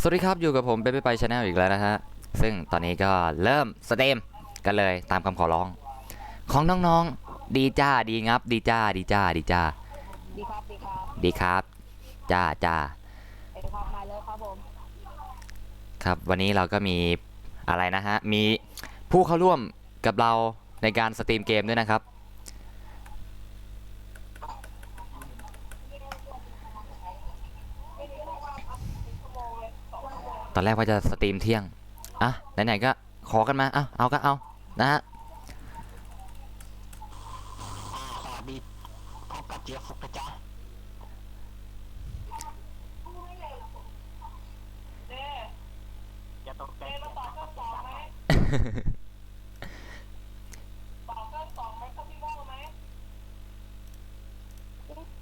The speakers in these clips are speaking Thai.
วัสดีครับอยู่กับผมไปชาแนลอีกแล้วนะฮะซึ่งตอนนี้ก็เริ่มสตรีมกันเลยตามคำขอร้องของน้องๆดีจ้าดีงับดีจ้าดีจ้าดีจ้าดีครับดีครับดีครับจ้าจ้าเป็นความมาเลยครับผมครับวันนี้เราก็มีอะไรนะฮะมีผู้เข้าร่วมกับเราในการสตรีมเกมด้วยนะครับตอนแรกว่าจะสตรีมเที่ยงอ่ะไหนๆก็ขอกันมาเอาก็เอานะฮะสวัสดีพบกับเจี๊ยบฟุกนะจ๊ะอย่าตกใจเสียงนะครับเสียงดังหน่อย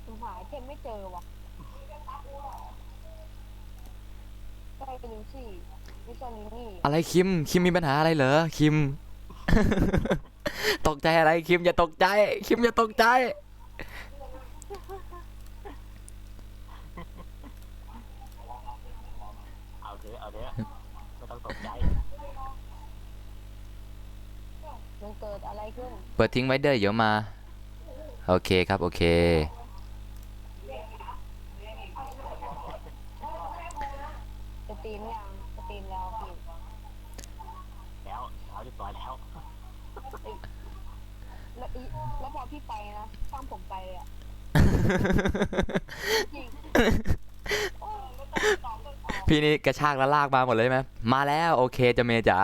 ผมหาเทมไม่เจอว่ะใกล้ลิงชี่ไม่ใช่ลิงนี่อะไรคิมมีปัญหาอะไรเหรอคิม ตกใจอะไรคิมอย่าตกใจคิมอย่าตกใจเอาเถอะไม่ต้องตกใจมันเกิดอะไรขึ้นเปิดทิ้งไว้เดี๋ยวมาโอเคครับโอเคสตรีมยังสตรีมแล้วพี่แล้วเอาเรียบร้อยแล้วแล้วพอพี่ไปนะช่างผมไปเลยอะจริงพี่นี่กระชากแล้วลากมาหมดเลยไหมมาแล้วโอเคจะเมจ๋า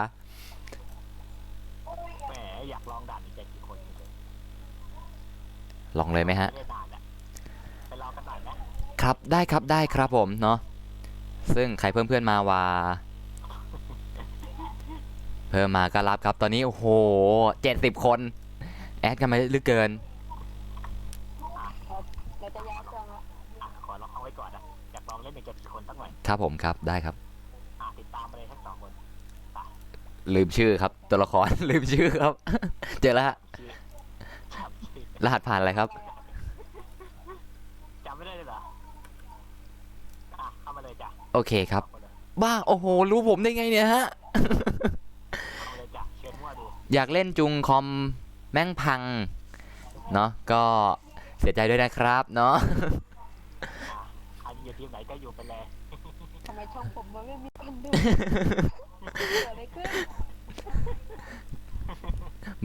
แหมอยากลองด่านนี้จะกี่คนเลยลองเลยไหมฮะไม่ได้นานแล้วไปลองกันหน่อยไหมครับได้ครับผมเนาะซึ่งใครเพิ่มเพื่อนมาว่าเพิ่มมาก็รับครับตอนนี้โอ้โห70 คนแอดกันมาลึกเกินเราจะย้ายเครื่องละขอลองเอาไว้ก่อนนะอยากลองเล่นในจะกี่คนสักหน่อยครับผมครับได้ครับติดตามมาเลยทั้ง2 คนลืมชื่อครับตัวละคร ลืมชื่อครับเจอแล้วฮะชื่อครับรหัสผ่านอะไรครับจำไม่ได้เลยเหรอเข้ามาเลยจ้ะโอเคครับบ้าโอ้โหรู้ผมได้ไงเนี่ยฮะ เข้ามาเลยจ้ะเชิญมั่วดูอยากเล่นจุงคอมแม่งพังเนาะก็เสียใจด้วยนะครับเนาะ ใครอยู่ทีมไหนก็อยู่ไปเลย ทำไมช่องผมมันไม่มีคนดูเกิดอะไรขึ้น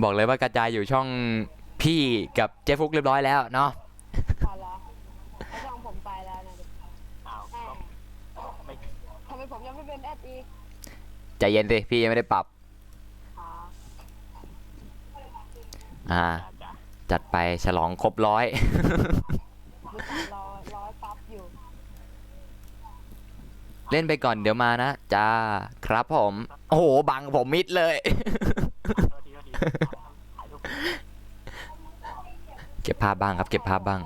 บอกเลยว่ากระจายอยู่ช่องพี่กับเจฟฟุกเรียบร้อยแล้วเนาะพอละแล้วช่องผมไปแล้วนะอ้าวไม่ทำไมผมยังไม่เป็นแอดอีกใจเย็นสิพี่ยังไม่ได้ปรับจ้ะจัดไปฉลองครบ100 รู้จักรอซับอยู่ เล่นไปก่อนเดี๋ยวมานะจ้าครับผมโอ้โหบังผมมิดเลย ถ่ายรูป เก็บภาพบ้างครับเก็บภาพบ้าง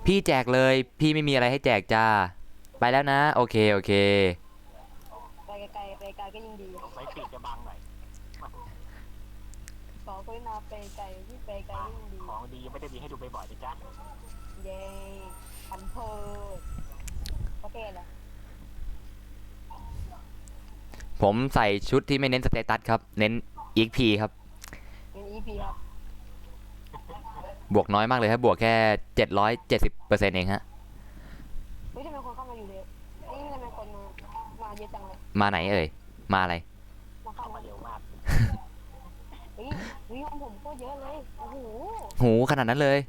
พี่แจกเลยพี่ไม่มีอะไรให้แจกจ้าไปแล้วนะโอเคไปไกลไปไกลก็ยิ่งดีสงสัยปีกจะบังหน่อยขอคุยนาไปไกลที่ไปไกลยิ่งดีของดีไม่ได้มีให้ดูบ่อยๆนะจ๊ะเย้พันเพิดโอเคเลยผมใส่ชุดที่ไม่เน้นสเตตัสครับเน้น EXP ครับเป็น EP ครับบวกน้อยมากเลยครับบวกแค่770%เองฮะเฮ้ยทำไมคนเข้ามาอยู่เยอะนี่ทำไมคนมาเยอะจังเลยมาไหนเอ่ยมาอะไรมาเข้า มาเร็วมากเฮ้ยของผมก็เยอะเลยโอ้โหหูขนาดนั้นเลย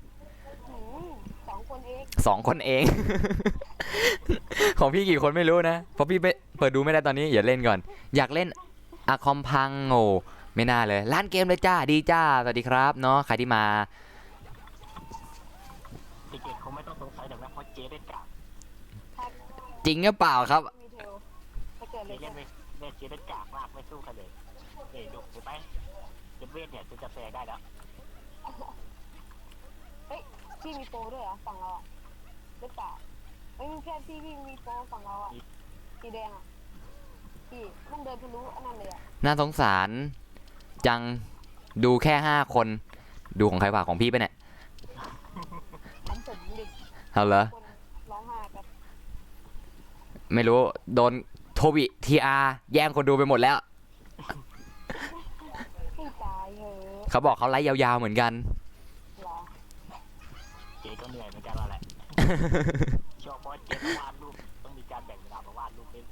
2 คนเอง 2 คนเอง ของพี่กี่คนไม่รู้นะเพราะพี่เปิดดูไม่ได้ตอนนี้อย่าเล่นก่อนอยากเล่นอะคอมพังโง่ไม่น่าเลยร้านเกมเลยจ้าดีจ้าสวัสดีครับเนาะใครที่มาเด็กๆคงไม่ต้องสงสัยหรอกนะเพราะเจ๊ได้กลับจริงหรือเปล่าครับเจ๊เล่นไม่เจ๊ได้กลับมากไม่สู้ใครเลยดูเห็นไหมเจ็ดเวทเนี่ยจะแซงได้แล้วเฮ้ยพี่มีโปรด้วยเหรอฝั่งเราอ่ะหรือเปล่าไม่มีแค่พี่มีโปรฝั่งเราอ่ะสีแดงอ่ะพี่มันเดินทะลุอันนั้นเลยอ่ะน่าสงสารจังดูแค่5 คนดูของใครวะของพี่ไปเนี่ยผมดิเอาเหรอร้องไห้แบบไม่รู้โดนถ วิทีอาร์แย่งคนดูไปหมดแล้ว ให้ตายเหอะ เขาบอกเขาไลฟ์ยาวๆเหมือนกัน เหรอ เจ๊ก็เหนื่อยเหมือนกันแล้วแหละชอบเพราะเจ๊ต้องวาดรูปต้องมีการแบ่งเวลามาวาดรูปเล่น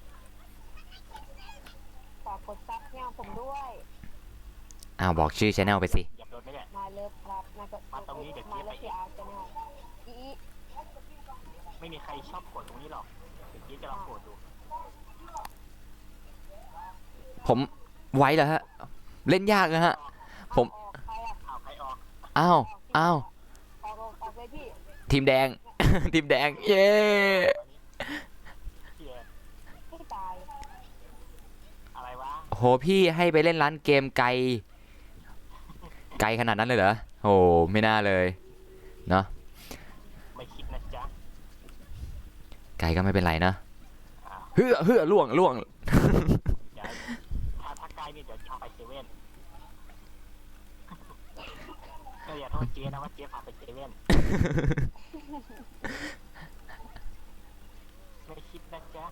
ฝากกดซับเนี่ยผมด้วย อ้าวบอกชื่อช anel ไปสิ อย่าโดนไม่ได้ มาเลิฟครับมาก็ มาตรงนี้เดี๋ยว มา เจ๊ไป เลิฟพีอาร์จะเนี่ยอี ไม่มีใครชอบกดตรงนี้หรอกเดี๋ยวเจ๊จะลองกดดู ผมไว้เหรอฮะ เล่นยากนะฮะ ผม ใครอ่ะ เอาใครออก อ้าวอ้าว ออกเลยพี่ ทีมแดง ทีมแดง เย้ พี่เอ ให้ตาย อะไรวะ โหพี่ให้ไปเล่นร้านเกมไกล ไกลขนาดนั้นเลยเหรอโหไม่น่าเลย เนาะ ไม่คิดนะจ๊ะ ไกลก็ไม่เป็นไรนะ อ่า เฮือล่วง เดี๋ยวถ้าใกล้นี่เดี๋ยวพาไปเซเว่นก็อย่าโทษเจ๊นะว่าเจ๊พาไปเซเว่นไม่คิดนะจ๊ะ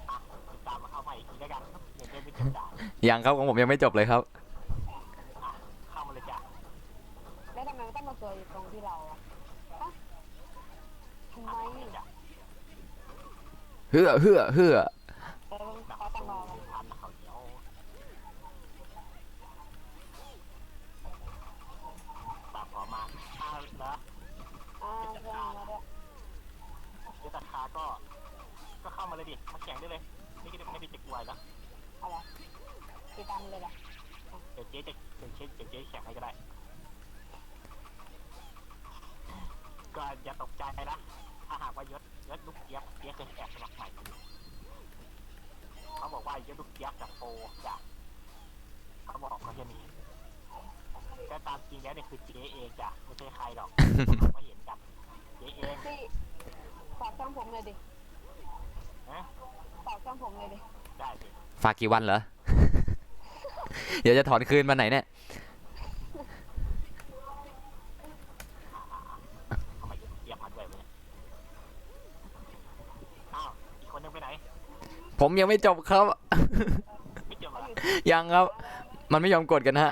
อ่ะติดตามมาเข้าใหม่อีกทีแล้วกันเดี๋ยวเจ๊ไม่จบด่า ยังครับของผมยังไม่จบเลยครับ อ่ะเข้ามาเลยจ้ะ แล้วทำไมมันต้องมาเจออยู่ตรงที่เราอ่ะฮะทำไม เข้ามาเลยจ้ะ เฮือ เออ แบบ เขาต้องรอกัน ทานเขาเดี๋ยวปากพอมากอ้าวนะ อ่าเพื่อนมาด้วย เดี๋ยวราคาก็เข้ามาเลยดิมาแข่งได้เลยไม่ได้จะกลัวแล้ว อะไรติดตามเลยเหรอ เดี๋ยวเจ๊จะเดี๋ยวเจ๊แข่งให้ก็ได้ก็อย่าตกใจนะถ้าหากว่ายศลูกเจี๊ยบเคยแอบสมัครใหม่อยู่เขาบอกว่ายศลูกเจี๊ยบกับโปจ้ะเขาบอกเขาจะมีแต่ตามจริงแล้วเนี่ยคือเจ๊เองจ้ะไม่ใช่ใครหรอกเราก็เห็นกันเจ๊เอง พี่ฝากช่องผมเลยดิ นะ ฝากช่องผมเลยดิ ได้สิ ฝากกี่วันเหรอ เดี๋ยวจะถอนคืนวันไหนเนี่ย ทำไมยศลูกเจี๊ยบมาด้วยวะเนี่ยอ้าวอีกคนนึงไปไหน ผมยังไม่จบครับ ไม่เจอมาแล้ว ยังครับ มันไม่ยอมกดกันฮะ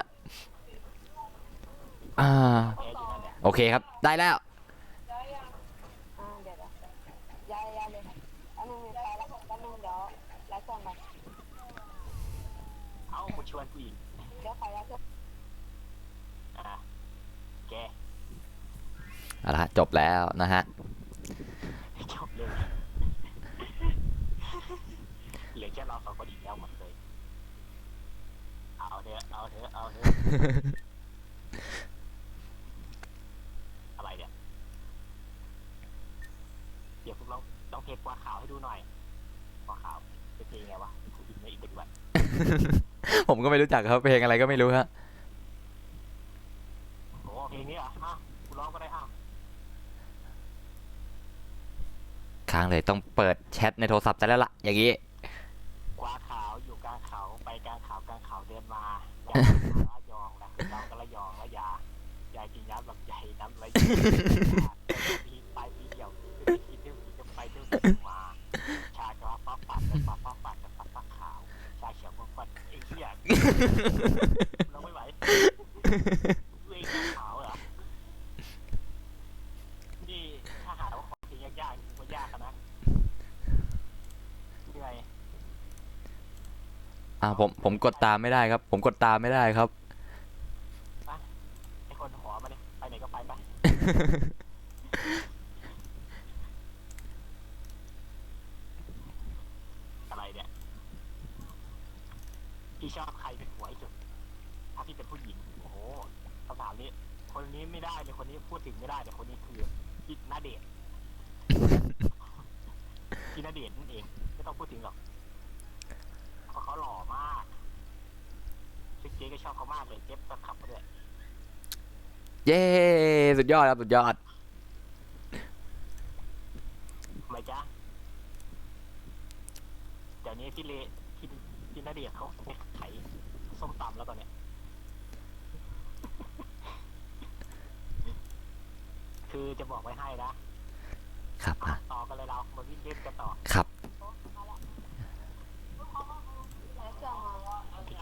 แอร์อยู่นั่นแหละ โอเคครับ ได้แล้ว เดี๋ยวย้ายเลยอันนึงไปแล้วอันนึงเดี๋ยวไลฟ์ก่อนไป เอ้ามาชวนกูอีก เดี๋ยวไปแล้วจะ อ่าแก เอาละฮะจบแล้วนะฮะ จบเลยเหลือแค่เราสองคนอีกแล้วหมดเลยเอาเถอะอะไรเนี่ยเดี๋ยวพวกเราต้องเพจกว่าขาวให้ดูหน่อยกว่าขาวเป็นเพลงไงวะกูยินไม่อีกเป็นวัน ผมก็ไม่รู้จักครับเพลงอะไรก็ไม่รู้ฮะ โอ้เพลงนี้เหรอกูร้องก็ได้ค้างเลยต้องเปิดแชทในโทรศัพท์แต่แล้วล่ะ อย่างงี้ กว่าขาวอยู่กลางเขาไปกลางเขาเดินมาระยองนะเล่ากันระยองระยายายกินน้ำลำไยน้ำไหลปีไปปีเดียวคิดเที่ยวจะไปเที่ยวมาชากระฟ้าปัดกับฟ้าปัดกับฟ้าขาวชาเขียวปัดไอ้เหี้ยเราไม่ไหวเองขาวเหรอนี่ถ้าหาว่าของจริงยากๆมันยากนะเหนื่อย ผมกดตามไม่ได้ครับ ผมกดตามไม่ได้ครับ ไอ้คนหัวมาเนี่ยไปไหนก็ไปไปอะไรเนี่ยพี่ชอบใครเป็นหัวที่สุดถ้าพี่เป็นผู้หญิงโอ้โหคำถามนี้คนนี้ไม่ได้เลยคนนี้พูดถึงไม่ได้แต่คนนี้คือพี่ณเดชน์พี่ณเดชน์นั่นเองไม่ต้องพูดถึงหรอกเพราะเขาหล่อมากซึ่งเจ๊ก็ชอบเขามากเลยเจ๊ก็ขับมาด้วย เย้ สุดยอดครับ สุดยอด ทำไมจ๊ะเดี๋ยวนี้พี่ณเดชน์เขาไปขายส้มตำแล้วตอนเนี้ยคือจะบอกไว้ให้นะครับ ต่อกันเลยเรามาวิ่งเล่นกันต่อ ครับ มาละ แล้วเครื่องมา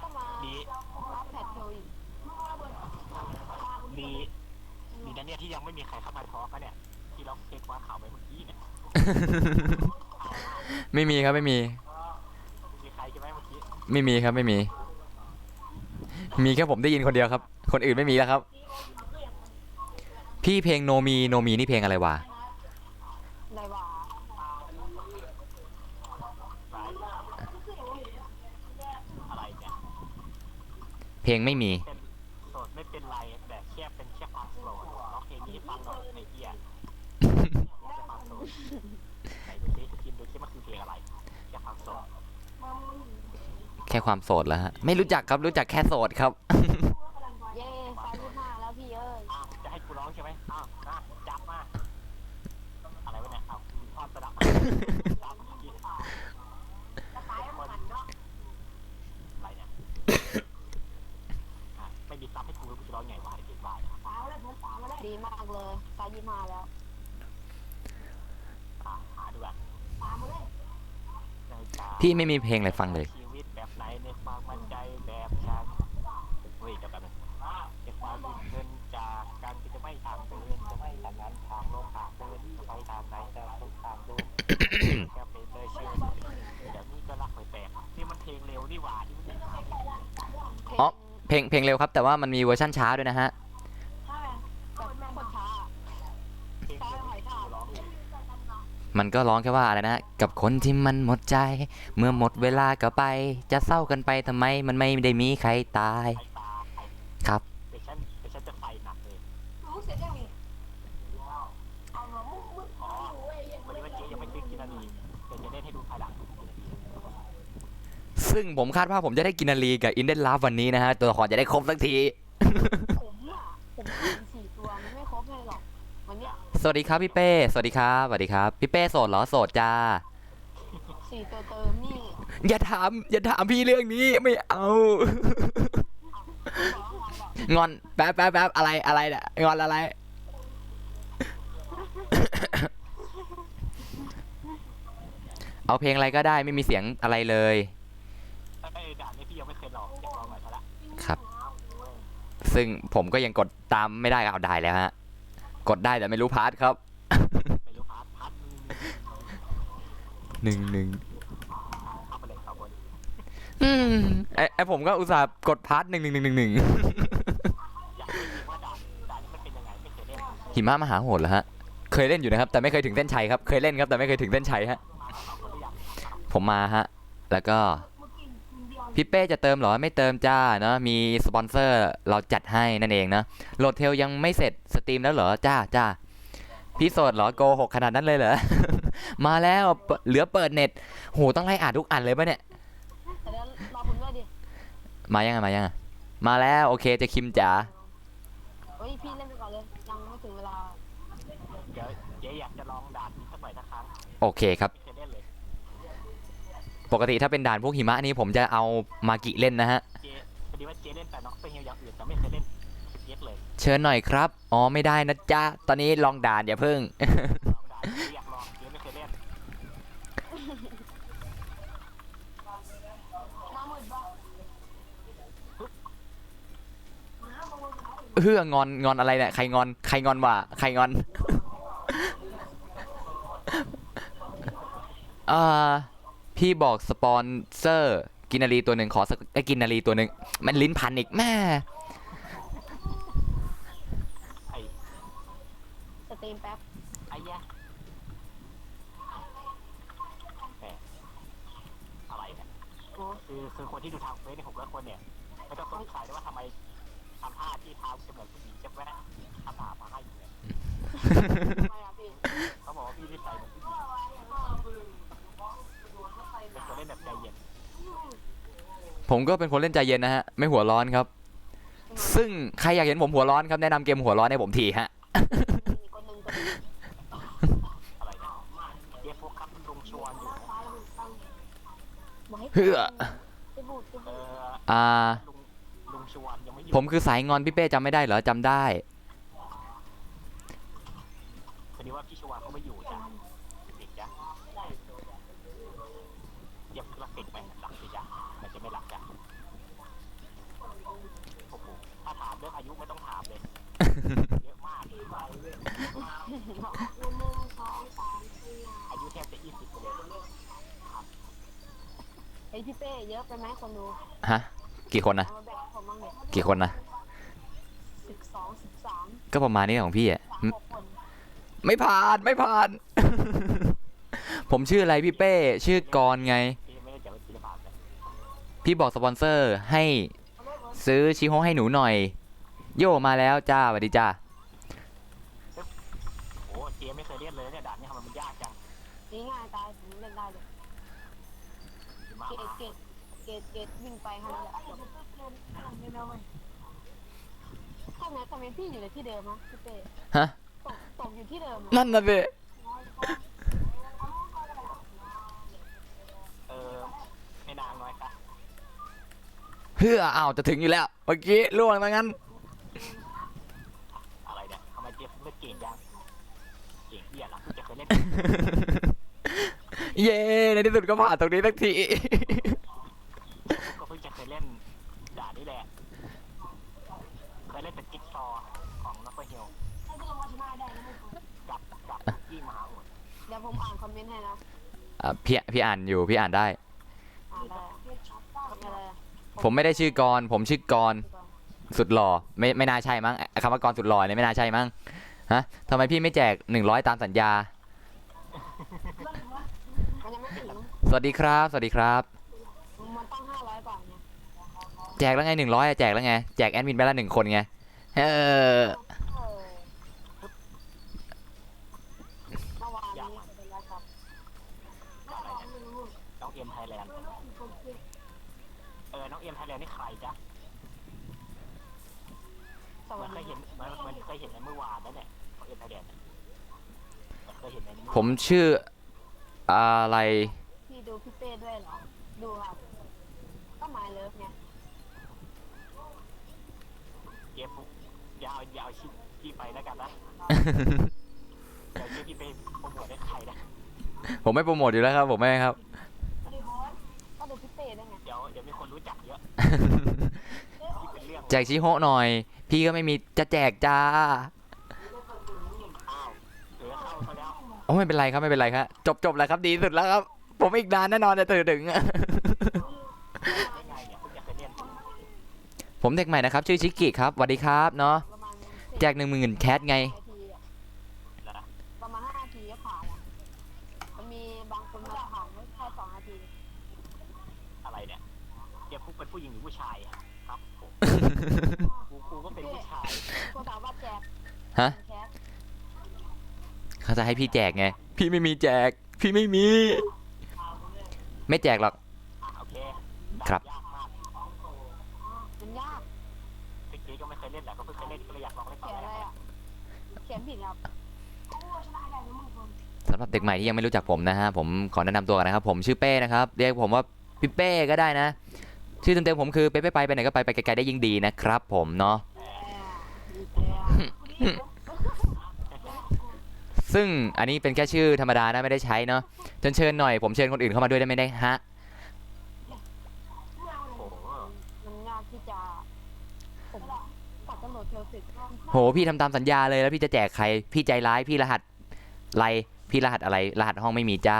ก็มา ดี รับแพทเทลอีก ดีดีนะเนี่ยที่ยังไม่มีใครเข้ามาทอล์กกันเนี่ยที่เราเก็กว่าข่าวไปเมื่อกี้เนี่ย ไม่มีครับไม่มี มีใครใช่ไหมเมื่อกี้ ไม่มีครับไม่มี มีแค่ผมได้ยินคนเดียวครับ คนอื่นไม่มีแล้วครับ พี่เพลงโนมีโนมีนี่เพลงอะไรวะ อะไรวะ อะไรเนี่ย เพลงไม่มี เป็นโสดไม่เป็นไรแต่แค่เป็นแค่ความโสดร้องเพลงนี้ให้ฟังหน่อยไอ้เหี้ยแค่ความโสดไหนดูซิกินดูซิมันคือเพลงอะไรแค่ความโสด แค่ความโสดแล้วฮะ ไม่รู้จักครับรู้จักแค่โสดครับ เย้35แล้วพี่เอ้ย อ้าวจะให้กูร้องใช่ไหมอ้าวนะจับมาอะไรวะเนี่ยอ้าวมีทอดไปแล้วจับเมื่อกี้อะไรเนี่ยไม่มีซับให้กูกูจะร้องไงวะไอ้เด็กบ้าเนี่ย ดีมากเลย35แล้ว หาดูอ่ะ พี่ไม่มีเพลงอะไรฟังเลย ชีวิตแบบไหนในความมั่นใจแบบฉันเฮ้ยเดี๋ยวแป๊บนึงจะความมีเงินจากการที่จะไม่ทางเดินจะไม่ทางนั้นทางโลกทางเดินจะไปทางไหนจะทุกทางเดินแค่เป็นเลยเชื่อเดี๋ยวนี้ก็รักไปแตกนี่มันเพลงเร็วนี่หว่าที่มัน อ๋อ เพลงเร็วครับ แต่ว่ามันมีเวอร์ชั่นช้าด้วยนะฮะ แบบโคตรช้า เพลงเร็วที่ร้อง มันก็ร้องแค่ว่าอะไรนะ กับคนที่มันหมดใจ เมื่อหมดเวลาก็ไป จะเศร้ากันไปทำไม มันไม่ได้มีใครตาย ไอ้ตา ครับ เดี๋ยวฉันจะไฟหนักเลยอ๋อวันนี้ว่าเจ๊ยังไม่ซื้อกินอันนี้เดี๋ยวจะเล่นให้ดูภายหลัง ซึ่งผมคาดว่าผมจะได้กินนารีกับอินเดนลาฟวันนี้นะฮะ ตัวละครจะได้ครบสักที ผมกิน4ตัวมันไม่ครบเลยหรอกวันเนี้ย สวัสดีครับพี่เป้ สวัสดีครับ สวัสดีครับ พี่เป้โสดเหรอ โสดจ้า 4ตัวเติมนี่ อย่าถามพี่เรื่องนี้ไม่เอา งอนแป๊บอะไรเนี่ยงอนอะไร เอาเพลงอะไรก็ได้ไม่มีเสียงอะไรเลย ไอ้ด่านนี้พี่ยังไม่เคยลองอยากลองหน่อยซะละ ครับ ซึ่งผมก็ยังกดตามไม่ได้เอาได้แล้วฮะ กดได้แต่ไม่รู้พาร์ทครับ ไม่รู้พัด หนึ่ง เอาไปเลยครับบน ไอผมก็อุตส่าห์กดพาร์ท1 1 1 1 1 อยากรู้จริงว่าด่านนี้มันเป็นยังไงไม่เคยเล่น หิมะมหาโหดเหรอฮะ เคยเล่นอยู่นะครับ แต่ไม่เคยถึงเส้นชัยครับ เคยเล่นครับแต่ไม่เคยถึงเส้นชัยฮะ มาสองคนหรือยัง ผมมาฮะ แล้วก็พี่เป้จะเติมเหรอ ไม่เติมจ้าเนาะ มีสปอนเซอร์เราจัดให้นั่นเองนะโหลดเทลยังไม่เสร็จสตรีมแล้วเหรอ จ้า พี่โสดเหรอโกหกขนาดนั้นเลยเหรอ มาแล้วเหลือเปิดเน็ต โหต้องไล่อ่านทุกอันเลยปะเนี่ย แต่เดี๋ยวรอผมด้วยดิ มายังมาแล้วโอเคจะคิมจ๋า เฮ้ยพี่เล่นไปก่อนเลยยังไม่ถึงเวลา เดี๋ยวเจ๊อยากจะลองด่านนี้สักหน่อยนะครับ โอเคครับ ไม่เคยเล่นเลย ปกติถ้าเป็นด่านพวกหิมะนี้ผมจะเอามากิเล่นนะฮะ เจ๊พอดีว่าเจ๊เล่นแต่น็อกเป็นอย่างอื่นแต่ไม่เคยเล่นเจ๊เลย เชิญหน่อยครับ อ๋อไม่ได้นะจ๊ะ ตอนนี้ลองด่านอย่าเพิ่ง ลองด่านเจ๊อยากลองเจ๊ไม่เคยเล่น น้ำมืดบ้า งอนอะไรเนี่ยใครงอนวะใครงอน พี่บอกสปอนเซอร์กินนารีตัวหนึ่งขอสักกินนารีตัวหนึ่งมันลิ้นพันอีกแม่ ไอ้ สตรีมแป๊บ ไอ้ยะแหมอะไรเนี่ย โอ้ คือคนที่ดูทางเฟซในผมและคนเนี่ยไม่ต้องสงสัยด้วยว่าทำไมทำท่าที่เท้าจะเหมือนผู้หญิงใช่ไหมนะทำท่ามาให้อยู่เนี่ย ทำไมอ่ะพี่ เขาบอกว่าพี่นิสัยเหมือนผู้หญิงเป็นคนเล่นแบบใจเย็น ผมก็เป็นคนเล่นใจเย็นนะฮะ ไม่หัวร้อนครับ ซึ่งใครอยากเห็นผมหัวร้อนครับแนะนำเกมหัวร้อนให้ผมทีฮะ มีคนหนึ่งก็ดี อะไรเนี่ยเจ๊โฟกัสลุงชวนอยู่นะ บอกให้ เพื่อ จะบูดจะ เอ บูด อ อ่า ลุงชวนยังไม่อยู่ ผมคือสายงอนพี่เป้จำไม่ได้เหรอจำได้ พอดีว่าพี่ชวนเขาไม่อยู่จ้ะเด็กๆจ้ะ เจี๊ยบรักติดไหมรักสิจ้ะมันจะไม่รักจ้ะโอ้โหถ้าถามเรื่องอายุไม่ต้องถามเลย เยอะมากอายุแทบจะ20เลย ไอพี่เป้เยอะไปไหมคนดู ฮะ กี่คนนะ เอามาแบ่งผมบ้างเด็ก กี่คนนะ 12 13 ก็ประมาณนี้ของพี่อ่ะ 6 คน ไม่ผ่านไม่ผ่าน ผมชื่ออะไรพี่เป้ ชื่อกรไง พี่ไม่ได้จะว่าศิลปะเลย พี่บอกสปอนเซอร์ให้ซื้อชิโฮให้หนูหน่อย โยมาแล้วจ้าสวัสดีจ้า โอ้เจ๊ไม่เคยเล่นเลยเนี่ยด่านนี้ทำไมมันยากจัง นี่ง่ายตายผมเล่นได้เลย มา เกตวิ่งไปขนาดนั้นทำไมพี่อยู่ในที่เดิมอะพี่เป้ ฮะ ตกอยู่ที่เดิมอะ นั่นน่ะสิ ไม่นานน้อยค่ะ เพื่ออ้าวจะถึงอยู่แล้ว เมื่อกี้ล่วงมางั้น อะไรเนี่ยทำไมเจ๊เล่นเก่งจังเก่งเหี้ยละเพิ่งจะเคยเล่น เย้ในที่สุดก็ผ่านตรงนี้สักที ก็เพิ่งจะเคยเล่นด่านนี้แหละเคยเล่นเป็นจิ๊กซอว์ของนักเฮียวกับยี่มหาหมด เดี๋ยวผมอ่านคอมเมนต์ให้นะ พี่อ่านอยู่พี่อ่านได้ อ่านได้อะไรอะ ผมไม่ได้ชื่อกรผมชื่อกรสุดหล่อไม่น่าใช่มั้งคำว่ากรสุดหล่อเนี่ยไม่น่าใช่มั้งฮะทำไมพี่ไม่แจก100ตามสัญญา มันยังไม่ถึง สวัสดีครับสวัสดีครับ มันต้อง500ก่อนเนี่ย แจกแล้วไง100อะแจกแล้วไงแจกแอดมินไปละ1 คนไงเออ เมื่อวานนี้เป็นไรครับ อะไรเนี่ยน้องเอ็มไทยแลนด์น้องเอ็มไทยแลนด์นี่ใครจ๊ะ สวั มั ส นเคย ดี เห็นมันเคยเห็นในเมื่อวานนั่นแหละน้องเอ็มไทยแลนด์มันเคยเห็นในนี้ ผมชื่ออะไร พี่ดูพี่เป้ด้วยเหรอ ดูครับ ก็หมายเลิฟไง เย็บยาวชิปพี่ไปแล้วกันนะเดี๋ยวชื่อพี่ไปโปรโมทให้ใครนะ ผมไม่โปรโมทอยู่แล้วครับผมไม่ครับ ก็ดูพี่เป้ด้วยไง เดี๋ยวมีคนรู้จักเยอะที่เป็นเรื่อง แจกชิโฮหน่อย พี่ก็ไม่มีจะแจกจ้า อ้าวเหลือเข้าเขาแล้ว โอ้ไม่เป็นไรครับไม่เป็นไรครับจบแล้วครับดีสุดแล้วครับ ผมอีกนานแน่นอนจะตื่นถึง ได้ไงเนี่ยเพิ่งจะเคยเล่น ผมเด็กใหม่นะครับชื่อชิกกิครับสวัสดีครับเนาะ ประมาณ แจก10,000แคทไง นาทีอะ แล้วนะ ประมาณ5 นาทีก็ผ่านอะมันมีบางคนมาผ่านแค่2 นาที อะไรเนี่ยเดี๋ยวพวกเป็นผู้หญิงหรือผู้ชายอะครับผมกูก็เป็นผู้ชาย คนถามว่าแจก ฮะ แคส เขาจะให้พี่แจกไง พี่ไม่มีแจก พี่ไม่มี ไม่แจกหรอก โอเค ครับ ยากมาก มันยาก เมื่อกี้ก็ไม่เคยเล่นแหละก็เพิ่งเคยเล่นก็เลยอยากลองเล่นต่ เขี อย นอะไรอ่ะ เขียนผิดครับ สำหรับเด็กใหม่ที่ยังไม่รู้จักผมนะฮะ ผมขอแนะนำตัวกันนะครับ ผมชื่อเป้นะครับ เรียกผมว่าพี่เป้ก็ได้นะ ชื่อเต็มๆผมคือเป้ไปไหนก็ไปไกลๆได้ยิ่งดีนะครับผมเนาะ ซึ่งอันนี้เป็นแค่ชื่อธรรมดานะไม่ได้ใช้เนาะเชิญหน่อยผมเชิญคนอื่นเข้ามาด้วยได้ไหมได้ฮะ โอ้โห มันยากที่จะผมปัดกำหนดเทลสิก โหพี่ทำตามสัญญาเลยแล้วพี่จะแจกใคร พี่ใจร้ายพี่รหัสอะไรพี่รหัสอะไรรหัสห้องไม่มีจ้า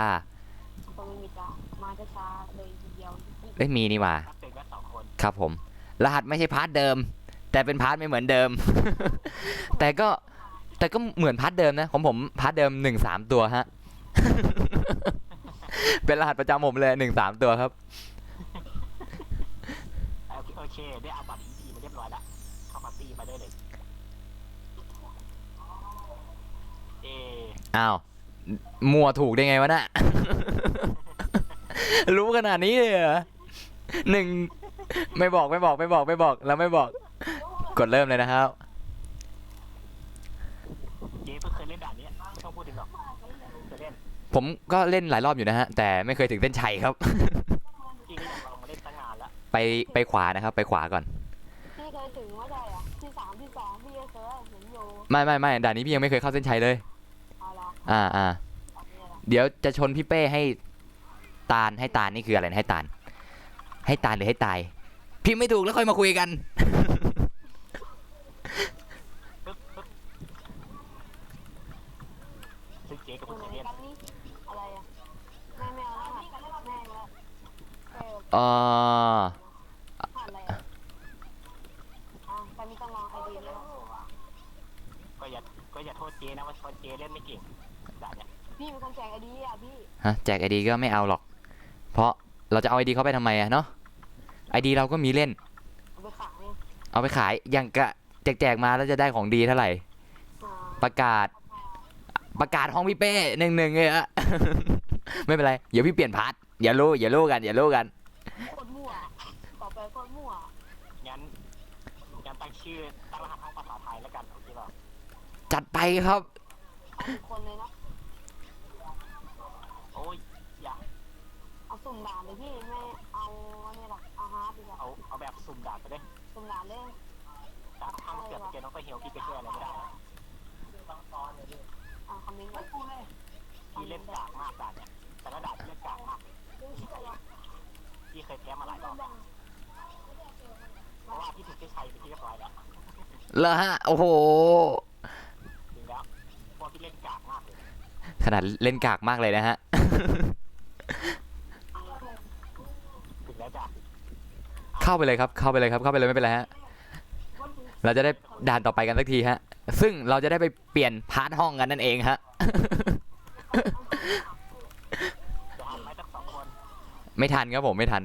ตรงนี้มีจ้ามาช้าๆเลยทีเดียว เอ้ยมีนี่หว่า นักเตะก็2 คน ครับผม รหัสไม่ใช่พาร์ทเดิม แต่เป็นพาร์ทไม่เหมือนเดิม แต่ก็เหมือนพาร์ทเดิมนะของผมพาร์ทเดิม1-3 ตัวฮะ เป็นรหัสประจำผมเลย1-3 ตัวครับ โอเคได้อาบัตรอีมาเรียบร้อยแล้วเข้ามาตีมาได้เลยเอ อ้าวมัวถูกได้ไงวะน่ะ รู้ขนาดนี้เลยเหรอ1ไม่บอกแล้วไม่บอกกดเริ่มเลยนะครับ เจ๊เพิ่งเคยเล่นด่านนี้ไม่ต้องพูดถึงหรอกเคยเล่น ผมก็เล่นหลายรอบอยู่นะฮะแต่ไม่เคยถึงเส้นชัยครับ พี่ก็อยากลองมาเล่นตั้งนานแล้ว ไปขวานะครับไปขวาก่อน พี่เคยถึงว่าใช่อ่ะที่ 3 ที่ 2พี่เคยเห็นอยู่ ไม่ด่านนี้พี่ยังไม่เคยเข้าเส้นชัยเลย เอาละ อ่า แบบนี้แหละ เดี๋ยวจะชนพี่เป้ให้ ตาลให้ตาลนี่คืออะไรนะให้ตาลให้ตาลหรือให้ตายพิมพ์ไม่ถูกแล้วค่อยมาคุยกัน ปึ๊บซึ่งเจ๊กับ ตัว เพื่อน ไหน เล่น กันนี่อะไรอ่ะแม่ไม่เอาแล้วแม่แล้วเออ ผ่านอะไรอ่ะไปไม่ต้องลองไอเดียแล้ว ก็อย่าโทษเจ๊นะว่าเจ๊เล่นไม่เก่งด่าเนี่ย พี่เป็นคนแจกไอเดียอ่ะพี่ ฮะแจกไอดีก็ไม่เอาหรอก เพราะเราจะเอาไอดีเขาไปทำไมอะเนาะไอดีเราก็มีเล่น เอาไปขาย เอาไปขายอย่างกะแจกมาแล้วจะได้ของดีเท่าไหร่ ประกาศห้องพี่เป้หนึ่งเลยอะ ไม่เป็นไรเดี๋ยวพี่เปลี่ยนพาร์ทอย่ารู้กัน โคตรมั่วต่อไปโคตรมั่ว งั้นตั้งชื่อตั้งรหัสห้องภาษาไทยแล้วกันโอเคป่ะ จัดไปครับ เอาทุกคนเลยเนาะ โอ้ยอย่า เอาสุ่มด่านเลยพี่ไม่เอาเนี่ยหรอกเอาฮาร์ดดีกว่า เอาแบบสุ่มด่านไปเลย สุ่มด่านเลย แต่ถ้ามันเกิดเกมน้องไปเฮียวพี่ไปช่วยอะไรไม่ได้ คอมเมนต์ก่อน พี่เล่นกากมากด่านเนี่ยแต่ละด่านพี่เล่นกากมากพี่เคยแพ้มาหลายรอบเพราะว่าพี่ถูกเจ๊ชัยไปที่เรียบร้อยแล้ว เหรอฮะ โอ้โห จริงแล้วเพราะพี่เล่นกากมากเลย ขนาดเล่นกากมากเลยนะฮะ ถึงแล้วจ้ะ เข้าไปเลยครับไม่เป็นไรฮะ เราจะได้ด่านต่อไปกันสักทีฮะ ซึ่งเราจะได้ไปเปลี่ยนพาร์ทห้องกันนั่นเองฮะ จะทำไหมสัก2 คน ไม่ทันครับผมไม่ทัน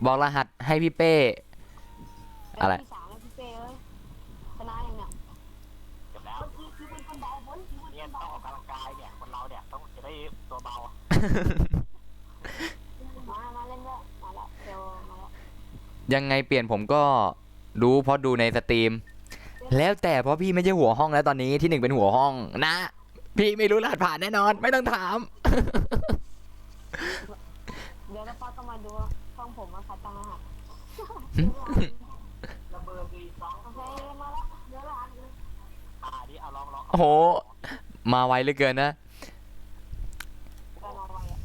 บอกรหัสให้พี่เป้ อะไร ที่3แล้วพี่เป้เลยชนะอย่างเนี้ย จบแล้วเนี่ยต้องออกกำลังกายเนี่ยคนเราเนี่ยต้องจะได้ตัวเบา มาเล่นด้วยมาแล้วเดี๋ยวมาแล้ว ยังไงเปลี่ยนผมก็รู้เพราะดูในสตรีม แล้วแต่เพราะพี่ไม่ใช่หัวห้องแล้วตอนนี้ที่1เป็นหัวห้องนะ พี่ไม่รู้รหัสผ่านแน่นอน ไม่ต้องถาม เดี๋ยวเราป้าต้องมาดูช่องผมว่าใครตั้งรหัสระเบิดปี2โอเคมาแล้วเดี๋ยวรหัสเลย ดิเอาลอง โอ้โห มาไวเหลือเกินนะ ไปมาไวอ่ะ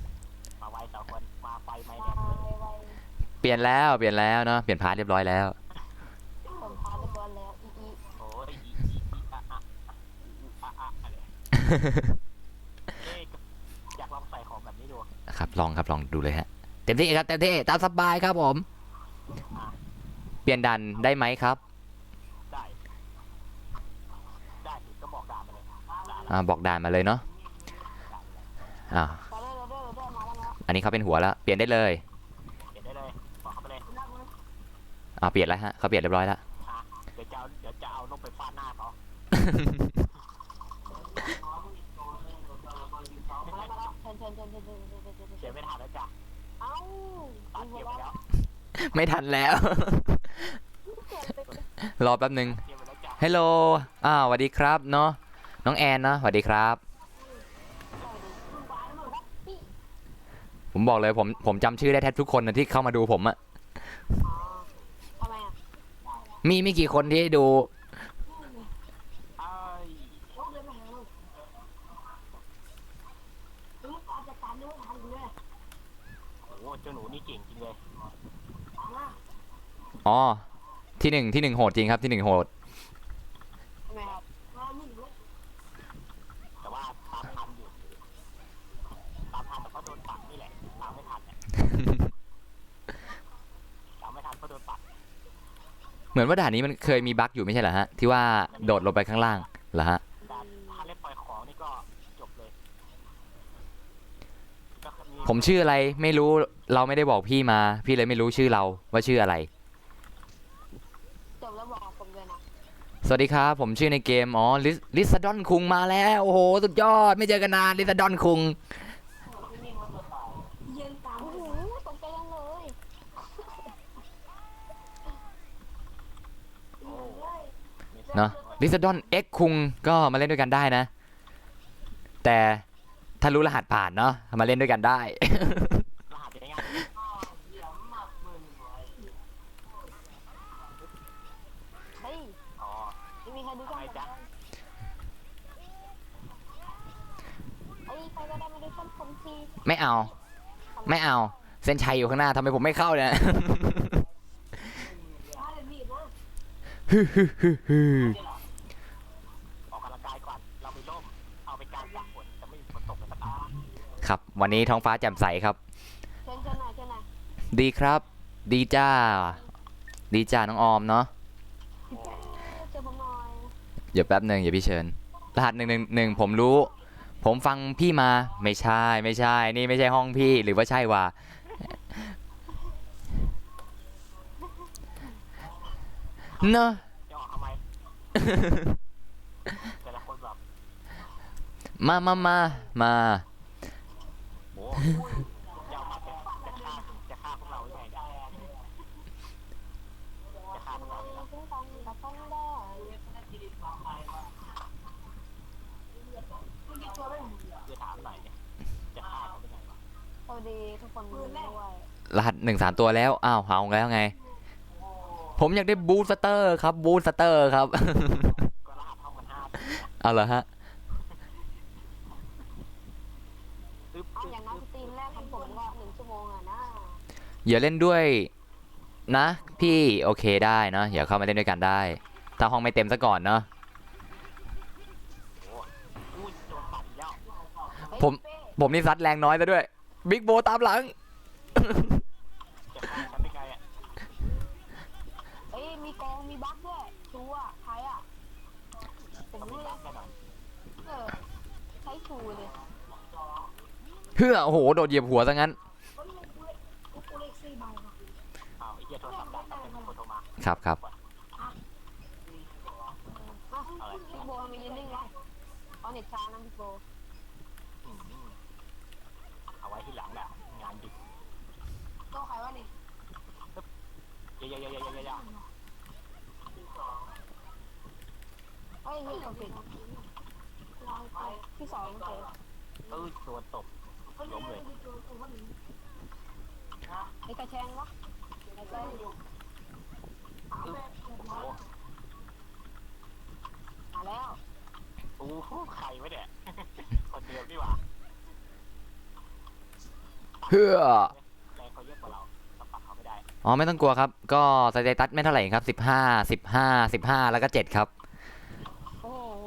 มาไว2 คนมาไฟไหม มา เนี่ย ไว เปลี่ยนแล้วเนาะเปลี่ยนพาร์ทเรียบร้อยแล้ว ผมพาไปก่อนแล้วอี โอ้ยอะไรอยากลองใส่ของแบบนี้ดู ครับลองดูเลยฮะ เต็มที่ครับเต็มที่ตามสบายครับผม เปลี่ยนดันได้ไหมครับ ได้สิก็บอกด่ามาเลย บอกด่านมาเลยเนาะอ่า ไปเลยเราด้วยมาแล้ว อันนี้เขาเป็นหัวแล้วเปลี่ยนได้เลย เปลี่ยนได้เลยบอกเขาไปเลย เปลี่ยนแล้วฮะเขาเปลี่ยนเรียบร้อยแล้ว เดี๋ยวจะเอานกไปฟาดหน้าเขา มาแล้วเชิญ เสียไม่ทันแล้วจ้ะ เอ้า ตัดเกมไปแล้ว ไม่ทันแล้ว รอแป๊บหนึ่ง เกมไปแล้วจ้ะ ฮัลโหลสวัสดีครับเนาะน้องแอนเนาะสวัสดีครับ ผมบอกเลยผมจำชื่อได้แทบทุกคนนะที่เข้ามาดูผมอะ ทำไมอ่ะ มีไม่กี่คนที่ดู ไอ้ จะตามด้วยทันเลย โอ้เจ้าหนูนี่เก่งจริงเลย อ๋อที่หนึ่งโหดจริงครับที่1โหด ทำไมครับ แต่ว่าตามทันอยู่ตามทันแต่เขาโดนปัดนี่แหละตามไม่ทันเนี่ยตามไม่ทันเพราะโดนปัด เหมือนว่าด่านนี้มันเคยมีบั๊กอยู่ไม่ใช่เหรอฮะที่ว่าโดดลงไปข้างล่างเหรอฮะ แต่ถ้าเล่นปล่อยของนี่ก็จบเลยก็ ผมชื่ออะไรไม่รู้เราไม่ได้บอกพี่มา พี่เลยไม่รู้ชื่อเราว่าชื่ออะไร จบแล้วบอกผมเลยนะ สวัสดีครับผมชื่อในเกมลิซาดอนคุงมาแล้วโอ้โหสุดยอดไม่เจอกันนานลิซาดอนคุง เย็นตามโอ้โหตกใจยังเลย เนาะลิซาดอนเอ็กคุงก็มาเล่นด้วยกันได้นะ แต่ถ้ารู้รหัสผ่านเนาะมาเล่นด้วยกันได้ รหัสยังไง เฮ้ย อ๋อ ไม่มีใครดูช่องผมเลยเฮ้ย ใครก็ได้มาดูช่องผมที ไม่เอา ไม่เอา เส้นชัยอยู่ข้างหน้าทำไมผมไม่เข้าเนี่ย ฮึฮึฮึฮึ ออกกำลังกายก่อนเราไปร่มเอาไปกางจากฝนจะไม่มีฝนตกในสตาร์ ครับ วันนี้ท้องฟ้าแจ่มใสครับ เชิญหน่อยเชิญหน่อย ดีครับ ดีจ้า ดีจ้าน้องออมเนาะ เชิญผมหน่อย เดี๋ยวแป๊บหนึ่งอย่าพี่เชิญ รหัส111ผมรู้ ผมฟังพี่มา ไม่ใช่ ไม่ใช่ นี่ไม่ใช่ห้องพี่ หรือว่าใช่วะเนอะ จะออกทำไมแต่ละคนแบบ มา โอ้ยาวมาจะฆ่าพวกเรายังไงเนี่ยจะฆ่าพวกเราเนี่ย ซึ่งฟังกับฟังได้ จะถามหน่อยเนี่ยจะฆ่าเขาเป็นไงวะ สวัสดีทุกคนด้วย รหัส1 3ตัวแล้ว อ้าวเอาแล้วไง ผมอยากได้บูสเตอร์ครับ บูสเตอร์ครับ ก็รหัสเท่ากัน5 เอาเหรอฮะ ตึ๊บ เอาอย่างน้ำสตรีมแรกของผมก็1 ชั่วโมงอะนะ อย่าเล่นด้วยนะ พี่โอเคได้เนาะอย่าเข้ามาเล่นด้วยกันได้ ถ้าห้องไม่เต็มซะก่อนเนาะ อุ้ยโดนปัดอีกแล้ว ผม ผมนี่ซัดแรงน้อยซะด้วย บิ๊กโบตามหลัง จะฆ่าฉันได้ไงอ่ะ เอ้ยมีกองมีบั๊กด้วยชูอ่ะใครอ่ะผม ต้องมี รู้เล รั ย กแค่หน่อย ใช้ชูเลย เพื่อโอ้โห โดดเหยียบหัวซะงั้น อ้าวไอ้เหี้ยโทรศัพท์ดังตั้งเป็นคนโทรมา ครับ พี่โบมียืนนิ่งไว้เอาเน็ตช้านะพี่โบ อืมเอาไว้ที่หลังแหละงานดึก ก็ใครว่านี่ ยายา เอ้ยนี่คนผิดที่2เจอ โดนตบล้มเลย ไอ้กระแชงวะไอ้กระ โอ้ มาแล้ว โอ้ใครวะเนี่ยคนเดียวนี่หว่า เพื่อ แรงเขาเยอะกว่าเราเราปัดเขาไม่ได้ อ๋อไม่ต้องกลัวครับ ก็สเตตัสไม่เท่าไหร่ครับ15 แล้วก็7ครับ โอ้โห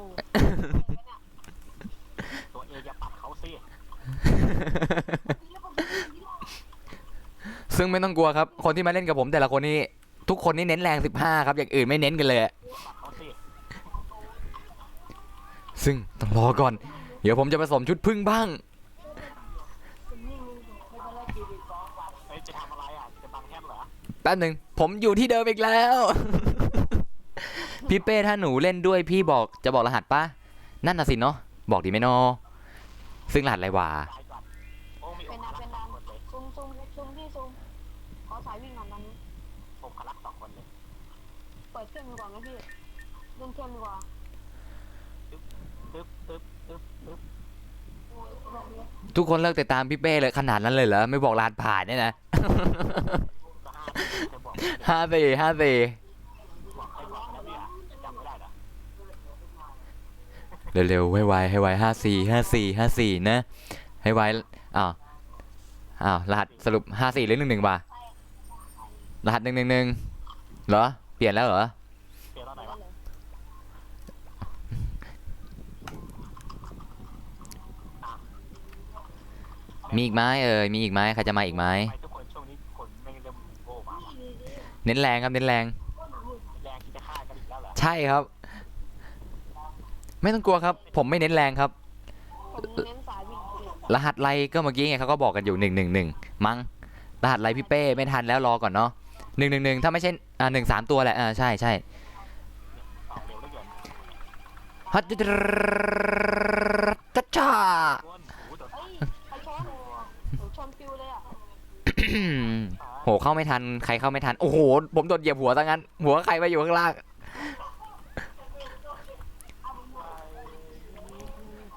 ตัวเองอย่าปัดเขาสิ ซึ่งไม่ต้องกลัวครับ คนที่มาเล่นกับผมแต่ละคนนี่ทุกคนนี่เน้นแรง15ครับอย่างอื่นไม่เน้นกันเลย ปัดเขาสิ ซึ่งต้องรอก่อน เดี๋ยวผมจะผสมชุดพึ่งบ้าง เฮ้ยจะทำอะไรอ่ะจะบังแทบเหรอ แป๊บหนึ่งผมอยู่ที่เดิมอีกแล้ว พี่เป้ถ้าหนูเล่นด้วยพี่บอกจะบอกรหัสปะนั่นน่ะสิเนาะบอกดีไหมเนาะซึ่งรหัสอะไรวะ ตายก่อนโอ้มีองค์คลักษ์2 คนเลย ซุ่มพี่ซุ่มขอสายวิ่งก่อนตอนนี้ องค์คลักษ์2 คนเลย เปิดเครื่องดีกว่าไหมพี่เล่นเครื่องดีกว่า ตึ๊บ ทุกคนเลิกติดตามพี่เป้เลยขนาดนั้นเลยเหรอไม่บอกรหัสผ่านเนี่ยนะ ก็5จะบอก 54 บอกให้บอกแล้วเนี่ยจำไม่ได้เหรอ เร็วๆให้ไว54 นะให้ไวอ้าวรหัสสรุป54หรือ11ป่ะรหัส111เหรอเปลี่ยนแล้วเหรอ เปลี่ยนตอนไหนวะ มีอีกไหมมีอีกไหมใครจะมาอีกไหม ทำไมทุกคนช่วงนี้คนไม่เริ่มโง่มาวะ เน้นแรงครับเน้นแรง แรงที่จะฆ่ากันอีกแล้วเหรอ ใช่ครับ ไม่ต้องกลัวครับ ผมไม่เน้นแรงครับ ผมเน้นสายวิ่งพี่ รหัสไรก็เมื่อกี้ไงเขาก็บอกกันอยู่111มั้งรหัสไรพี่เป้ไม่ทันแล้วรอก่อนเนาะ111ถ้าไม่ใช่13ตัวแหละใช่ออกเร็วเหลือเกิน ฮัจจ้า โอ้โหโดน เอ้ยใครชนผมชนฟิวเลยอ่ะ โหเข้าไม่ทันใครเข้าไม่ทันโอ้โหผมโดนเหยียบหัวซะงั้นหัวใครไปอยู่ข้างล่าง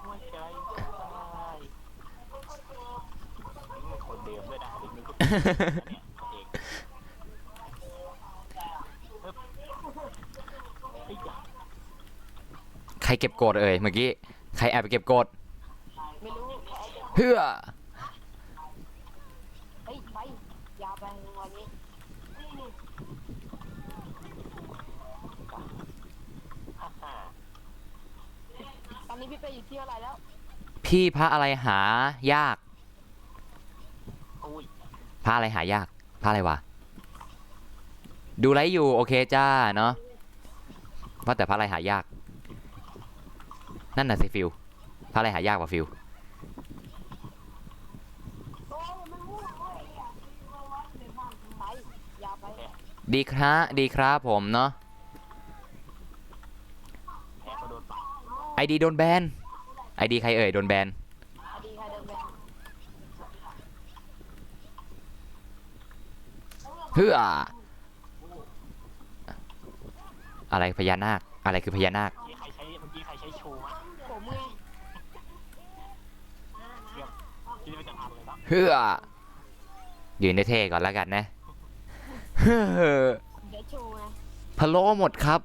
หัวใจคนเดิมด้วยนะลิงนี่ก็เนี่ยเองไอ้ยา ใครเก็บโกดเมื่อกี้ใครแอบไปเก็บโกด ไม่รู้ไอ้ เพื่อ เฮ้ยไปยาวไปวันนี้นี่ ฮ่าฮ่า ตอนนี้พี่เป้อยู่ที่อะไรแล้ว พี่พระอะไรหายาก อุ้ย พระอะไรหายากพระอะไรวะดูไลฟ์อยู่โอเคจ้าเนาะว่าแต่พระอะไรหายากนั่นน่ะสิฟิลพระอะไรหายากกว่าฟิล ไปยาวไป ดีครับดีครับผมเนาะ แพ้ก็โดนปาด ไอดีโดนแบนไอดีใครเอ่ยโดนแบน อดีใครเดินไป เพื่ออะไรพญานาคอะไรคือพญานาค เมื่อกี้ใครใช้ชูมะ ผมไง คิดว่าจะทำเลยเนาะ เพื่อยืนได้เท่ก่อนแล้วกันนะเฮ้อ เดี๋ยวชูไง พะโล้หมดครับ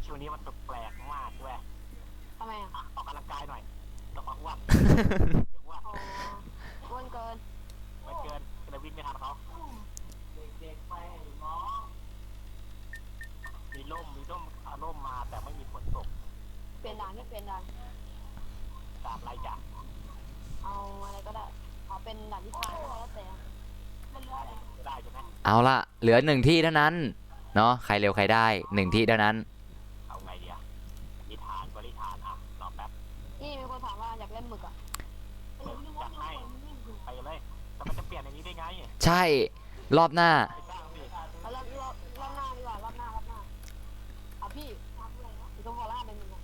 ช่วงนี้มันแปลกมากด้วย ทำไมอ่ะ ออกกำลังกายหน่อยต้องออกอ้วนเดี๋ยวอ้วน อ๋ออ้วนเกิน ไม่เกินก็เลยวิ่งไม่ทันเขามีร่มเอาร่มมาแต่ไม่มีฝนตก เปลี่ยนด่านไม่เปลี่ยนด่าน ตามไรจ้ะ เอาอะไรก็ได้เอาเป็นด่านที่ทางก็แล้วแต่ ไม่ได้ใช่ไหม เอาละเหลือ1ที่เท่านั้นเนาะใครเร็วใครได้1ที่เท่านั้น เอาไงดีอะนิทานบริทานอ่ะรอแป๊บ นี่มีคนถามว่าอยากเล่นหมึกอ่ะ จัดให้ไปเลยแต่มันจะเปลี่ยนอย่างนี้ได้ไง ใช่รอบหน้า ไปสร้างสิ เอารอบหน้าดีกว่ารอบหน้าเอาพี่พี่ต้องขอล่าเป็นมึงอะ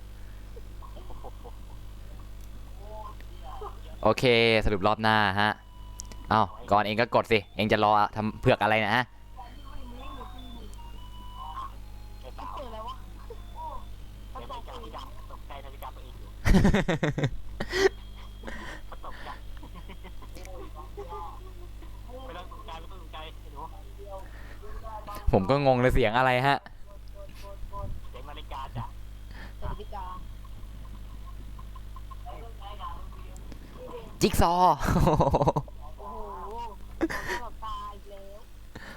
โอเคสรุปรอบหน้าฮะเอาก่อนเองก็กดสิเองจะรอทำเผือกอะไรนะฮะ ไอ้สาว เกิดอะไรวะ เดี๋ยวนาฬิกาที่ดับตกใจนาฬิกาตัวเองอยู่ตกใจไม่ต้องตกใจไม่ต้องตกใจไอ้หนู ผมก็งงเลยเสียงอะไรฮะ เสียงนาฬิกาจ้ะ เกิดวิกา จิ๊กซอว์ โอ้โหแบบตายอีกแล้ว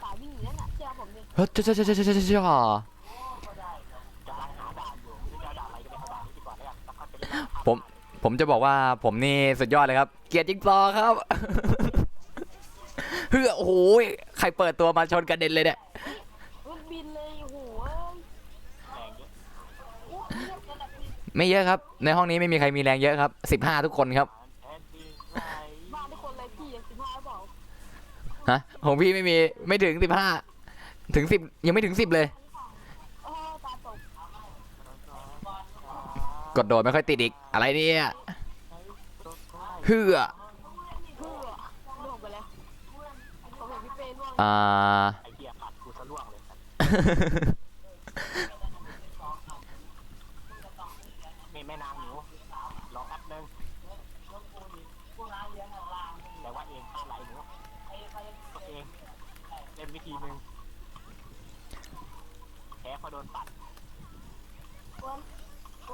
ตายวิ่งหนีนั่นน่ะเชื่อผมดิ เฮ้ยจ้า กำลังหาด่านอยู่ไม่รู้จะเอาด่านอะไรก็ไปเอาด่านนี้ดีกว่าแล้วกันแล้วค่อยไปเล่น ผมจะบอกว่าผมนี่สุดยอดเลยครับ เกียรติจิ๊กซอว์ครับ เฮ้ยโอ้โหใครเปิดตัวมาชนกระเด็นเลยเนี่ย มันบินเลยโอ้โห แรงเยอะ ไม่เยอะครับ ในห้องนี้ไม่มีใครมีแรงเยอะครับ15ทุกคนครับ แอนดี้ไร บ้านทุกคนเลยพี่15หรือเปล่า ฮะของพี่ไม่มีไม่ถึง15ถึง10ยังไม่ถึง10เลย เออตาตก กดโดดไม่ค่อยติดอีกอะไรเนี่ยเฮือ เพื่อล่วงไปแล้วผมเห็นพี่เป้ล่วง ไอเดียปัดกูซะล่วงเลยมีแม่นางหนูรอแป๊บนึงแต่ว่าเองพลาดอะไรหนูตัวเองเล่นวิธีหนึ่งแพ้พอโดนปัด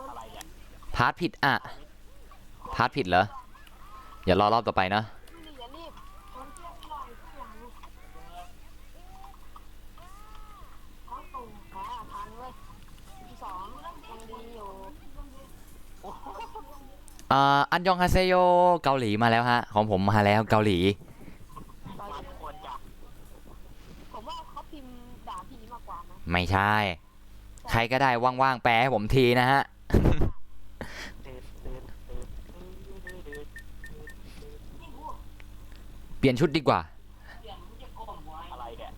อะไรเนี่ย พาร์ทผิดอ่ะพาร์ทผิดเหรออย่ารอรอบต่อไปนะ นี่อย่ารีบทันเว้ยที่สองยังดีอยู่ อันยองฮาเซโยเกาหลีมาแล้วฮะของผมมาแล้วเกาหลี ตอน มัน นี้ ควรจะ ผมว่าเขาพิมพ์ด่าพี่มากกว่านะ ไม่ใช่ ใครก็ได้ว่างๆแปลให้ผมทีนะฮะ เปลี่ยนชุดดีกว่า อะไรเนี่ย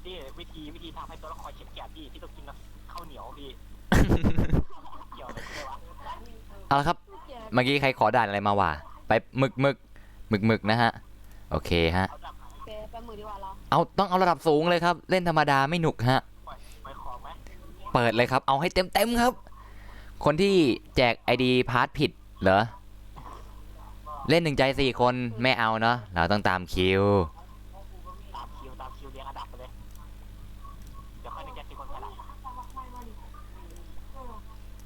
ที่วิธีทำให้ตัวละครเข็มแกะพี่ที่ต้องกินข้าวเหนียวพี่เกี่ยวอะไรด้วยวะ เอาละครับ เมื่อกี้ใครขอด่านอะไรมาวะไปหมึกนะฮะ โอเคฮะ เอาดับ โอเคไปมือดีกว่าเรา ต้องเอาระดับสูงเลยครับ เล่นธรรมดาไม่หนุกฮะ ไปของไหม เปิดเลยครับ เอาให้เต็มครับ คนที่แจกไอดีพาร์ทผิดเหรอ เล่น1 ใจ 4 คนไม่เอาเนาะ เราต้องตามคิว ตามคิวเรียงอันดับไปเลยเดี๋ยวค่อยนึกแยกที่คนแค่ละ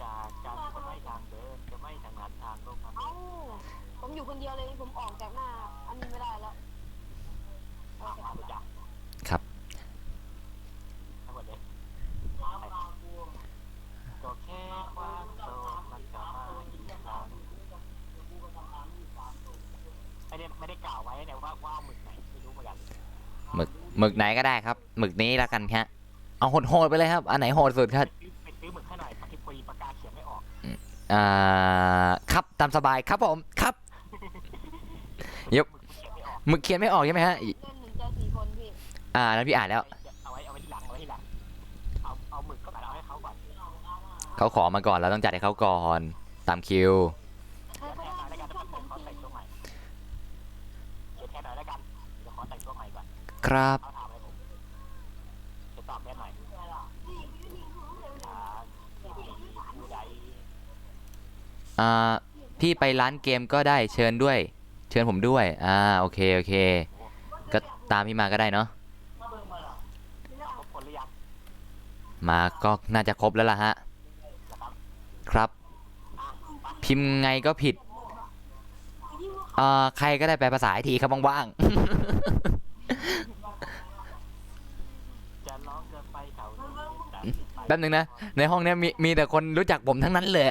จากการจะไม่ทางเดินจะไม่ทางนั้นทางโลกมัน เอ้าผมอยู่คนเดียว เดียวเลยผมออกจากหน้าอันนี้ไม่ได้แล้ว มาดูจ้ะ ครับ ทั้งหมดเลยก็แค่ความโสดมันก็มาอีกครั้งไม่ได้กล่าวไว้เนี่ยว่าหมึกไหนไม่รู้เหมือนกัน หมึกไหนก็ได้ครับหมึกนี้แล้วกันฮะเอาโหดๆไปเลยครับอันไหนโหดสุดครับ ไปซื้อหมึกให้หน่อยปฏิปากกาเขียนไม่ออก ครับตามสบายครับผมครับ หมึกเขียนไม่ออก หมึกเขียนไม่ออกใช่ไหมฮะ เล่นหนึ่งใจ4 คนพี่ นั้นพี่อ่านแล้ว เอาไว้ที่หลังเอาหมึกก็เอาให้เขาก่อน เขาขอมาก่อนเราต้องจัดให้เขาก่อนตามคิว ใครก็ แทนหน่อย ได้ แล้วกัน ชอบผม เขาแต่งตัวใหม่เขียนแทนหน่อยแล้วกันเดี๋ยวขอแต่งตัวใหม่ก่อน ครับ เขาถามอะไรผมจะตอบแม่หน่อยผู้ใด พี่ไปร้านเกมก็ได้เชิญด้วย เชิญผมด้วยโอเคก็ตามพี่มาก็ได้เนาะ ครบคนหรือยัง มาก็น่าจะครบแล้วล่ะฮะ นะครับ ครับ พิมพ์ไงก็ผิดใครก็ได้แปลภาษาให้ทีครับว่าง จะร้องเกินไปเขา ๆ แป๊บนึงนะในห้องเนี้ยมีแต่คนรู้จักผมทั้งนั้นเลย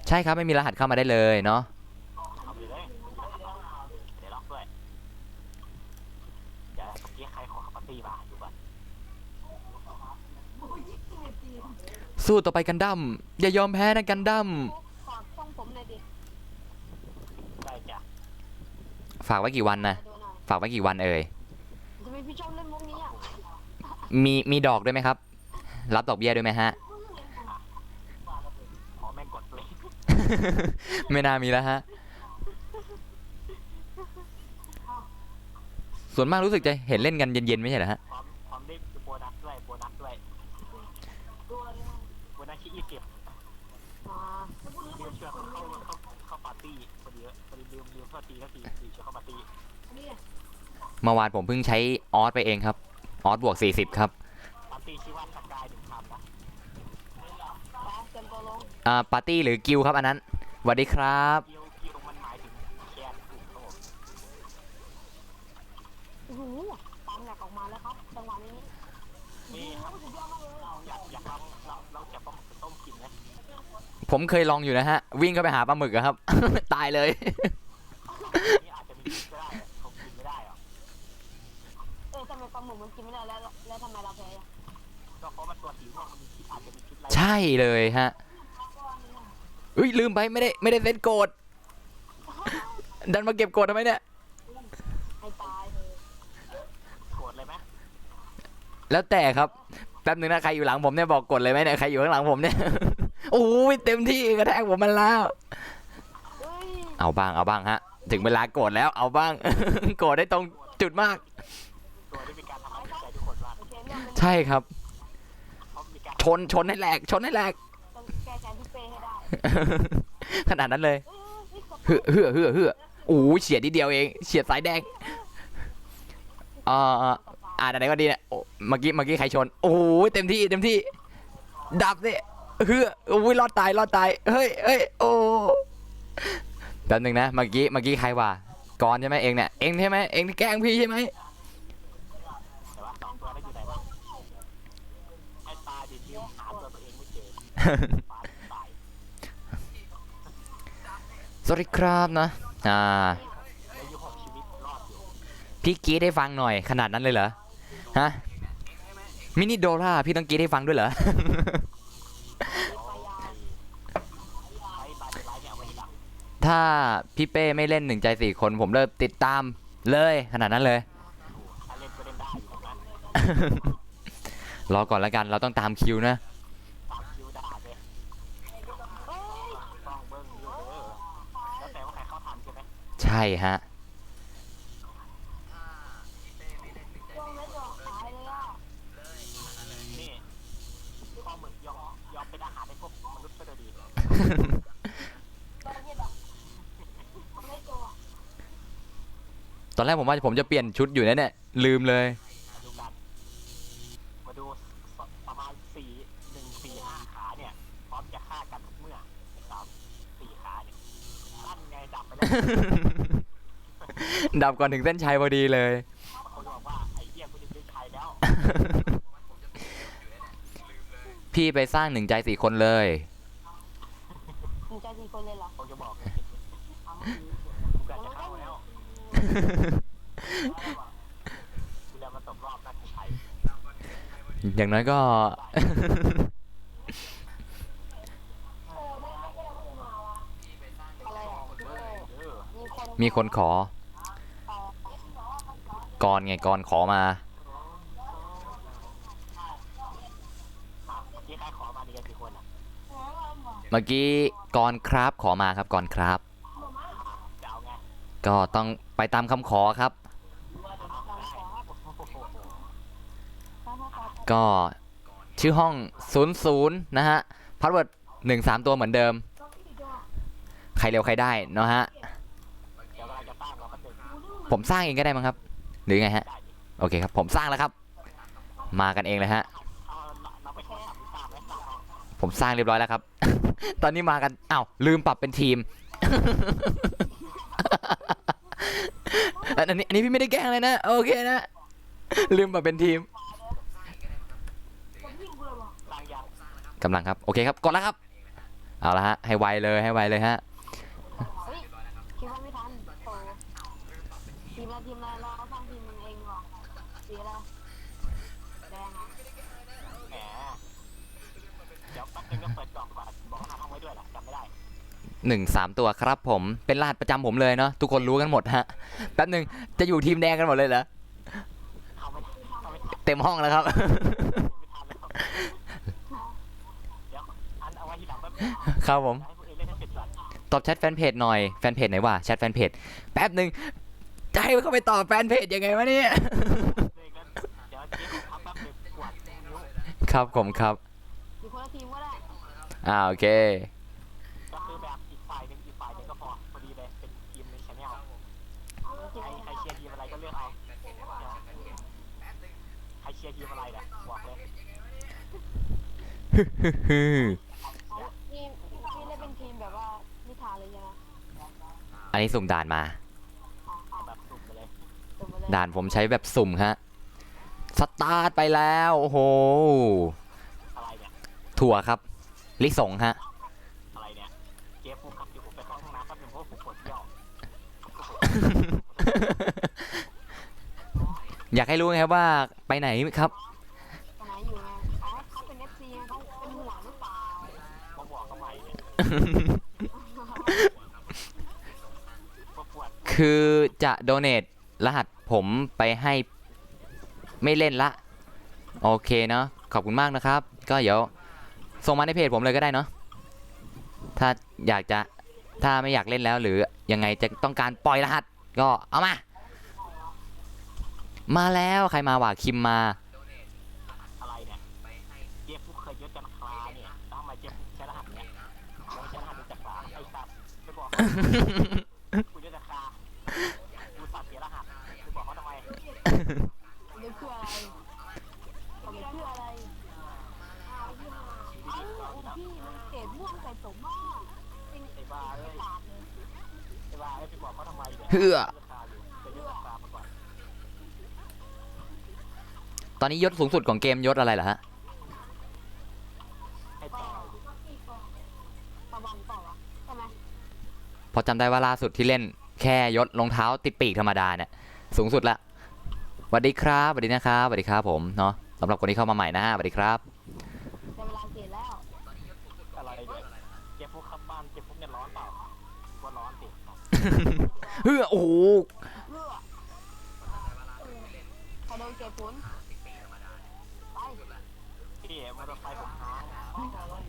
ใช่ครับไม่มีรหัสเข้ามาได้เลยเนาะ เอาไปเลยเดี๋ยวล็อกด้วยเดี๋ยวเมื่อกี้ใครขอปาร์ตี้มาดูก่อน สู้ต่อไปกันดั้มอย่ายอมแพ้นะกันดั้ม ฝากช่องผมหน่อยดิ ได้จ้ะ ฝากไว้กี่วันนะ ดูหน่อย ฝากไว้กี่วันเอ่ย ทำไมพี่ชอบเล่นมุกนี้อ่ะ มีดอกด้วยไหมครับ รับดอกเบี้ยด้วยไหมฮะ ขอแม่งกดเลย ไม่น่ามีแล้วฮะ ส่วนมากรู้สึกจะเห็นเล่นกันเย็นๆไม่ใช่เหรอฮะ พร้อมได้โบนัสด้วยโบนัสที่20ลืมเชื่อเข้าปาร์ตี้พอดีลืมโทษทีลืมเชื่อเข้าปาร์ตี้ เมื่อวานผมเพิ่งใช้ออสไปเองครับ ออสบวก40ครับ ปาร์ตี้ชื่อว่าสกาย1 คำนะ ไปเตรียมตัวลง ปาร์ตี้หรือกิลครับอันนั้นสวัสดีครับ คิวมันหมายถึงแคนกลุ่มครับผม โอ้โหตามแหลกออกมาแล้วครับจังหวะนี้ นี่ครับ สุดยอดมากเลย อยากลองจับปลาหมึกไปต้มกินไหม ผมเคยลองอยู่นะฮะ วิ่งเข้าไปหาปลาหมึกอะครับ ตายเลย นี่อาจจะมีพิษก็ได้เขากินไม่ได้หรอก ทำไมปลาหมึกมันกินไม่ได้แล้วทำไมเราแพ้อะ ก็เพราะมันตัวสีม่วงมันมีพิษอาจจะมีพิษอะไร ใช่เลยฮะอุ้ยลืมไปไม่ได้เซ็ตโกดดันมาเก็บโกดทำไมเนี่ย ให้ตาย โกรธเลยไหม แล้วแต่ครับแป๊บนึงนะใครอยู่หลังผมเนี่ยบอกกดเลยไหมเนี่ยใครอยู่ข้างหลังผมเนี่ย โอ้ยเต็มที่กระแทกผมมันแล้ว เฮ้ย เอาบ้างฮะ ถึงเวลาโกรธแล้วเอาบ้าง โกรธได้ตรงจุดมาก ตัวที่มีการทำร้ายจิตใจทุกคนว่า โอเคเรื่องนี้ ใช่ครับ เขามีการ ชนให้แหลกชนให้แหลก ต้องแก้แค้นพี่เป้ให้ได้ ขนาดนั้นเลย เฮ้ย เฮือโอ้ยเฉียดนิดเดียวเองเฉียดสายแดงไหนก็ดีเนี่ยโอ้เมื่อกี้ใครชนโอ้ยเต็มที่ดับสิเฮือโอ้ยรอดตายเฮ้ยโอ้แป๊บนึงนะเมื่อกี้ใครวะก่อนใช่ไหมเองเนี่ยเองใช่ไหมเองที่แกล้งพี่ใช่ไหม แต่ว่า2 ตัวนั้นอยู่ไหนวะให้ตายดิทิวหาตัวเองไม่เจอตาย สวัสดีครับนะอายุ6 ชีวิตรอดอยู่ พี่กรีดให้ฟังหน่อยขนาดนั้นเลยเหรอฮะมินิโดราพี่ต้องกรีดให้ฟังด้วยเหรอ ใช้บาร์เดลไลท์เนี่ยเอาไว้ที่หลัง ถ้าพี่เป้ไม่เล่น1 ใจ 4 คนผมเริ่มติดตามเลยขนาดนั้นเลย ถ้าเล่นก็เล่นได้อยู่ตรงนั้น รอก่อนละกันเราต้องตามคิวนะ ตามคิวด่าเลยต้องเบิ้งอยู่แล้วแต่ว่าใครเข้าทันใช่ไหม ใช่ฮะ ช่วงนี้ตัวหายเลยอ่ะ นี่ข้อมึกยอมเป็นอาหารให้พวกมนุษย์ก็จะดี ตัวเหี้ยแบบไม่ตัว ตอนแรกผมว่าผมจะเปลี่ยนชุดอยู่นะเนี่ยลืมเลย มาดูกันมาดูประมาณ1 4 5 ขาเนี่ยพร้อมจะฆ่ากันทุกเมื่อ ดับก่อนถึงเส้นชัยพอดีเลย เขาบอกว่าไอ้เหี้ยกูจะเป็นใครแล้ว พี่ไปสร้างหนึ่งใจ4 คนเลย มึงใจ4 คนเลยเหรอ ผมจะบอกเลยกูกะจะเข้าแล้วกูจะมาตกรอบนัดไทย อย่างน้อยก็ อะไรอ่ะพี่โป้ มีคนขอ กรไงกรขอมา ที่ใครขอมาดีกันกี่คนอ่ะ เมื่อกี้กรครับขอมาครับกรครับ จะเอาไง ก็ต้องไปตามคำขอครับ ก็ชื่อห้อง 00 นะฮะพาสเวิร์ด13 ตัวเหมือนเดิม ใครเร็วใครได้เนาะฮะ เดี๋ยวเราจะตั้งเราก็ดึง ผมสร้างเองก็ได้มั้งครับ หรือไงฮะ ได้ดิ โอเคครับ ผมสร้างแล้วครับ มากันเองเลยฮะ เอาเราไปขอทำพิซซ่าไหมสั่งเอา ผมสร้างเรียบร้อยแล้วครับ ตอนนี้มากัน อ้าว ลืมปรับเป็นทีม อันนี้พี่ไม่ได้แกล้งเลยนะ โอเคนะ ลืมปรับเป็นทีม ตั้งยัง กำลังครับ โอเคครับ กดแล้วครับ เอาละฮะ ให้ไวเลยให้ไวเลยฮะ เฮ้ยคิดว่าไม่ทันโตทีมอะไรเราสร้างทีมมันเองหรอสีอะไรแดงอ่ะ แหมเดี๋ยวแป๊บนึงก็เปิดกล่องก่อนบอกว่าทำไว้ด้วยแหละจำไม่ได้ 3 ตัวครับผม เป็นรหัสประจำผมเลยเนาะ ทุกคนรู้กันหมดฮะ แป๊บหนึ่งจะอยู่ทีมแดงกันหมดเลยเหรอ เข้าไม่ได้เข้าไม่ทัน เต็มห้องแล้วครับ ไม่ทันแล้วเดี๋ยวอันเอาไว้ทีหลังแป๊บนึง ครับผม ให้คนอื่นเล่นให้เสร็จก่อน ตอบแชทแฟนเพจหน่อย แฟนเพจไหนวะแชทแฟนเพจ แป๊บหนึ่งจะให้เขาไปตอบแฟนเพจยังไงวะเนี่ย เด็กนั้นเดี๋ยวเจ๊ขอพักแป๊บนึงกวาดนิ้ว ครับผมครับ อยู่คนละทีมก็ได้ โอเค ก็คือแบบอีกฝ่ายหนึ่งก็พอดีเลยเป็นทีมในชาแนลใครเชียร์ทีมอะไรก็เลือกเอาใครเชียร์ทีมอะไรเนี่ยบอกเลย ทีมที่เล่นเป็นทีมแบบว่านิทานเลยใช่ไหม อันนี้สุ่มด่านมา แบบสุ่มไปเลย จบไปเลย ด่านผมใช้แบบสุ่มฮะ สตาร์ทไปแล้ว โอ้โห อะไรเนี่ย ถั่วครับ ลิสงฮะ อะไรเนี่ยเจ๊ฟูครับเดี๋ยวผมไปเข้าห้องน้ำแป๊บนึงเพราะว่าผมปวดเยี่ยว อยากให้รู้ไงครับว่าไปไหนครับ ตอนไหนอยู่ไงเขาเป็น FC เขาเป็นห่วงหรือเปล่า มาบอกทำไมเนี่ยปวด คือจะโดเนทรหัสผมไปให้ไม่เล่นละ โอเคเนาะ ขอบคุณมากนะครับ ก็เดี๋ยวส่งมาในเพจผมเลยก็ได้เนาะ ถ้าอยากจะ ถ้าไม่อยากเล่นแล้วหรือยังไงจะต้องการปล่อยรหัส ก็เอามา มาแล้วใครมาว่ะคิมมา อะไรเนี่ยเจ๊ฟูเคยยศกันคลาเนี่ยแล้วทำไมเจ๊ฟูใช้รหัสเนี่ยแล้วใช้รหัสจากคลาไอ้สัตว์ไปบอกกูยศจากคลากูสัตว์เสียรหัสไปบอกเขาทำไม ไม่เพื่ออะไรเขาไม่เพื่ออะไรพี่มันเกรดม่วงใส่สมมากเป็น ไอ้บ้าเอ้ย ศาสตร์เลย ไอ้บ้าเอ้ยไปบอกเขาทำไมเนี่ย เพื่อ ราคาอยู่ไปยศราคามาก่อน ตอนนี้ยศสูงสุดของเกมยศอะไรเหรอฮะ ให้แต่ ประวันเปล่าวะใช่ไหม พอจำได้ว่าล่าสุดที่เล่นแค่ยศรองเท้าติดปีกธรรมดาเนี่ยสูงสุดละสวัสดีครับสวัสดีนะครับสวัสดีครับผมเนาะสำหรับคนที่เข้ามาใหม่นะฮะสวัสดีครับ แต่เวลาเกรดแล้ว อะไรเนี่ยเจ๊ฟูขับบ้านเจ๊ฟูเนี่ยร้อนเปล่าก็ร้อนสิ เฮ้ยโอ้โห เพื่อใครโดนเกรดผลไป พี่มอเตอร์ไซค์ผมค้าง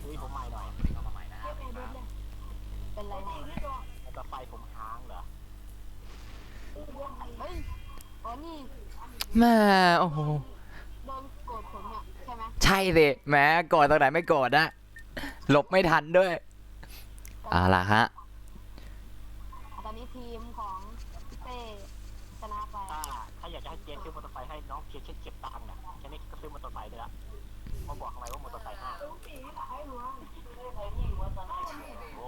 ซื้อผมใหม่หน่อย เป็นไรนะ มอเตอร์ไซค์ผมค้างเหรอ เฮ้ยอ๋อนี่ แม่โอ้โห โดนโกรธผมเนี่ยใช่ไหม ใช่สิแหม้กอดตรงไหนไม่กอดนะหลบไม่ทันด้วยเอาล่ะฮะ ตอนนี้ทีมของเต้ชนะไป ถ้าอยากจะให้เจ๊ซื้อมอเตอร์ไซค์ให้น้องเจ๊เก็บตังค์นะแค่นี้ก็ซื้อมอเตอร์ไซค์ได้ละมาบอกทำไมว่ามอเตอร์ไซค์ห้าโอ้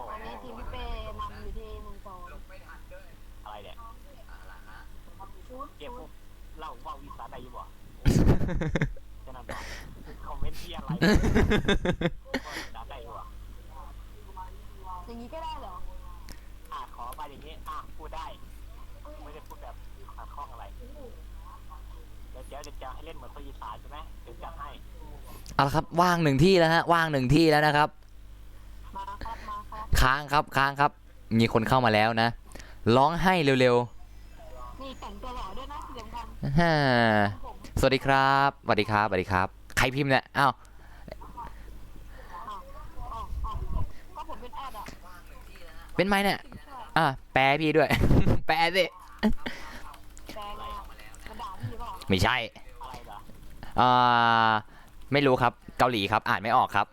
ตอนนี้ทีมพี่เป้นำอยู่ที่1-0 วีสานได้อยี่บ่จะนั่นบอกคอมเมนต์ที่อะไรสานได้อยี่บ่ อย่างนี้ก็ได้เหรอ ขอไปอย่างนี้พูดได้ไม่ได้พูดแบบขาดข้องอะไรเดี๋ยวจะให้เล่นเหมือนคนอีสานใช่ไหมเดี๋ยวจัดให้ เอาละครับว่างหนึ่งที่แล้วฮะว่างหนึ่งที่แล้วนะครับ มาครับมาครับ ค้างครับมีคนเข้ามาแล้วนะร้องให้เร็ว นี่แต่งตัวหล่อด้วยนะที่สำคัญ ๆฮ่า ผม สวัสดีครับสวัสดีครับสวัสดีครับใครพิมพ์เนี่ยอ้าว ก็ผมเป็นแอดอ่ะ เป็นไหมเนี่ยแปลพี่ด้วย แปลสิ แฟนอ่ะมาด่าพี่เปล่า ไม่ใช่ อะไรเหรอ อ่าไม่รู้ครับเกาหลีครับอ่านไม่ออกครับ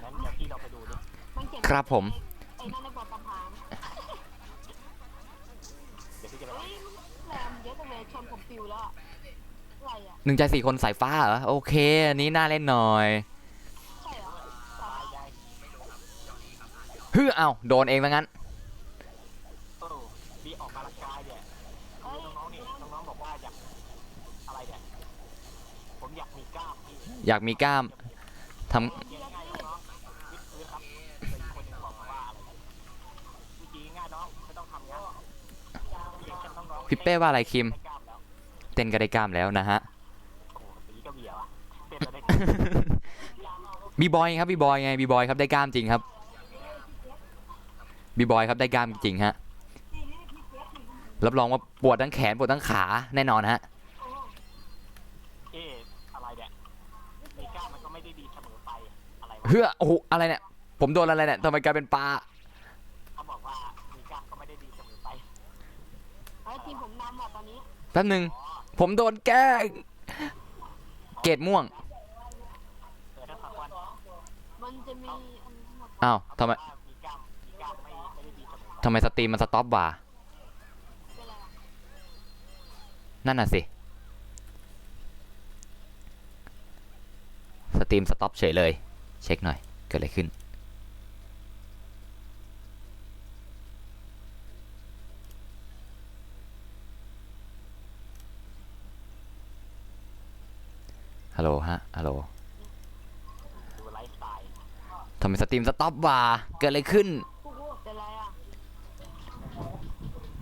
งั้นเดี๋ยวพี่เราไปดูดิ มันเขียน ครับผม ไอ้นั่นในบทประพันธ์ เดี๋ยวพี่จะไป เฮ้ยแรมเยอะจังเลยชนผมปิวแล้วอะอะไรอ่ะ หนึ่งใจ4 คนสายฟ้าเหรอโอเคอันนี้น่าเล่นหน่อย ใช่เหรอ ตายยาย เอ้าโดนเองซะงั้น พี่ออกกำลังกายเนี่ย เอ้ย น้องๆนี่น้องๆบอกว่าอยากอะไรเนี่ยผมอยากมีกล้ามพี่ อยากมีกล้ามท เรียนง่ายน้องๆวิทย์พื้นครับแต่อีกคนหนึงบอกมาว่าอะไรวิธีง่ายน้องไม่ต้องทำงานอย่างเช่นน้องำๆพี่เป้ว่าอะไรคิม ได้กล้ามแล้ว เต้นก็ได้กล้ามแล้วนะฮะ โอ้โหสีก็เบียร์ว่ะเต้นแล้วได้ บีบอยครับบีบอยไงบีบอยครับได้กล้ามจริงครับบีบอยครับได้กล้ามจริงฮะรับรองว่าปวดทั้งแขนปวดทั้งขาแน่นอนฮะ อะไรเนี่ยมีกล้ามมันก็ไม่ได้ดีเสมอไปอะไรวะ เฮ้อโอ้โหอะไรเนี่ยผมโดนอะไรเนี่ยทำไมกลายเป็นปลา เขาบอกว่ามีกล้ามก็ไม่ได้ดีเสมอไป ไอ้ทีมผมนำอ่ะตอนนี้ แป๊บหนึ่ง อ๋อ ผมโดนแกล้งเกรดม่วง ถ้าสักวัน มันจะมีอันทั้งหมด อ้าวทำไม มีกล้ามไม่ได้ดีเสมอไป ทำไมสตรีมมันสต็อปว่ะ เป็นอะไรอะ นั่นน่ะสิสตรีมสต็อปเฉยเลย เช็คหน่อยเกิดอะไรขึ้นฮัลโหลฮะฮัลโหล ดูไลฟ์สไตล์ ทำไมสตรีมสต็อปว่ะเกิดอะไรขึ้น เป็นอะไรอ่ะ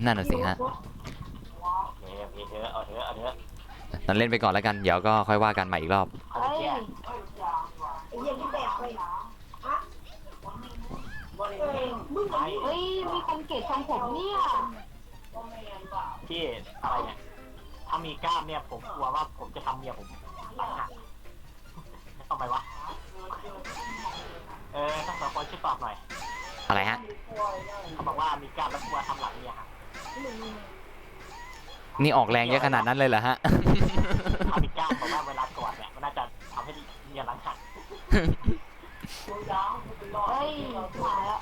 นั่นน่ะสิฮะ โอเคเอาเถอะ นั้นเล่นไปก่อนแล้วกัน เดี๋ยวก็ค่อยว่ากันใหม่อีกรอบ เอา เฮ้ย แก้ เฮ้ยมีคนเกลียดทรงผมเนี่ย ที่อะไรเนี่ยถ้ามีกล้ามเนี่ยผมกลัวว่าผมจะทำเมียผมหลังหักทำไมวะทั้งสองคนช่วยตอบหน่อย อะไรฮะ เขาบอกว่ามีกล้ามแล้วกลัวทำหลังเมียหัก นี่ออกแรงเยอะขนาดนั้นเลยเหรอฮะ ถ้ามีกล้ามบอกว่าเวลากอดเนี่ยมันน่าจะทำให้เมียหลังหัก เฮ้ยหายแล้ว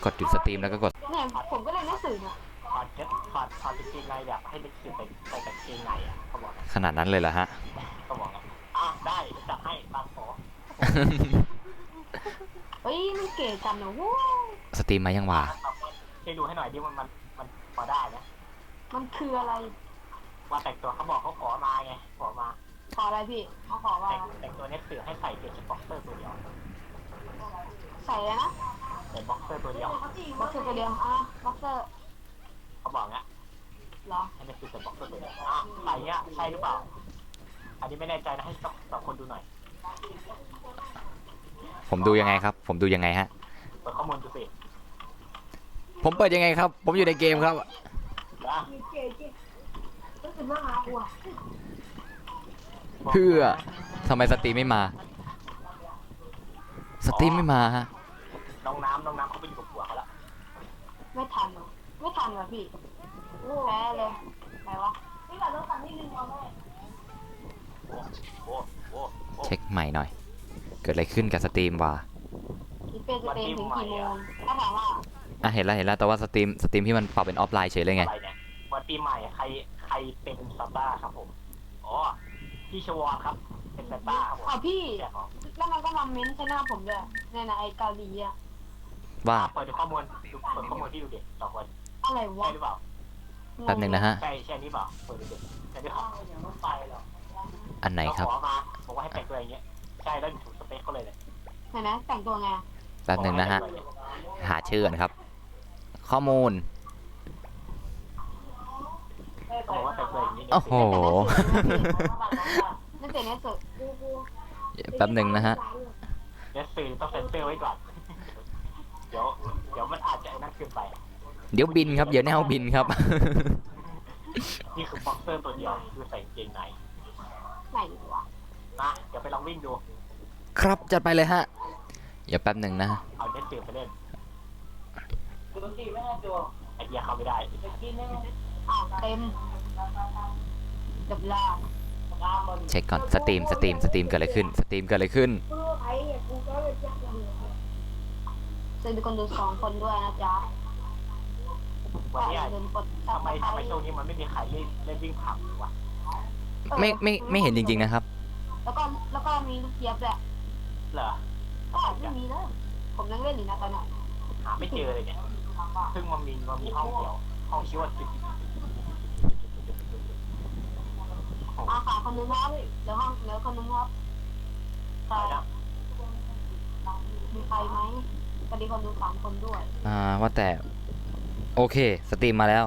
กดหยุดสตรีมแล้วก็กด เนี่ยผมก็เลยหนังสือเนี่ย ถอดกางเกงในแบบให้เด็กคือใส่กางเกงในอ่ะเขาบอก ขนาดนั้นเลยเหรอฮะ เขาบอกได้จัดให้บางขอ เฮ้ยมันเกลียดกันนะวู้ สตรีมมายังวะ ช่วยดูให้หน่อยดิมันพอได้นะ มันคืออะไร ว่าแต่งตัวเขาบอกเขาขอมาไงขอมา ขออะไรพี่เอาขอว่า แต่งตัวนี้สื่อให้ใส่เกงบ็อกเซอร์ตัวเดียว ใส่เลยนะ ใส่บ็อกเซอร์ตัวเดียว บ็อกเซอร์ตัวเดียวบ็อกเซอร์ เขาบอกงี้ เหรอ ให้มันคือใส่บ็อกเซอร์ตัวเดียวใส่เนี้ยใช่หรือเปล่า อันนี้ไม่แน่ใจนะให้สองคนดูหน่อย ผมดูยังไงครับ ผมดูยังไงฮะ เปิดข้อมูลดูสิ ผมเปิดยังไงครับ ผมอยู่ในเกมครับ นะ เพื่อทำไมสตรีมไม่มา สตรีมไม่มาฮะ น้องน้ำเขาไปอยู่กับผัวเขาแล้ว ไม่ทันเหรอไม่ทันเหรอพี่แพ้เลยไหนวะพี่แบบต้องตัดนิดนึงเอาเลย โอ้ เช็คใหม่หน่อย เกิดอะไรขึ้นกับสตรีมวะ คิดเป็นสเตนถึงกี่โมงถ้าถามว่า เห็นแล้วแต่ว่าสตรีมที่มันปรับเป็นออฟไลน์เฉยเลยไง อะไรเนี่ยวันปีใหม่ใครเป็นซานต้าครับผมอ๋อพี่ชวอนครับเป็นซานต้าครับผม อ้าวพี่ แจกของ แล้วมันก็มาเม้นต์ใช่หน้าผมด้วยเนี่ยนะไอ้เกาหลีอะ ว่า เปิดข้อมูลที่ดูเด็กสองคน อะไร ใช่ วะ หรือเปล่า แป๊บหนึ่งนะฮะ ใช่ใช่นี่เปล่าเปิดดูใช่นี่เปล่าไม่ไปหรอก อันไหนครับ เขาขอมาบอกว่าให้แต่งตัวอย่างเงี้ยใช่แล้วถูกสเปคเขาเลยเนี่ย เห็นไหมแต่งตัวไง แป๊บหนึ่งนะฮะ หาชื่อก่อนครับ ข้อมูล เขาบอกว่าแต่งตัวอย่างนี้ โอ้โห นั่นแต่เนี้ยสุด แป๊บหนึ่งนะฮะ เดี๋ยวสื่อต้องเซ็นเซอร์ไว้ก่อน เดี๋ยวมันอาจจะนั่นเกินไป เดี๋ยวบินครับ เดี๋ยวแนวบินครับ นี่คือบ็อกเซอร์ตัวเดียวคือใส่กางเกงใน ไหนวะ นะเดี๋ยวไปลองวิ่งดู ครับจัดไปเลยฮะ เดี๋ยวแป๊บหนึ่งนะ เอาเน็ตสื่อไปเล่นไอเดียเข้าไม่ได้ อ้าวเต็มดับล่าง เช็คก่อน สตรีมเกิดอะไรขึ้น สตรีมเกิดอะไรขึ้น จะมีคนดู2 คนด้วยนะจ๊ะ วันนี้ อย่าลืมกดซับ ทำ ส ไม ไคร ช่วง ต์ นี้มันไม่มีใครเล่นวิ่งผับวะ ไม่เห็นจริงๆนะครับ แล้วก็มีลูกเจี๊ยบแหละ เหรอ ก็ไม่มีเลยผมยังเล่นอยู่นะตอนนี้ หาไม่เจอเลยเนี่ยเพิ่งมันมีห้องเดียวห้องชื่อว่าจุด อาขาคนนึงครับเดี๋ยวคนนึงครับใครมีใครไหมพอดีคนดู3 คนด้วย ว่าแต่ โอเค สตรีมมาแล้ว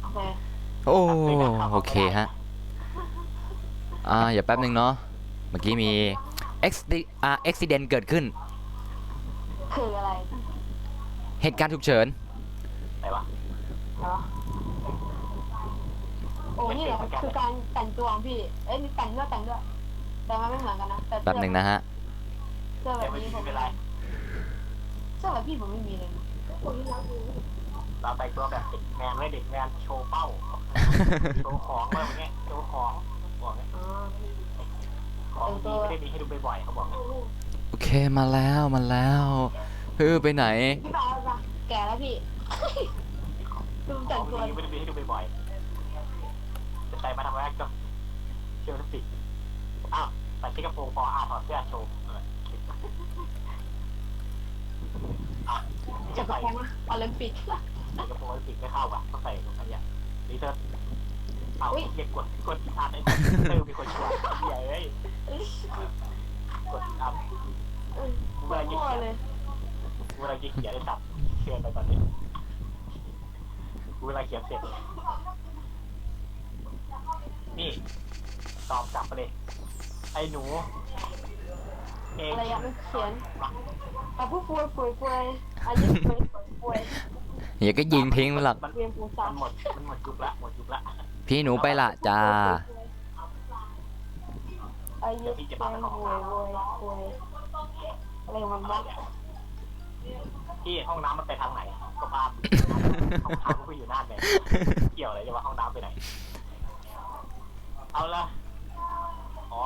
โอเค โอเคฮะ อย่าแป๊บหนึ่งเนาะ เมื่อกี้มี accident เกิดขึ้น คืออะไร เหตุการณ์ฉุกเฉิน ไหนวะ เหรอโอ้นี่แหละคือการแต่งตัวของพี่เอ้ยมีแต่งด้วยแต่มันไม่เหมือนกันนะแต่ แป๊บหนึ่งนะฮะ เสื้อแบ เดี๋ยว บ ไม่ นี้ผม เป็นไร เสื้อแบบพี่ผมไม่มีเลย เราแต่งตัวแบบเด็กแมนไม่เด็กแมนโชว์เป้าโชว์ของอะไรอย่างเงี้ยโชว์ของบอกเงี้ย อ๋อ ของดีไม่ได้มีให้ดูบ่อยๆเขาบอก โอเค มาแล้วไปไหน พี่ปาปะแก่แล้วพี่ดู ข แต่ อง ง ตัว ดีไม่ได้มีให้ดูบ่อยๆจะใส่มาทำอะไรก็เชื่อสิอ้าวใส่ที่กระโปรงพอถอดเสื้อโชว์จะไป จะใส่ แข่งโอลิมปิก กระโปรงปิดไม่เข้าอ่ะต้องใส่ตรงนี้อ่ะนี่เธอเอาเรียกกดอีกอันไอ้เธอมีคนชวนเหี้ยเอ้ยกดอัพเวลาเขียน เลย เวลาเขียนได้สับเชื่อไปตอนนี้เวลาเขียนเสร็จนี่ตอบกลับไปเลยไอ้หนูเอง อะไรยังไม่เขียนแต่ผู้ป่วยอายุป่วย อย่าก็ยิงทิ้งมันหรอก เรียนปูซา มันหมดยุคละ พี่หนูไปละจ้า อายุป่วยอะไรมันบ้า ที่ห้องน้ำมันไปทางไหนก็บ้านห้องน้ำก็อยู่นั่นเลยเกี่ยวอะไรจะว่าห้องน้ำไปไหนเอาละอ๋อ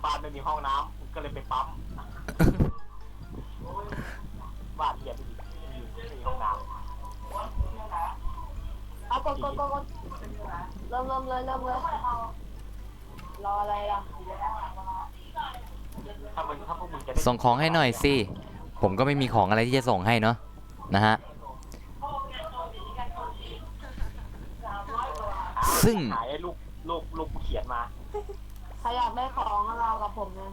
บ้านไม่มีห้องน้ำก็เลยไปปั๊มบ้านเรียนไม่มีห้องน้ำ เอากดเริ่มเลยรออะไรล่ะ ถ้าพวกมึงจะได้ ส่งของให้หน่อยสิ ผมก็ไม่มีของอะไรที่จะส่งให้เนาะ นะฮะ ซึ่ง หายลูกเขียนมา ใครอยากได้ของเรากับผมนะ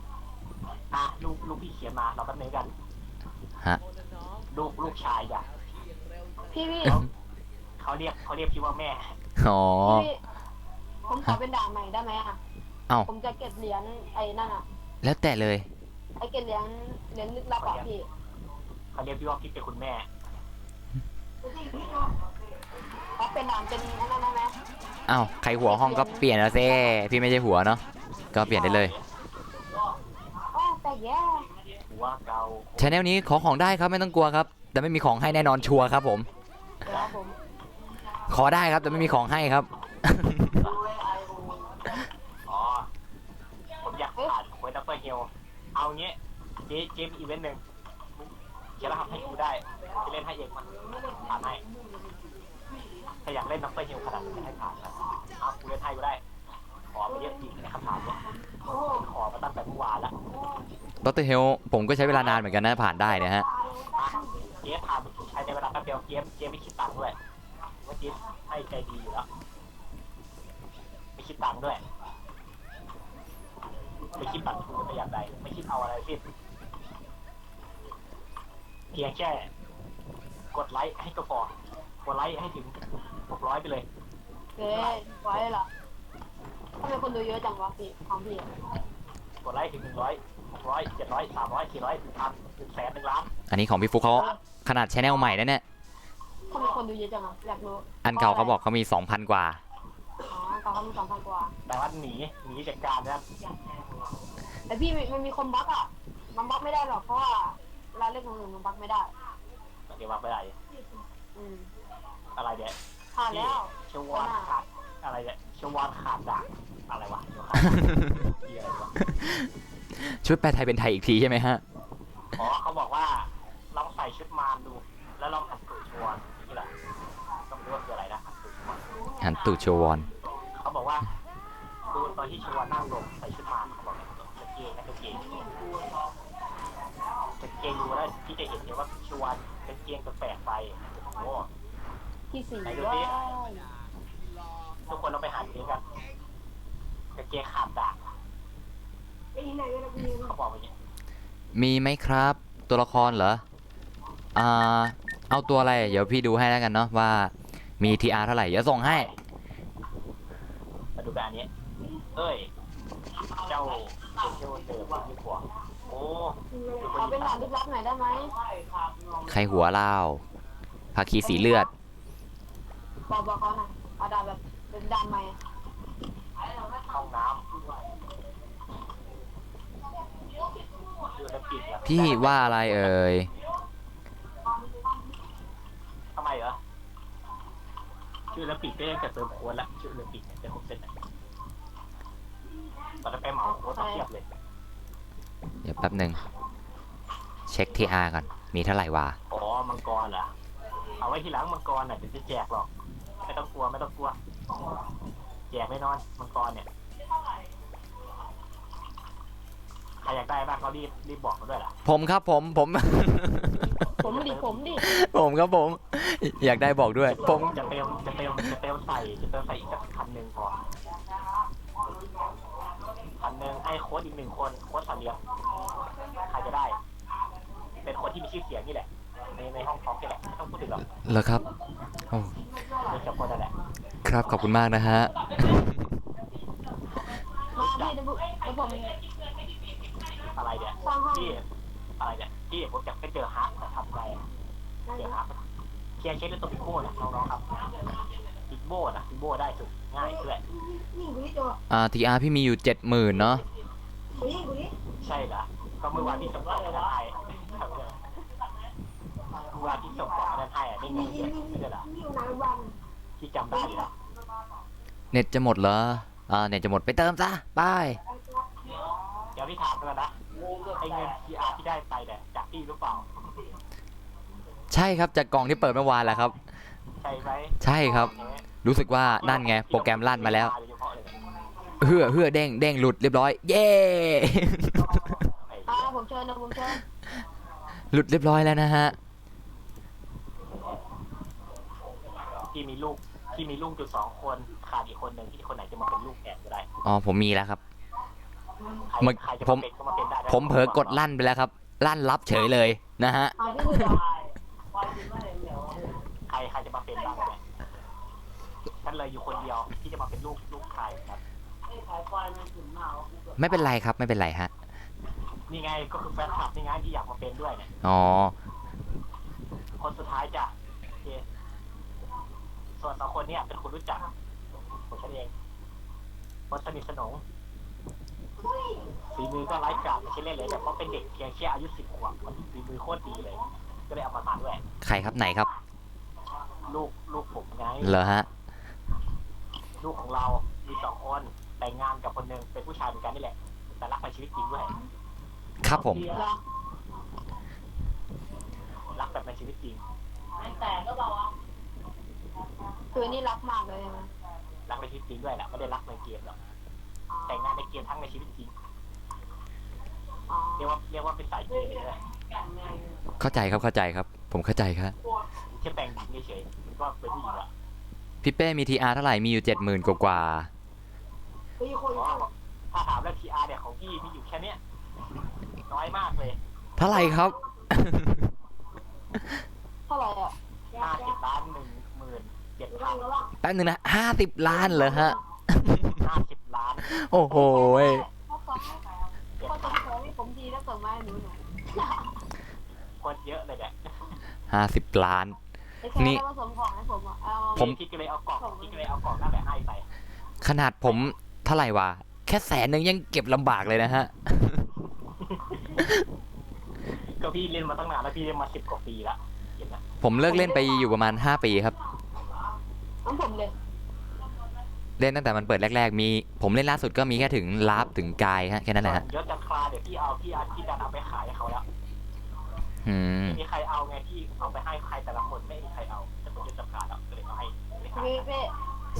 ลูกพี่เขียนมาเราแป๊บนึงกัน ฮะ ลูกชายอ่ะ พี่ เขาเรียกพี่ว่าแม่ อ๋อ ผมขอเป็นด่านใหม่ได้ไหมอ่ะ เอ้า ผมจะเก็บเหรียญไอ้นั่นอ่ะ แล้วแต่เลย ไอ้เก็บเหรียญลึกลับอ่ะพี่ เขาเรียกพี่ว่าพี่เป็นคุณแม่ เขาเป็นด่านเป็นนั่นได้ไหม เอ้า ใครหัวห้องก็เปลี่ยนแล้วเซ่พี่ไม่ใช่หัวเนาะ ก็เปลี่ยนได้เลย แต่แย่ หัวเกา ชาแนลนี้ขอของได้ครับไม่ต้องกลัวครับ แต่ไม่มีของให้แน่นอนชัวร์ครับผม เดี๋ยวผม ขอได้ครับแต่ไม่มีของให้ครับ อ๋อผมอยากผ่านโคดับเบิลเฮลเอางี้เจมอีเวนต์หนึ่งเขียนรหัสให้กูได้จะเล่นให้เองมันผ่านให้ถ้าอยากเล่นดับเบิลเฮลขนาดนี้ให้ผ่านครับเอากูเล่นให้กูได้ขอมาเยอะจริงในคำถามเนี่ยขอมาตั้งแต่เมื่อวานละ ดรเฮลผมก็ใช้เวลานานเหมือนกันนะผ่านได้นะฮะ เกมถามใช้ในเวลาแป๊บเดียวเกมไม่คิดตังค์ด้วยเมื่อกี้ให้ ดีอยู่แล้วไม่คิดตังค์ด้วยไม่คิดตังค์แต่อย่างใดไม่คิดเอาอะไรที่เพียงแค่กดไลค์ให้ก็พอกดไลค์ให้ถึง600ไปเลย เฮ้ยไว้เหรอทำไมคนดูเยอะจังวะพี่ของพี่อะ กดไลค์ถึง100 600 700 300 400 1,000 100,000 1 ล้าน อันนี้ของพี่ฟุกเขาขนาดชแนลใหม่นะเนี่ย ทำไมคนดูเยอะจังอะอยากรู้ อันเก่าเขาบอกเขามี 2,000 กว่า อ๋อเก่าเขามี2,000กว่า แต่ว่าหนีจากการนะ แต่พี่มันมีคนบล็อกอ่ะมันบล็อกไม่ได้หรอกเพราะว่าร้านเล็กของหนูมันบล็อกไม่ได้ เดี๋ยวมาไปไหน อืม อะไรเนี่ย ผ่านแล้ว ชวานขาดอะไรเนี่ยชวานขาดด่างอะไรวะเดี๋ยวขาดเหี้ยอะไรวะ ชุดแปลไทยเป็นไทยอีกทีใช่ไหมฮะ อ๋อเขาบอกว่าลองใส่ชุดมารดู แล้วลองหันตูดชวนนี่แหละก็ไม่รู้ว่าคืออะไรนะหันตูดชวน หันตูโชวอน เขาบอกว่าดูตอนที่ชวนนั่งลงใส่ชุดมารเขาบอกจะเกงนะจะเกงดูแล้วที่จะเห็นเลยว่าชวนเป็นเกงแปลกๆไปโอ้ ที่สี่ ไหนดู ว้า สิ ย ทุกคนต้องไปหาดูกันกางเกงขาดด่างเขาบอกอย่างนี้ มีไหมครับ ตัวละครเหรอ เอาตัวอะไร เดี๋ยวพี่ดูให้แล้วกันเนาะว่ามี TR เท่าไหร่ เดี๋ยวส่งให้ มาดูแบบนี้เอ้ยเจ้าเจ้าเจอบ้างดีกว่าโอ้ดูคน ขอเป็น ญี่ หลา ปุ่ น น ลึกลับหน่อยได้ไหม ใครหัวเล่าภาคีสีเลือด บอกเขาหน่อยเอาดาแบบเป็นดำไหม ห้องน้ำดูแล้วปิดแล้ว พี่ว่าอะไรเอ่ย ทำไมเหรอชื่อแล้วปิดก็ยังจะเติมโค้ดละชื่อแล้วปิดเนี่ยจะครบเสร็จแล้วตอนจะไปเหมาโค้ดต้องเทียบเลย เดี๋ยวแป๊บหนึ่งเช็ค TR ก่อน มีเท่าไหร่วะ อ๋อมังกรเหรอเอาไว้ทีหลังมังกรน่ะเดี๋ยวจะแจกหรอกไม่ต้องกลัวไม่ต้องกลัวแจกไม่นอนมังกรเนี่ยใครอยากได้บ้างก็รีบบอกมาด้วยล่ะ ผมครับผม ผมดิ ผมครับผม อยากได้บอกด้วย ผม จะเติมใส่อีกสักพันหนึ่งพอพันหนึ่งให้โค้ดอีก1 คนโค้ดสันเดียวใครจะได้ เป็นคนที่มีชื่อเสียงนี่แหละในห้องท้องนี่แหละไม่ต้องพูดถึงหรอก เหรอครับโอ้ เด็กกับคนนั่นแหละ ครับขอบคุณมากนะฮะ มาพี่เดี๋ยวผม อะไรเนี่ยพี่อะไรเนี่ยพี่ผมอยากไปเจอฮาร์ดแต่ทำไงเจอฮาร์ดเคลียร์เช็คด้วยตัวพิโก้นะน้องๆครับพิโก้นะพิโก้ได้สุดง่ายด้วย TR พี่มีอยู่ 70,000 เนาะ ใช่เหรอก็เมื่อวานที่ส่งของนั่นให้เมื่อวานที่ส่งของนั่นให้อะได้เงินเยอะไม่ใช่เหรอที่จำได้อยู่แล้ว เน็ตจะหมดเหรอ เน็ตจะหมดไปเติมซะบาย เดี๋ยวพี่ถามกันนะไอ้เงิน PR ที่ได้ไปเนี่ยจากพี่หรือเปล่า ใช่ครับจากกล่องที่เปิดเมื่อวานแหละครับ ใช่ไหม ใช่ครับ รู้สึกว่านั่นไง โปรแกรมลั่นมาแล้ว เฮือเด้งหลุดเรียบร้อย เย้ ผมเชิญ หลุดเรียบร้อยแล้วนะฮะ ที่มีลูกอยู่2 คนขาดอีกคนหนึ่งที่คนไหนจะมาเป็นลูกแทนก็ได้ อ๋อผมมีแล้วครับ ใครจะมาเป็นก็มาเป็นได้นะ ผมเผลอกดลั่นไปแล้วครับ ลั่นรับเฉยเลยนะฮะ เอาพี่คือ ใครจะมาเป็นบ้างเนี่ยฉันเลยอยู่คนเดียวที่จะมาเป็นลูกใครครับ ไม่เป็นไรครับไม่เป็นไรฮะ นี่ไงก็คือแฟนคลับนี่ไงที่อยากมาเป็นด้วยเนี่ย อ๋อ คนสุดท้ายจ้ะโอเคส่วน2 คนเนี่ยเป็นคนรู้จักผมฉันเองคนสนิทสนมฝีมือก็ไร้กาดไม่ใช่เล่นเลยแต่เพราะเป็นเด็กเพียงแค่อายุ10 ขวบฝีมือโคตรดีเลย ก็เลยเอามาด้วย ใครครับไหนครับ ลูกผมไง เหรอฮะ ลูกของเรา มี2 คนแต่งงานกับคนหนึ่งเป็นผู้ชายเหมือนกันนี่แหละ แต่รักในชีวิตจริงด้วย ครับผม รักแบบในชีวิตจริง คือนี่รักมากเลยนะ รักในชีวิตจริงด้วยแหละไม่ได้รักในเกมหรอกแต่งงานในเกมทั้งในชีวิตจริง อ๋อ เรียกว่าเป็นสายเกมเลย เข้าใจครับเข้าใจครับ ผมเข้าใจครับ แค่แต่งหญิงเฉยๆมันก็เป็นผู้หญิงละ พี่เป้มี TR เท่าไหร่มีอยู่ 70,000 กว่า มีคน อ๋อถ้าถามเรื่อง TR เนี่ยของพี่มีอยู่แค่เนี้ยน้อยมากเลย เท่าไหร่ครับ เท่าไหร่อ่ะ 50 ล้าน17,000 แป๊บนึงนะ50 ล้านเหรอฮะ 50 ล้าน โอ้โหย พ่อจะขอให้ผมดีแล้วส่งมาให้หนูหน่อย คนเยอะเลยเนี่ย 50 ล้าน ไอ้แค่ นี่ แล้วผสมของให้ผมอ่ะเอา พี่ก็เลยเอากล่องนั่นแหละให้ไป ขนาดผมเท่าไหร่วะ แค่100,000ยังเก็บลำบากเลยนะฮะ ก็พี่เล่นมาตั้งนานแล้วพี่เล่นมา10 กว่าปีละเห็นไหม ผมเลิกเล่นไปอยู่ประมาณ 5 ปีครับ น้ำผมเลย เล่นตั้งแต่มันเปิดแรกๆ มีผมเล่นล่าสุดก็มีแค่ถึงลาฟถึงกายฮะแค่นั้นแหละฮะ ยศจันทราเดี๋ยวพี่ดันเอาไปขายให้เขาแล้ว อืม ไม่มีใครเอาไงที่เอาไปให้ใครแต่ละคนไม่มีใครเอาแต่คนยศจันทราก็เลยเอาให้ไม่ขาย เป้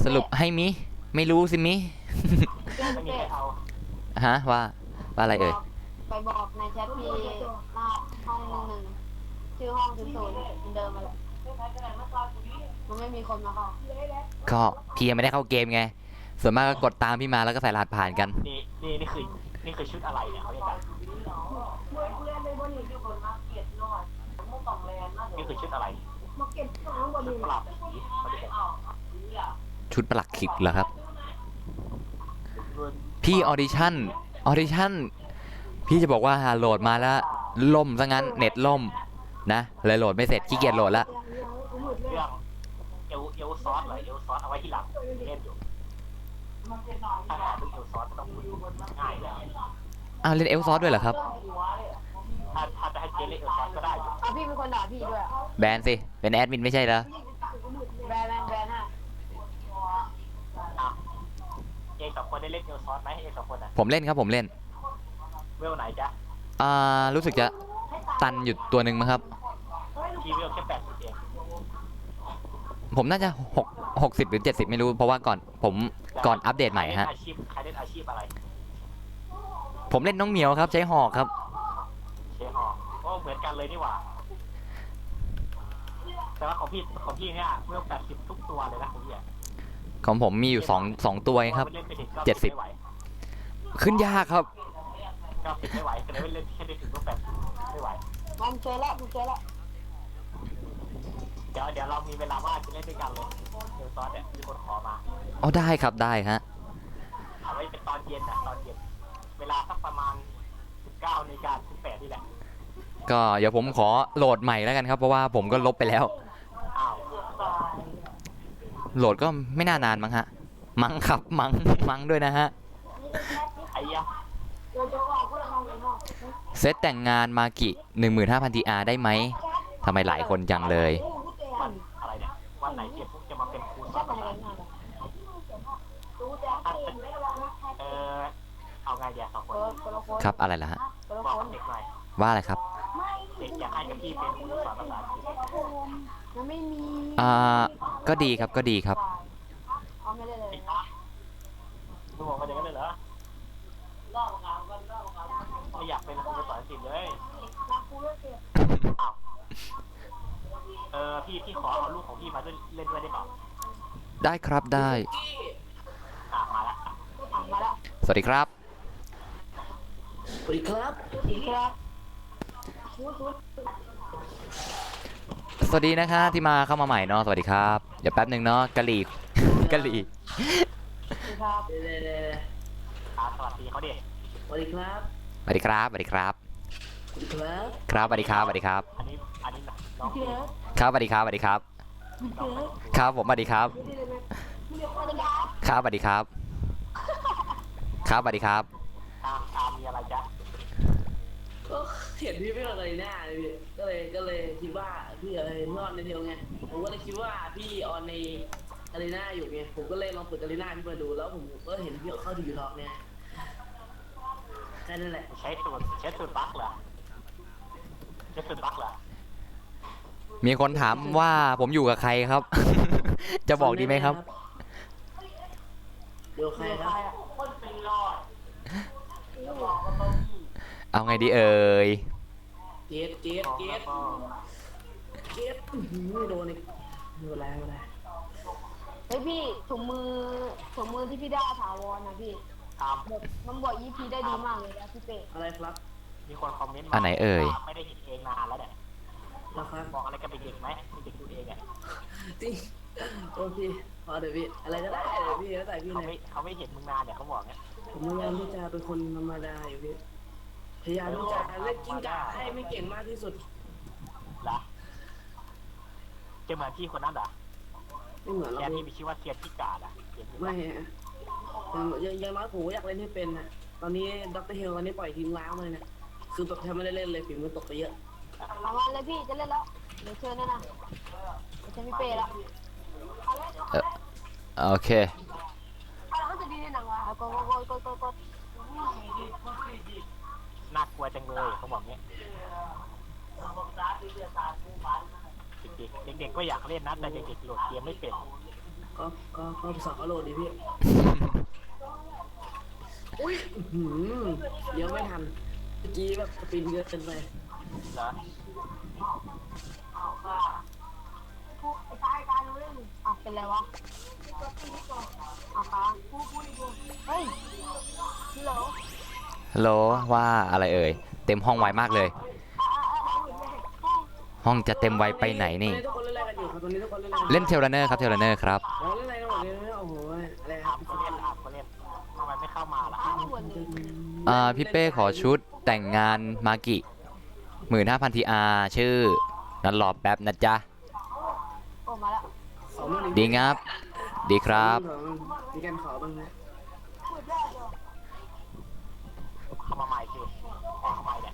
สรุปให้มิ ไม่รู้สิมิ ไม่มีใครเอา ฮะว่าอะไรเอ่ย ไปบอกในแชทพี่หน้าห้องหนึ่งชื่อห้อง00เดิมมาเลยมันไม่มีคนมาเข้า ก็พี่ยังไม่ได้เข้าเกมไง ส่วนมากก็กดตามพี่มาแล้วก็ใส่รหัสผ่านกัน นี่คือชุดอะไรเนี่ยเขาเรียกกันนี่คือชุดอะไรชุดปรับผีเขาเรียกกัน ชุดประหลักขิกเหรอครับ พี่ออดิชั่น พี่จะบอกว่าโหลดมาแล้วล่มซะงั้นเน็ตล่มนะเลยโหลดไม่เสร็จขี้เกียจโหลดละ เรื่องเอลซอสเหรอเอลซอสเอาไว้ที่หลังเล่นอยู่ถ้าถามเรื่องเอลซอสต้องคุยง่ายเลย อ้าวเล่นเอลซอสด้วยเหรอครับ ถ้าจะให้เจเล่นเอลซอสก็ได้อยู่ พี่เป็นคนด่าพี่ด้วย แบนสิ เป็นแอดมินไม่ใช่เหรอ แบนฮะ อ่ะเอก2 คนได้เล่นเอลซอสไหมเอก2 คนอ่ะ ผมเล่นครับผมเล่น เวลไหนจ๊ะ รู้สึกจะตันอยู่ตัวหนึ่งมั้งครับ พี่เวลแค่80เอง ผมน่าจะ60 หรือ 70 ไม่รู้ เพราะว่าก่อนอัปเดตใหม่ฮะ ใครเล่นอาชีพอะไร ผมเล่นน้องเหมียวครับใช้หอกครับ เชฮอโอ้เหมือนกันเลยนี่หว่า แต่ว่าของพี่เนี่ยเมื่อ80ทุกตัวเลยนะของพี่อ่ะ ของผมมีอยู่2 ตัวเองครับ เล่นไปถึง 70 ไม่ไหว ขึ้นยากครับ 90ไม่ไหวก็เลยเล่นแค่ได้ถึงตัว80ไม่ไหว มันเจอแล้ว เดี๋ยวเรามีเวลาว่างจะเล่นด้วยกันเลยเดี๋ยวซอสเนี่ยมีคนขอมา เอาได้ครับได้ฮะ เอาไว้เป็นตอนเย็นนะตอนเย็น เวลาสักประมาณ19 นาฬิกา 18นี่แหละ ก็เดี๋ยวผมขอโหลดใหม่แล้วกันครับ เพราะว่าผมก็ลบไปแล้ว อ้าว โหลดก็ไม่น่านานมั้งฮะ มั้งครับมั้งด้วยนะฮะ ไอ้ยะ เซตแต่งงานมากิ 15,000 TR ได้ไหมทำไมหลายคนจังเลย วันอะไรเนี่ยวันไหนเก็บปุ๊บจะมาเป็นครูสอนภาษาอังกฤษเออเอาไงเดี๋ยว2 คน ครับอะไรล่ะฮะ บอกกับเด็กหน่อย ว่าอะไรครับ เด็กอยากให้กับพี่เป็นครูสอนภาษาอังกฤษ มันไม่มี ก็ดีครับก็ดีครับ เอาไม่ได้เลย มึงบอกมาอย่างนั้นเลยเหรอไม่อยากเป็นครูสอนอังกฤษเลยอ้าวพี่ขอเอาลูกของพี่มาด้วยเล่นด้วยได้เปล่า ได้ครับได้ มาละ มาแล้ว สวัสดีครับ สวัสดีครับ อีกครับ สวัสดีนะคะที่มาเข้ามาใหม่เนาะสวัสดีครับ เดี๋ยวแป๊บหนึ่งเนาะกะหรี่ กะหรี่ ครับ เดี๋ยว สวัสดีเขาดิ สวัสดีครับ สวัสดีครับสวัสดีครับ สวัสดีครับ ครับสวัสดีครับสวัสดีครับ อันนี้น้อง ครับสวัสดีครับสวัสดีครับ ครับผมสวัสดีครับ ครับสวัสดีครับ ครับสวัสดีครับ ตามมีอะไรจ๊ะ ก็เห็นพี่ไม่ลงอะไรหน้าเลยพี่ก็เลยคิดว่าพี่อะไรนอนในเทลไงผมก็เลยคิดว่าพี่ออนในอารีนาอยู่ไงผมก็เลยลองเปิดอารีนาพี่มาดูแล้วผมก็เห็นพี่เข้าดูยูท็อกเนี่ยแค่นั้นแหละ ใช้สูตรบั๊กเหรอใช้สูตรบั๊กเหรอ มีคนถามว่าผมอยู่กับใครครับ จะบอกดีไหมครับ เดี๋ยวใครครับ เอาไงดีเอ่ย เกตไม่โดนอีกไม่เป็นไร เฮ้ยพี่ถุงมือที่พี่ได้ถาวรนะพี่ ตาม แบบมันบอก EP ได้ดีมากเลยนะพี่เป้ อะไรครับ มีคนคอมเมนต์มา อันไหนเอ่ย ไม่ได้เห็นเองนานแล้วเนี่ย นะครับ บอกอะไรกับเด็กๆไหมเด็กๆดูเองอ่ะ จริงโอเคพอเดี๋ยวพี่อะไรก็ได้เดี๋ยวพี่แล้วแต่พี่ เขา เล ไม่ ย เขาไม่เห็นมึงนานเนี่ยเขาบอกเนี้ย ผมพยายามที่จะเป็นคนธรรมดาอยู่พี่พยายามที่จะเล่นกิ้งก่าให้ไม่เก่งมากที่สุด เหรอจะเหมือนพี่คนนั้นเหรอ ไม่เหมือนเรา แก พี่ พี่มีชื่อว่าเทียนพิกาดอ่ะเห็นอยู่ปะ ไม่ฮะอย่างน้อยผมก็อยากเล่นให้เป็นนะตอนนี้ดรเฮลตอนนี้ปล่อยทิ้งร้างเลยเนี่ยคือแบบแทบไม่ได้เล่นเลยฝีมือตกไปเยอะ เอามาเลยพี่จะเล่นแล้วเดี๋ยวเชิญนะเดี๋ยวเชิญพี่เป้ละ โอเค เอาแล้วก็จะดีในหนังวะเอากด น่ากลัวจังเลยเขาบอกเนี้ยเด็กๆก็อยากเล่นนะแต่เด็กๆโหลดเกมไม่เป็น ก็สอนเขาโหลดดิพี่ อุ้ยเดี๋ยวไม่ทันเมื่อกี้แบบสปินเยอะเกินไป เหรอ ไอ้ตายการเล่นอ่ะเป็นไรวะอ่ะคะเฮ้ยฮัลโหล ฮัลโหลว่าอะไรเอ่ย เต็มห้องไวมากเลย ห้องจะเต็มไวไปไหนนี่ ทุกคนเล่นอะไรกันอยู่ครับตอนนี้ทุกคนเล่นอะไร เล่นเทเลเนอร์ครับเทเลเนอร์ครับ อ๋อเล่นอะไรกันหมดเลยโอ้โหอะไรค อา รั บบ ก็เล่นอาบก็เล่นทำไมไม่เข้ามาล่ะ พี่เป้ขอชุดแต่งงานมากิ 15,000 TR ชื่อนันรอแป๊บนะจ๊ะ โอ้มาแล้ว ขอมือหนึ่ง ดีงับ ดีครับ มีการขอบ้างนะ เข้ามาใหม่สิออกมาใหม่เนี่ย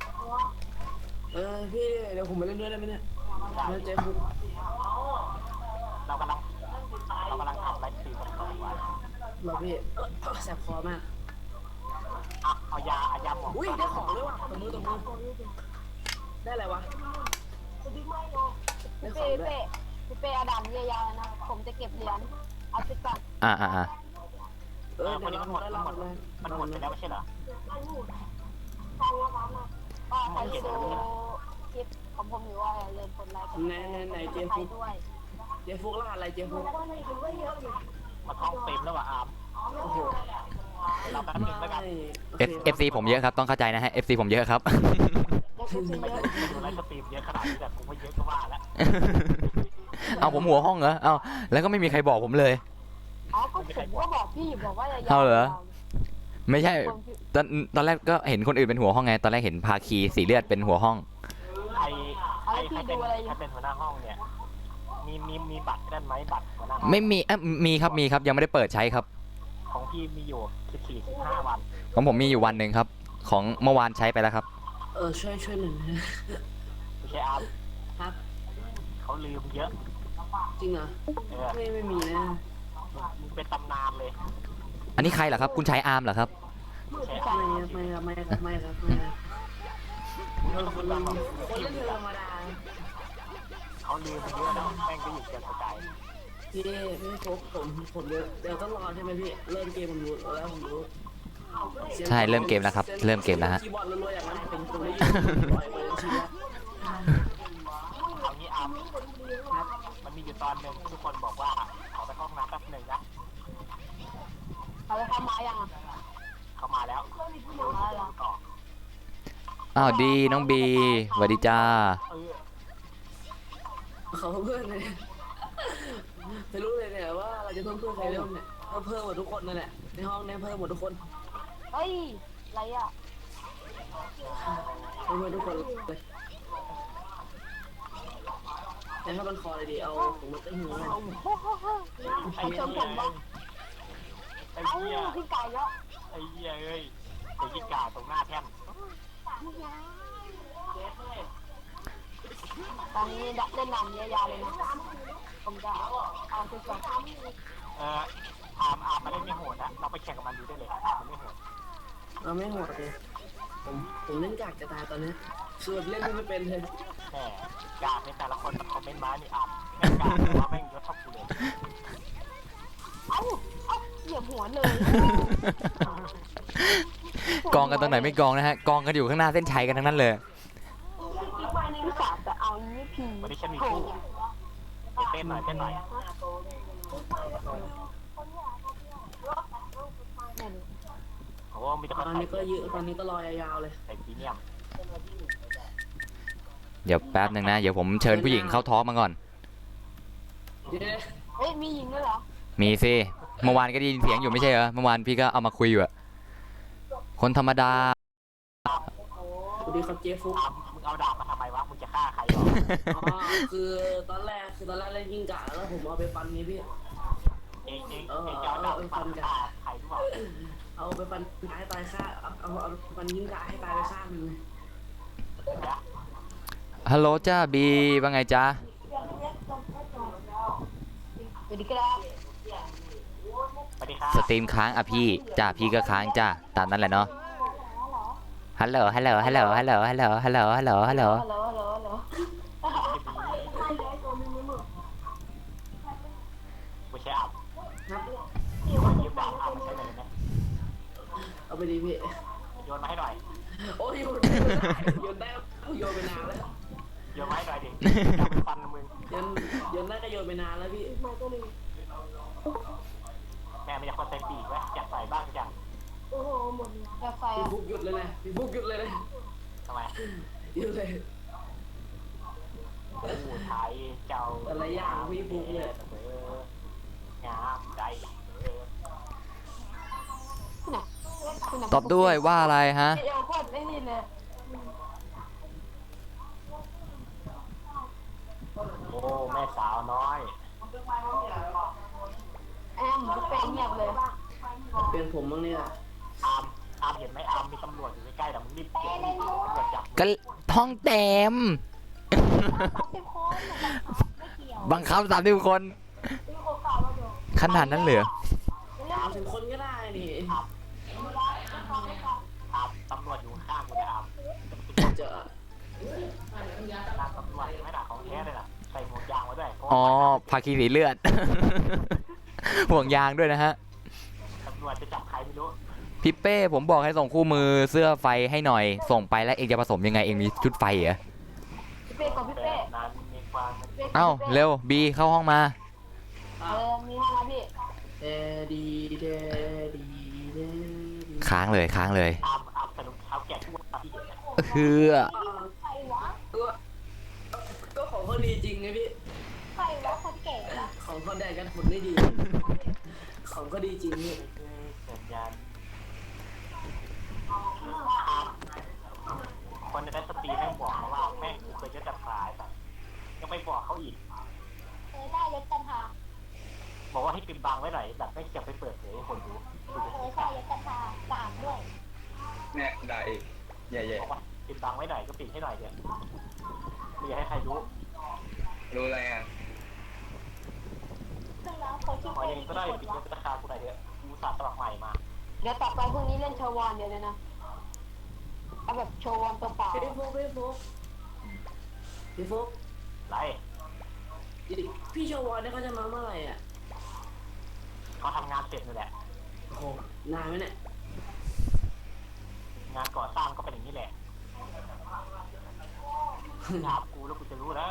พี่เดี๋ยวผมมาเล่นด้วยได้ไหมเนี่ยแล้วเจ๊ฟุก เรากำลังทำไลฟ์สตรีมกันต่อว่า เราพี่แสบคอมาก เอายาหมอง อุ้ยได้ของด้วยว่ะตบมือได้อะไรวะได้ พี่ ของ เป้ ด้วย พี่เป้เอาดำยาวๆนะผมจะเก็บเหรียญเอาไปก่อน อ่า เดี๋ยวเราหมดแล้ว มันหมดไปแล้วไม่ใช่เหรอ ก็ใครดูคลิปของผมอยู่ว่าเริ่มกดไลค์กด ไหนเจ๊ ใคร ฟุก ด้วย เจ๊ฟุกรหัสอะไรเจ๊ฟุก มันท้องเต็มแล้วว่ะอาร์ม โอ้โห เราแป๊บนึงแล้วกัน FC ผมเยอะครับ ต้องเข้าใจนะฮะ FC ผมเยอะครับ เด็กๆเย ไม่ อะ ได้ดูไลฟ์สตรีมเยอะขนาดนี้แต่กูไม่เยอะก็ว่าแล้ว เอาผมหัวห้องเหรอ เอาแล้วก็ไม่มีใครบอกผมเลย อ๋อก็ผมก็บอกพี่บอกว่าอย่า เอาเหรอ ไม่ใช่ ตอนแรกก็เห็นคนอื่นเป็นหัวห้องไง ตอนแรกเห็นภาคีสีเลือดเป็นหัวห้อง ใครเป็นหัวหน้าห้องเนี่ยมีบัตรนั่นไหมบัตรหัวหน้าห้อง ไม่มีมีครับ มีครับ ยังไม่ได้เปิดใช้ครับ ของพี่มีอยู่14-15 วัน ของผมมีอยู่วันหนึ่งครับ ของเมื่อวานใช้ไปแล้วครับ ช่วยหนึ่ง ไม่ใช่อาร์ม ครับ เขาลืมเยอะ จริงเหรอ ไม่มีนะ มึงเป็นตำนานเลย อันนี้ใครเหรอครับ คุณชายอาร์มเหรอครับ ใช่ ไม่ครับคนเล่นธรรมดา เขาลืมเยอะแล้วแม่งก็อยู่เกินสกาย พี่โฟกผมเดี๋ยวต้องรอใช่ไหมพี่เริ่มเกมผมรู้แล้วผมรู้ ใช่เริ่มเกมแล้วครับ เริ่มเกมแล้วฮะ คีย์บอร์ดรัวๆอย่างนั้นเป็นคนที่ปล่อยไปชิแล้ว เอางี้อาร์มมันมีอยู่ตอนหนึ่งทุกคนบอกว่าขอไปเข้าห้องน้ำแป๊บหนึ่งนะ เขาจะทำมายังอ่ะ เขามาแล้วต่อ อ้าวดีน้องบีสวัสดีจ้า เขาเพื่อนเลยไม่รู้เลยเนี่ยว่าเราจะเพิ่มใครเริ่มเนี่ยเพิ่มหมดทุกคนนั่นแหละในห้องเนี่ยเพิ่มหมดทุกคน เฮ้ยอะไรอ่ะ เพิ่มหมดทุกคนเลยแต่ถ้ามันคอเลยดีเอาผมมันต้องหิวเลย ไอ้ ชมผมบ้าง ไอ้ เอ้า เหี้ย พี่ไก่แล้ว ไอ้เหี้ยเอ้ยไอ้ยี่กาตรงหน้าแท่น ตอนนี้เล่นน้ำยาวๆเลยนะผมจะเอาไปก่อน อาร์มมาเล่นไม่โหดนะเราไปแข่งกับมันดูได้เลยอาร์มมันไม่โหด เราไม่โหดเลยผมเล่นกากจะตายตอนนี้คือแบบเล่นไม่เป็นเลย แหมกาในแต่ละคนมันคอมเมนต์มานี่อาร์มแม่งกาว่าแม่งยศเท่ากูเลย เอ้าเหยียบหัวเลย กองกันตรงไหนไม่กองนะฮะ กองกันอยู่ข้างหน้าเส้นชัยกันทั้งนั้นเลย พี่สาวจะเอานี่พี วันนี้ฉันมีคู่เต้นหน่อย โอ้มีแต่ ต ค อน นนี้ก็เยอะตอนนี้ก็รอยาวๆเลย ใส่พรีเมียม เดี๋ยวแป๊บหนึ่งนะ เดี๋ยวผมเชิญผู้หญิงเข้าทอล์กมาก่อน เดี๋ยว เฮ้ยมีหญิงด้วยเหรอ มีสิ เมื่อวานก็ได้ยินเสียงอยู่ไม่ใช่เหรอ เมื่อวานพี่ก็เอามาคุยอยู่อะคนธรรมดา สวัสดีครับเจฟุก มึงเอาดาบมาทำไมวะมึงจะฆ่าใครหรอ อ๋อคือตอนแรกเล่นยิงกะแล้วผมเอาไปฟันนี้พี่ เองจะเอาดาบฟันฆ่าใครหรือเปล่า เอาไปฟันให้ตายข้างเอาฟันยิงกะให้ตายไปข้างหนึง ฮัลโหลจ้าบีว่าไงจ้า สวัสดีครับ สวัสดีครับ สตรีมค้างอ่ะพี่จ้าพี่ก็ค้างจ้าตามนั้นแหละเนาะ ฮัลโหล ฮัลโหล ฮัลโหล ฮัลโหล ฮัลโหล ฮัลโหล ฮัลโหล ฮัลโหล ฮัลโหลฮัลโหลฮัลโหล ไม่ใช่อับ ครับ ยืมดาบอับมาใช้หน่อยได้ไหม เอาไปดีพี่ โยนมาให้หน่อย โอ้ยโยนได้โยนไปนานแล้ว โยนมาให้หน่อยดิจะไปฟันมึง โยนได้ก็โยนไปนานแล้วพี่ แม่ไม่อยากคนใส่ปีกไว้อยากใส่บ้างจัง อยากใส่ พี่ อะ ฟุกหยุดเลยนะพี่ฟุกหยุดเลยนะ ทำไม หยุดเลย ผู้ไทยเจ้า แต่ละอย่างพี่ฟุกเนี่ย งามใจ ตอบด้วยว่าอะไรฮะ เอวโคตรไอ้นี่เลย โอ้แม่สาวน้อย แอมเป็นเงียบเลย เป็นผมบ้างเนี่ย อามเห็นไหมอามมีตำรวจอยู่ใกล้ๆแต่มึงรีบเก็บรีบตำรวจจับ ก็ท้องเต็ม บังคับ30 คน ขนาดนั้นเลยเหรอ ถามถึงคนก็ได้นี่ อามตำรวจอยู่ข้างกูนะอาม เจอ ตามตำรวจไม่ด่าของแท้เลยนะใส่หมวกยางไว้ด้วย อ๋อภาคีสีเลือด ห่วงยางด้วยนะฮะ ตำรวจจะจับใครไม่รู้ พี่เป้ผมบอกให้ส่งคู่มือเสื้อไฟให้หน่อย ส่งไปแล้วเองจะผสมยังไงเองมีชุดไฟเหรอ พี่เป้ก่อนพี่ แบ เป้ บนั้นมีความ เอ้าเร็วบีเข้าห้องมา มีห้องนะพี่ เดดีเดดีเดดี ค้างเลยค้างเลย อามใส่รองเท้าแกะทุกวันที่เห็นนะ คือ ใครวะ ก็ของเขาดีจริงไงพี่ ใครวะคนแก่อะ ของเขาแดงกันผลได้ดี ของก็ดีจริงนี่ สัญญาณคนในสตรีแม่งบอกมาว่าแม่งกูเคยจะจับสายแต่ยังไม่บอกเขาอีก เคยได้รถกันทา บอกว่าให้ปิดบังไว้หน่อยแบบไม่จะไปเปิดเผยให้คนรู้ เคยได้รถกันทาสามด้วย เนี่ยได้อีกแย่ บอกว่าปิดบังไว้หน่อยก็ปิดให้หน่อยเดี๋ยวไม่อยากให้ใครรู้ ๆรู้อะไรอ่ะ ซึ่งแล้วเขาชื่อ ขอ เป้ อย่างนี้ก็ได้ปิดเงินราคากูหน่อยเถอะกูสาสมัครใหม่มา เดี๋ยวต่อไปพรุ่งนี้เล่นโชว์วอนเดี๋ยวเลยนะเอาแบบโชว์วอนตัวเปล่า พี่ฟุกพี่ฟุกพี่ฟุก ไร พี่โชวอนเนี่ยเขาจะมาเมื่อไหร่อ่ะ เขาทำงานเสร็จนี่แหละ โอ้โหนานไหมเนี่ย งานก่อสร้างก็เป็นอย่างนี้แหละถามกูแล้วกูจะรู้นะ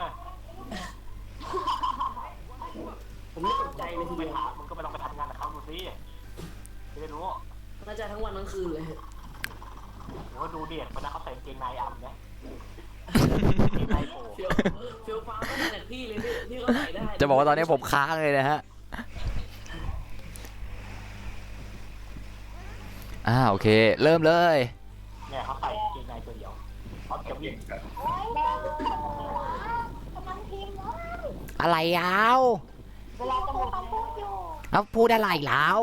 ผมไม่สนใจเลยที ไป เดียว ถามมึงก็ไปลองไปทำงานกับเขาดูสิจะได้รู้ น่าจะทั้งวันทั้งคืนเลย หรือว่าดูเด็กคนนั้นเขาใส่กางเกงในอ่ำเนี่ยกางเกงในโผล่ เฟียวฟ้าก็มาจากพี่เลยพี่ก็ใส่ได้ จะบอกว่าตอนนี้ผมค้างเลยนะฮะโอเค เริ่มเลย เนี่ยเขาใส่กางเกงในตัวเดียวเขาจะวิ่ง กำลังพิมพ์ว่า อะไรเอา เวลาจะหมดพูดอยู่ เอาพูดอะไรแล้ว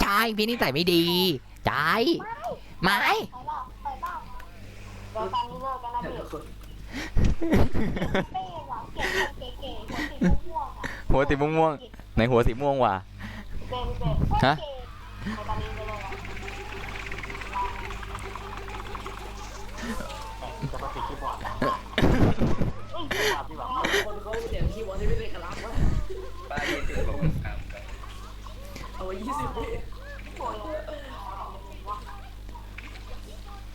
ใช่พี่นี่ใส่ไม่ดีใช่ไม่ ใครบ้างใครบ้างเดี๋ยวตอนนี้เลิกกันนะพี่เป้หวังเก๋เก๋หัวสีม่วงๆอะ หัวสีม่วงๆไหนหัวสีม่วงว่ะ เป้เป้ ฮะ ตอนนี้เลิกแล้ว จะมาติดคีย์บอร์ดนะที่แบบ คนเขาเสียงคีย์บอร์ดที่ไม่ได้กระลับวะ ป้ายี่สิบผมครับ เอาไว้20 ปี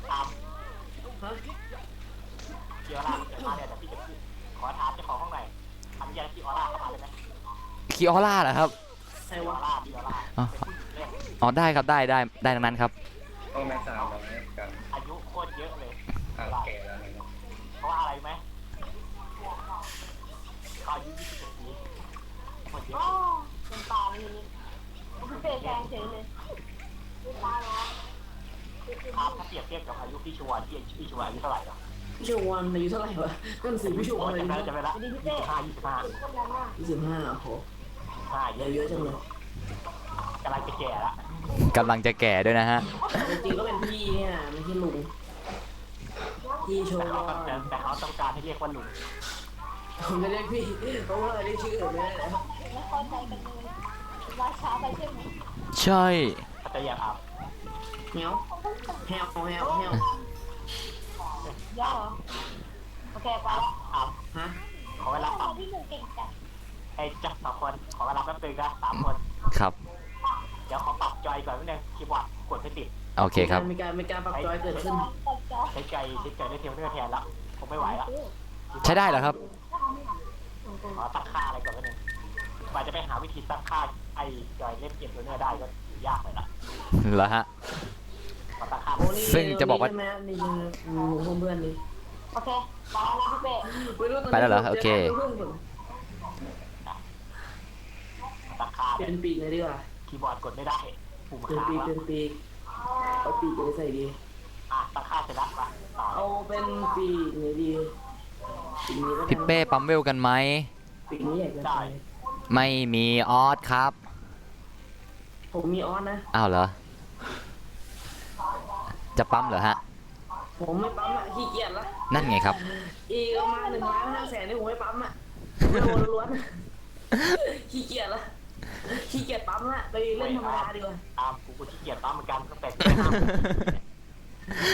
ตาม ฮะ เกียร์ล่าเกียร์มาเนี่ยแต่พี่จะขอถามเจ้าของห้องไหนทำยาที่ออร่าเข้ามาได้ไหม คีออร่าเหรอครับ อ๋อ เป็นผู้หญิงเล่น อ๋อได้ครับได้ทั้งนั้นครับ โอ้แม่สาวเราเนี่ยกัน อายุโคตรเยอะเลย แก่แล้วเนี่ย เพราะว่าอะไรไหมเขาอายุ27ปีโคตรเย อ๋อ อะ เป็นตาเลยนี่พี่เป้แซงเฉยเลยไม่ตายแล้ว ถ้าเปรียบเทียบกับอายุพี่ชวนพี่ชวนอายุเท่าไหร่หรอ พี่ชูวันอายุเท่าไหร่วะนั่นสิพี่ชูวันอายุ จะไปละ25 คนนั้นอ่ะ 25โอ้โห 25 เยอะจังเลย กำลังจะแก่ละ กำลังจะแก่ด้วยนะฮะ จริงๆก็เป็นพี่เนี่ยไม่ใช่ลุงพี่โชว์ แต่เขาต้องการให้เรียกว่าลุง ผมไม่เรียกพี่เพราะว่าเรียกชื่ออื่นไม่ได้แล้ว ไม่พอใจกันเลยมาช้าไปใช่ไหม ใช่ เขาจะอยากอาบ แฮวแฮวแฮวแฮว ย่อเหรอโอเคไปแล้ว อาบ ฮะ ขอเวลาปรับ ที่หนึ่งเก่งจัง ไอ้จับ2 คนขอเวลาแป๊บนึงนะ3 คน ครับ เดี๋ยวขอปรับจอยก่อนนิดนึงคีย์บอร์ดกดไม่ติด โอเคครับ มีการปรับจอยเกิดขึ้น ตัดจอ ใช้ใจได้เทมเนอร์แทนละผมไม่ไหวละ ใช้ได้เหรอครับ ขอตั้งค่าอะไรก่อนนิดนึงกว่าจะไปหาวิธีตั้งค่าไอ้จอยเล่นเกมเทมเนอร์ได้ก็ยากเลยละ เหรอฮะ ขอตั้งค่า ซึ่งจะบอกว่า นี่ใช่ไหมนี่ใช่ไหมเพื่อนนี่ โอเคมาแล้วพี่เป้ ไปแล้วเหรอโอเค ตั้งค่า เปลี่ยนปีกเลยดีกว่า คีย์บอร์ดกดไม่ได้ปุ่ม เปลี่ยน ค้าง ปีก แล้ว เปลี่ยนปีกเอาปีกจะไปใส่ดี ตั้งค่าเสร็จแล้วป่ะต่อ เอาเป็นปีกไหนดีปีกนี้ก็ได้ พี่เป้ปั๊มเวลกันไหม ปีกนี้ใหญ่เกินไป ไม่มีออสครับ ผมมีออสนะ อ้าวเหรอ จะปั๊มเหรอฮะ ผมไม่ปั๊มอ่ะขี้เกียจละ นั่นไงครับ อีกประมาณ1,500,000นี่ผมไม่ปั๊มอ่ะไม่โอนล้วนๆขี้เกียจละขี้เกียจปั๊มละไปเล่นธรรมดาดีกว่า กูขี้เกียจปั๊มเหมือนกันตั้งแต่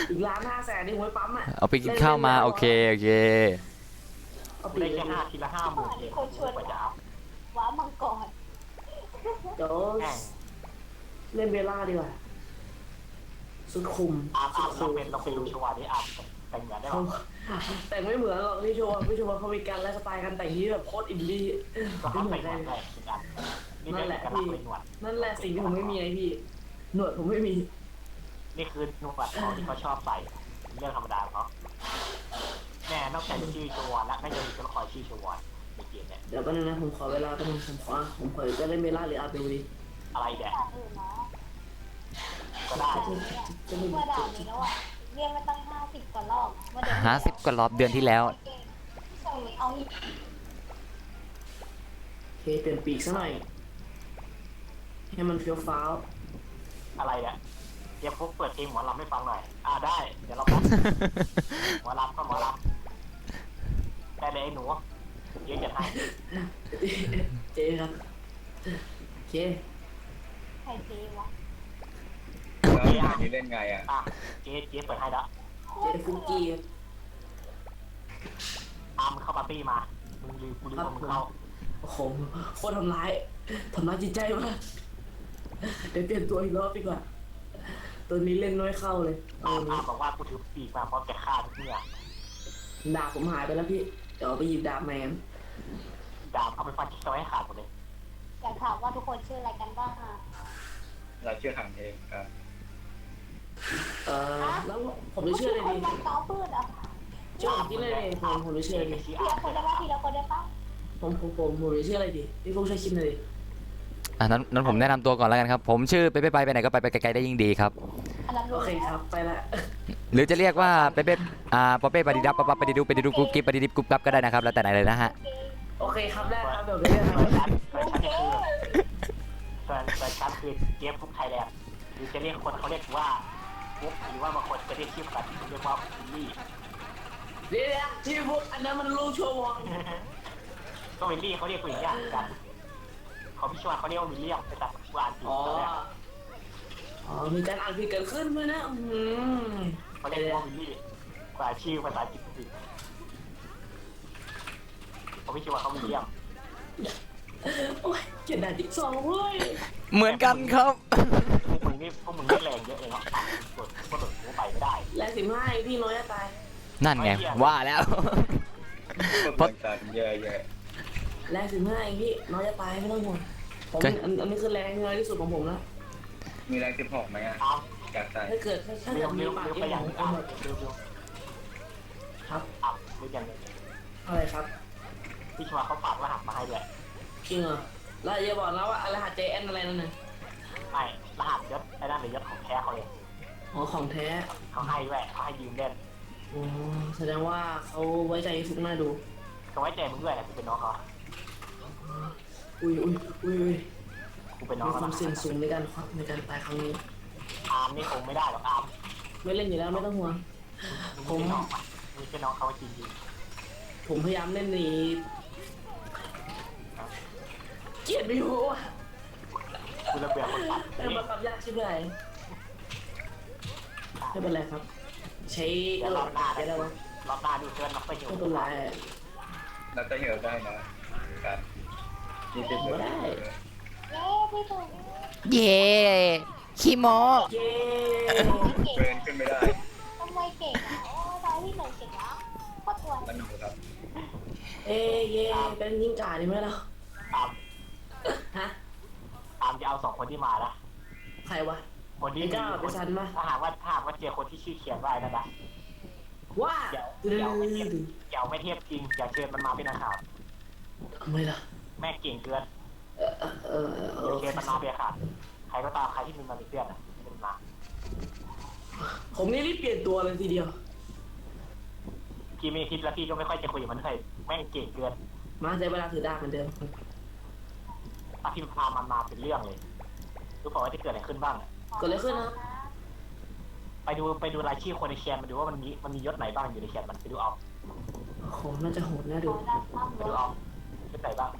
อีก1,500,000นี่ผมไม่ปั๊มอ่ะ เอาไปกินข้าวมาโอเค เอาปี ได้ ก แค่5 ทีละ 50,000เองกว่าจะอัพ ว้ามังกร เดี๋ยวเล่นเวล่าดีกว่าสุดคุม อัพ สุด เรา คุม เป็นดูชัวร์นี้อัพแต่งงานได้หรอ แต่งไม่เหมือนหรอกพี่โชว์เขามีการไลฟ์สไตล์การแต่งที่แบบโคตรอินดี้ ก็ ไม่ เขา เหมื แต่ อน ง ใครง านได้เหมือนกันนี่เป็นเอกลักษณ์เป็นหนวด นั่นแหละสิ่งที่ผมไม่มีไงพี่หนวดผมไม่มี นี่คือหนวดเขาที่เขาชอบใส่เรื่องธรรมดาเขาแน่นอกจากชื่อชัวร์แล้วน่าจะมีตัวละครชื่อชัวร์ในเกมเนี่ย เดี๋ยวแป๊บนึงนะผมขอเวลาแป๊บนึงผมขอจะเล่นเวล่าหรืออาร์ดูดิ อะไรแดก ด่าอื่นนะ ก็ได้ จะไม่ เมื่อด่านี้แล้วอ่ะเรียกมาตั้ง50 กว่ารอบเมื่อเดือน 50 กว่ารอบเดือนที่แล้ว เอาอีก โอเคเปลี่ยนปีกซะหน่อยให้มันเฟี้ยวฟ้าว อะไรเนี่ยเดี๋ยวพวกเปิดเพลงหมอลำให้ฟังหน่อยได้เดี๋ยวเราฟังหมอลำก็หมอลำได้เลยไอ้หนูเดี๋ยวจะให้ เจ๊ครับโอเค ใครเทวะ แล้วอันนี้เล่นไงอ่ะ เจ๊เปิดให้แล้ว เจ๊ฟุกกี้ครับ มึงเข้าปาร์ตี้มามึงลืมกูลืมว่ามึงเข้า โอ้โหโคตรทำร้ายจิตใจมากเดี๋ยวเปลี่ยนตัวอีกรอบดีกว่าตัวนี้เล่นน้อยเข้าเลยเอาอันนี้ บอกว่ากูถือปีกมาพร้อมจะฆ่าทุกเนี่ย ดาบผมหายไปแล้วพี่เดี๋ยวเอาไปหยิบดาบแมน ดาบเอาไปฟันที่ตัวให้ขาดหมดเลย อยากถามว่าทุกคนชื่ออะไรกันบ้างอ่ะ เราเชื่อขังเองครับ แล้วผมจะเชื่อเลย ค ดี นมันเกาพืชอ่ะ เชื่อผมที่เลยดีผมจะเชื่อเลยดี ชี้ ทีละคนได้ปะทีละคนได้ปะ ผมจะเชื่ออะไรดีพี่ฟุกช่วยคิดหน่อยดิ นั้นผมแนะนำตัวก่อนแล้วกันครับ ผมชื่อไปไหนก็ไปไกลๆได้ยิ่งดีครับ อันนั้น โอเคครับไปละ หรือจะเรียกว่าเป๊ะปอเป้ปาดิดับปะปาดิดูกุ๊บกิ๊บปาดิดิบกุ๊บกับก็ได้นะครับแล้วแต่ไหนเลยนะฮะ โอเคครับได้ครับเดี๋ยวเรื่องค เปิ รับ ดชั้นคือเปิดชั้นคือเกมฟุกไทยแลนด์หรือจะเรียกคนเขาเรียกว่าฟุกหรือว่าบางคนจะเรียกชื่อภาษาอังกฤษเรียกว่าวิลลี่ เดี๋ยวที่ฟุกอันนั้นมันลูกโชว์วอง ก็วิลลี่เขาเรียกผู้หญิงยากกันเขาพี่ชวนเขาเรียกว่าวิลเลียมเป็นภาษาอังกฤษ มีการอ่านผิดเกิดขึ้นด้วยนะ เขาเรียกว่าวิลลี่กว่าชื่อภาษาอังกฤษจริงเขาพี่ชวนเขาวิลเลียม โอ้ยเขียนด่าจิ๊กซอว์เว้ย เหมือนกันครับ พวกมึงนี่แรงเยอะเลยเนาะกดหัวไปไม่ได้ แรง15พี่น้อยจะตาย นั่นไงว่าแล้ว พวกต่างๆเยอะ แรง15พี่น้อยจะตายไม่ต้องห่วง ผมอันนี้คือแรงน้อยที่สุดของผมแล้ว มีแรง16ไหมอ่ะ อาร์ม อยากใส่ ถ้าเกิดมีปาก ลืม เอ็ ไป ม อย่าง ผม อาร์ม หมด ลืม ครับ อาร์มลืมอย่างหนึง อะไรครับ พี่ชวาเขาฝากรหัสมาให้ด้วย จริงเหรอแล้วอย่าบอกนะว่าอะไรหาเจแอนอะไรนั่นน่ะ ไม่รหัสยศไอ้นั่นเลยยศของแท้เขาเอง อ๋อของแท้ เขาให้ด้วยเขาให้ยืมเล่น อ๋อแสดงว่าเขาไว้ใจฟุกหน้าดู เขาไว้ใจมึงด้วยแหละกูเป็นน้องเขา อุ้ยอุ้ย กูเป็นน้อง มี เขา ความเสี่ยงสูงในการควักในการตายครั้งนี้ อาร์มนี่คงไม่ได้หรอกอาร์ม ไม่เล่นอยู่แล้วไม่ต้องห่วง มึงเป็นน้องมันมึงเป็นน้องเขาจริง ผมพยายามเล่นหนีเกลียดไม่รู้อ่ะ ๆกูระเบียบคนตัด แต่มาปรับยากใช่ไหมไม่เป็นไรครับ ใช้ เดี๋ยวรอบหน้า ใช้ได้วะ รอบหน้าดูเพื่อนน้องไปอยู่ ไม่เป็นไร เราจะเหยียบได้นะครับนี่เป็น ไม่ได้ เย้พี่ถูก เย่ขี้โม เย้ เก่ง เดินขึ้นไม่ได้ ทำไมเก่งอ่ะโอ้ตายพี่หนึ่งเก่งนะโคตรตัว มันอยู่ครับ เอ้เย่เป็นยิงจ่าดีไหมล่ะ อาร์ม ฮะ อาร์มจะเอาสองคนที่มานะ ใครวะ คนที่ ไอ้ก้าวไปซันมา ถ้าหากว่าเจอคนที่ชื่อเขียนไว้นั่นนะ ว่า เดี๋ยวไม่เทียบเดี๋ยวไม่เทียบจริงอย่าเชิญมันมาเป็นอาหาร ทำไมล่ะ แม่งเก่งเกิน เออ เดี๋ยวเชิญมันมาเป็นอาหารใครก็ตามใครที่มีมันเป็นเพื่อนอะเป็นมา ผมนี่รีบเปลี่ยนตัวเลยทีเดียว พี่ไม่คิดแล้วพี่ก็ไม่ค่อยจะคุยกับมันเลยแม่งเก่งเกิน มาใช้เวลาถือดาบเหมือนเดิม ถ้าพี่พามันมาเป็นเรื่องเลยรู้เปล่าว่าจะเกิดอะไรขึ้นบ้างอะ เกิดอะไรขึ้นนะ ไปดูรายชื่อคนในแคนมาดูว่ามันมียศไหนบ้างอยู่ในแคนมันไปดูเอา โอ้โหน่าจะโหดน่าดู ขอด้านข้าม ไป ร ดู ถ เอายศไหนบ้าง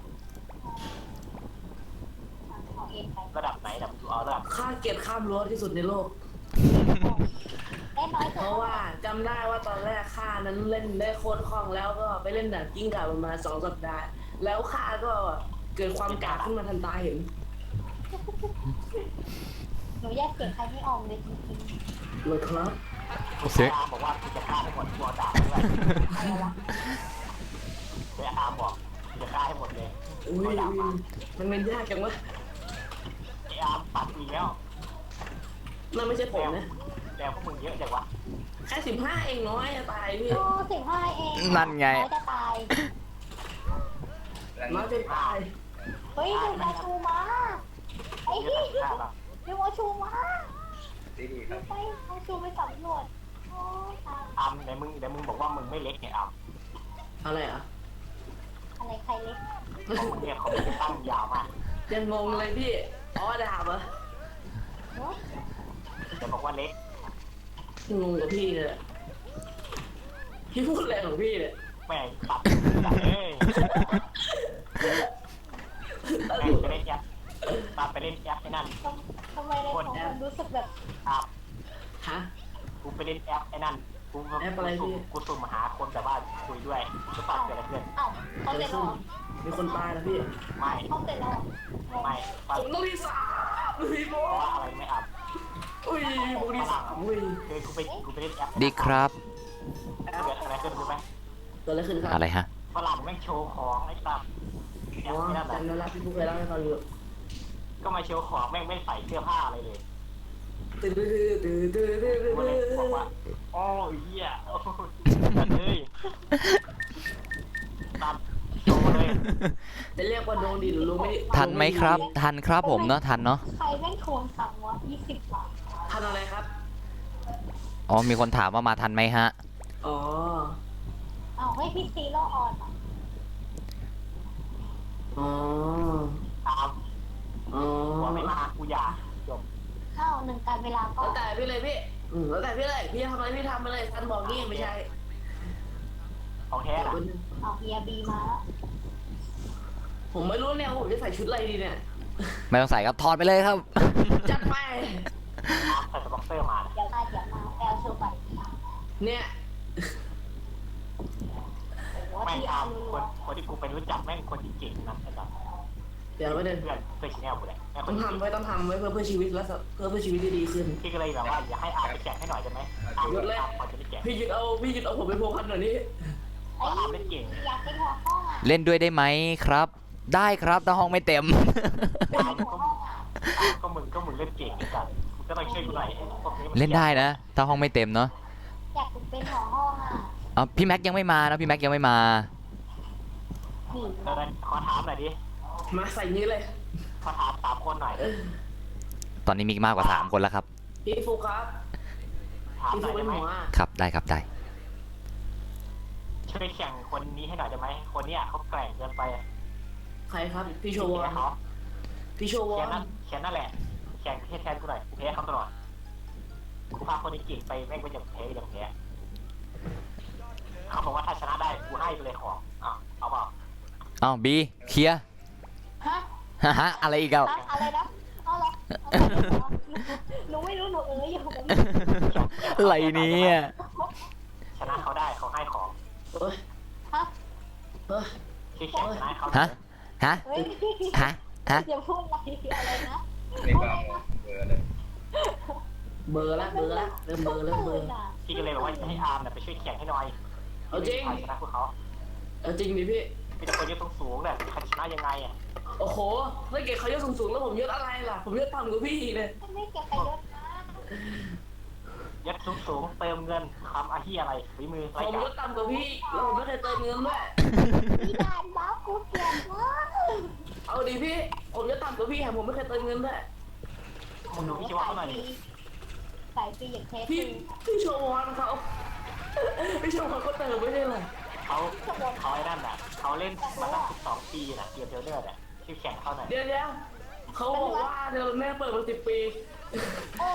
ขอเองไป ระดับไหนระดับดูเอาระดับ ข้าเกลียดข้ามรั้วที่สุดในโลก ได้น้อย เพราะว่าจำได้ว่าตอนแรกข้านั้นเล่นได้โคตรคล่องแล้วก็ไปเล่นด่านกิ้งก่าประมาณ2 สัปดาห์ แล้วข้าก็เกิดความกากขึ้นมาทันตาเห็น หนูแยกเสียงใครไม่ออกเลยจริง เลยครับ คุณอาร์มบอกว่าคุณจะฆ่าให้หมดตัวด่าด้วย ๆอะไรวะ คุณอาร์มบอกคุณจะฆ่าให้หมดเลย อุ้ยมันเป็นยากจังวะ ไออาร์มปัดอีกแล้ว นั่นไม่ใช่ผมนะ แล้วพวกมึงเยอะจังวะ แค่15เองน้อยจะตายพี่ โอ้เสียงห้าเอง นั่นไง น้อยจะตาย แรง น้อยจะตาย เฮ้ยดูมาชูมาไอ้ เยอะ พี่ จังฆ่าเรา ดูมาชูมา ดีค ดู รับ ไปเอาชูไปสำรวจโอ้ตาย อาร์มเดี๋ยวมึงบอกว่ามึงไม่เล็กไงอาร์ม อะไรอ่ะ อะไรใครเล็ก ของมึงเนี่ยเขาไม่ได้ตั้งยาวมาก ยังงงเลยพี่อ๋อดาบเหรอ เนอะ จะบอกว่าเล็ก งงกับพี่เลยพี่พูดอะไรของพี่เนี่ย แม่งตัดเอ้ยแม่งไปเล่นแอปตามไปเล่นแอปไอ้นั่น ทำไมในของมันรู้สึกแบบ อาร์ม ฮะ กูไปเล่นแอปไอ้นั่นกู แอปอะไรพี่ กูสุ่มหาคนแบบว่าคุยด้วยรู้ป่ะเกิดอะไรขึ้น เอ้าเขาเสร็จแล้วเหรอ มีคนตายแล้วพี่ ไม่ เขาเสร็จแล้วเหรอ ไม่เพราะ ผมต้องที่3พี่โบ ว่าอะไรไม่อาร์ม อุ้ยโบที่3อุ้ย คือกูไปเล่นแอป ดีครับ เกิดอะไรขึ้นรู้ไหม เกิดอะไรขึ้นครับ อะไรฮะ ฝรั่งแม่งโชว์ของไอ้ตับแอ อ๋ ป อ ไม่นั่นแหละ จำได้แล้วพี่พูดเคยเล่าให้ฟังอยู่ ก็มาโชว์ของแม่งไม่ใส่เสื้อผ้าอะไรเลย ตื่นตื่น กูเลยบอกว่าโอ้ยเหี้ยโอ้ยเฮ้ยตัดโชว์เลย จะเรียกว่าโดนดีหรือรู้ไม่ ทันไหมครับ ทันครับผมเนาะ ทันเนาะ ใครแม่งทวงตังค์วะ20 บาท ทันอะไรครับ อ๋อ มีคนถามว่ามาทันไหมฮะ อ๋อ เอ้าให้พี่ซีโร่ออนอ่ะ อ๋อ ตาม อ๋อ ว่าไม่มากูอยากจบ เอ้าหนึ่งการเวลาก็ แล้วแต่พี่เลยพี่แล้วแต่พี่เลยพี่ทำอะไรพี่ทำไปเลยทันบอกงี้ไม่ใช่ ของแท้ล่ะ เอาเฮียบีมาแล้ว ผมไม่รู้เนี่ยผมจะใส่ชุดอะไรดีเนี่ย ไม่ต้องใส่ครับ ถอดไปเลยครับ จัดไป ใส่สบ็อกเซอร์มานะ เดี๋ยวมาแอลชูไป เนี่ย โอ้ แม่ง ที ตา อาม รัว คนที่กูไปรู้จักแม่งคนจริงๆนะไอ้สัส เดี๋ยวไปเดิน เพื่อนเพื่อนชิแนลกูแหละแม่งค ต้อน ง จริง ทำไว้ต้องทำไว้เพื่อชีวิตแล้วเพื่อชีวิตที่ดีขึ้น พี่ก็เลยแบบว่าอยากให้อาร์มไปแจกให้หน่อยได้ไหมอาร์ม หยุดเลย พอจะได้แจก พี่หยุดเอาผมไปโพคันหน่อยนี่ ไอ้ อาร์มเล่นเก่ง อยากเป็นหัวข้ออ่ะ เล่นด้วยได้ไหมครับ ได้ครับถ้าห้องไม่เต็ม ตามก็มึงเล่นเก่งนี่กันมึงก็ต้องช่วยกูหน่อยพวกนี้มัน เล่นได้นะถ้าห้องไม่เต็มเนาะ อยากเป็นหัวห้องอ่ะ อ๋อพี่แม็กยังไม่มานะพี่แม็กยังไม่มา นี่ ได้ขอถามหน่อยดิ มาใส่นี้เลย ขอถาม3 คนหน่อย ตอนนี้มีมากกว่า3คนแล้วครับ พี่ฟุกครับ ถาม พี่ หน่ ฟุ อก ย เป็ ได้ น ไหม หัว ครับได้ครับได้ ช่วยแข่งคนนี้ให้หน่อยได้ไหมคนเนี้ยเขาแกร่งเกินไปอะ ใครครับพี่โช แพ้ วอน เขา พี่โชวอ แค่ น นั้นแหละแข่งให้แทนกูหน่อยกูแพ้เขาตลอดกูพาคนนี้เก่งไปแม่งก็ยังแพ้เขาบอกว่าถ้าชนะได้กูให้ไปเลยของเอาเปล่า อ้าวบีเคลียร์ ฮะ ฮะอะไรอีกอ่ะ ฮะอะไรนะเอาเหรอหนูไม่รู้หนูอยู่กับ อะไรเนี่ย ชนะเขาได้เขาให้ของ เฮ้ย ฮะ เฮ้ย ที่แข่งชนะเขา ฮะฮะ เฮ้ย ฮะฮะ อย่าพูดอะไรนะ นี่ก็เบอร์เลย เบอร์ละเริ่มเบอร์ พี่ก็เลยบอกว่าให้อาร์มไปช่วยแข่งให้หน่อย เอาจริง ชนะพวกเขา เอาจริงดิพี่ มีแต่คนยกสูงๆเนี่ยใครชนะยังไงอ่ะ โอ้โหถ้าเกิดเขายกสูงๆแล้วผมยกอะไรล่ะ ผมยกต่ำกว่าพี่เลย ไม่เก็บไปยศนะ ยัดสูงๆเติมเงินทำอาชีพอะไรฝีมือ ผ ราย ม กาย ร กต่ำกว่าพี่แล้วผมไม่เคยเติมเงินด้วย พี่ดานบ้ากูเกลียดมาก เอาดิพี่ ผมยกต่ำกว่าพี่แถมผมไม่เคยเติมเงินด้วย มึงดูพี่ชิวะเขาหน่อยดิ สายฟรีอย่างเทป พี่พี่โชวอนเขาพี่โชวอนเขาเติมไม่ได้เลย เขาไอ้นั่นอ่ะเขาเล่นมาตั้ง12 ปีน่ะเกียร์เทลเนอร์อ่ะชื่อแข่งเขาหน่อย เดี๋ยวเขาบอกว่าเดี๋ยวแม่เปิดมา10 ปี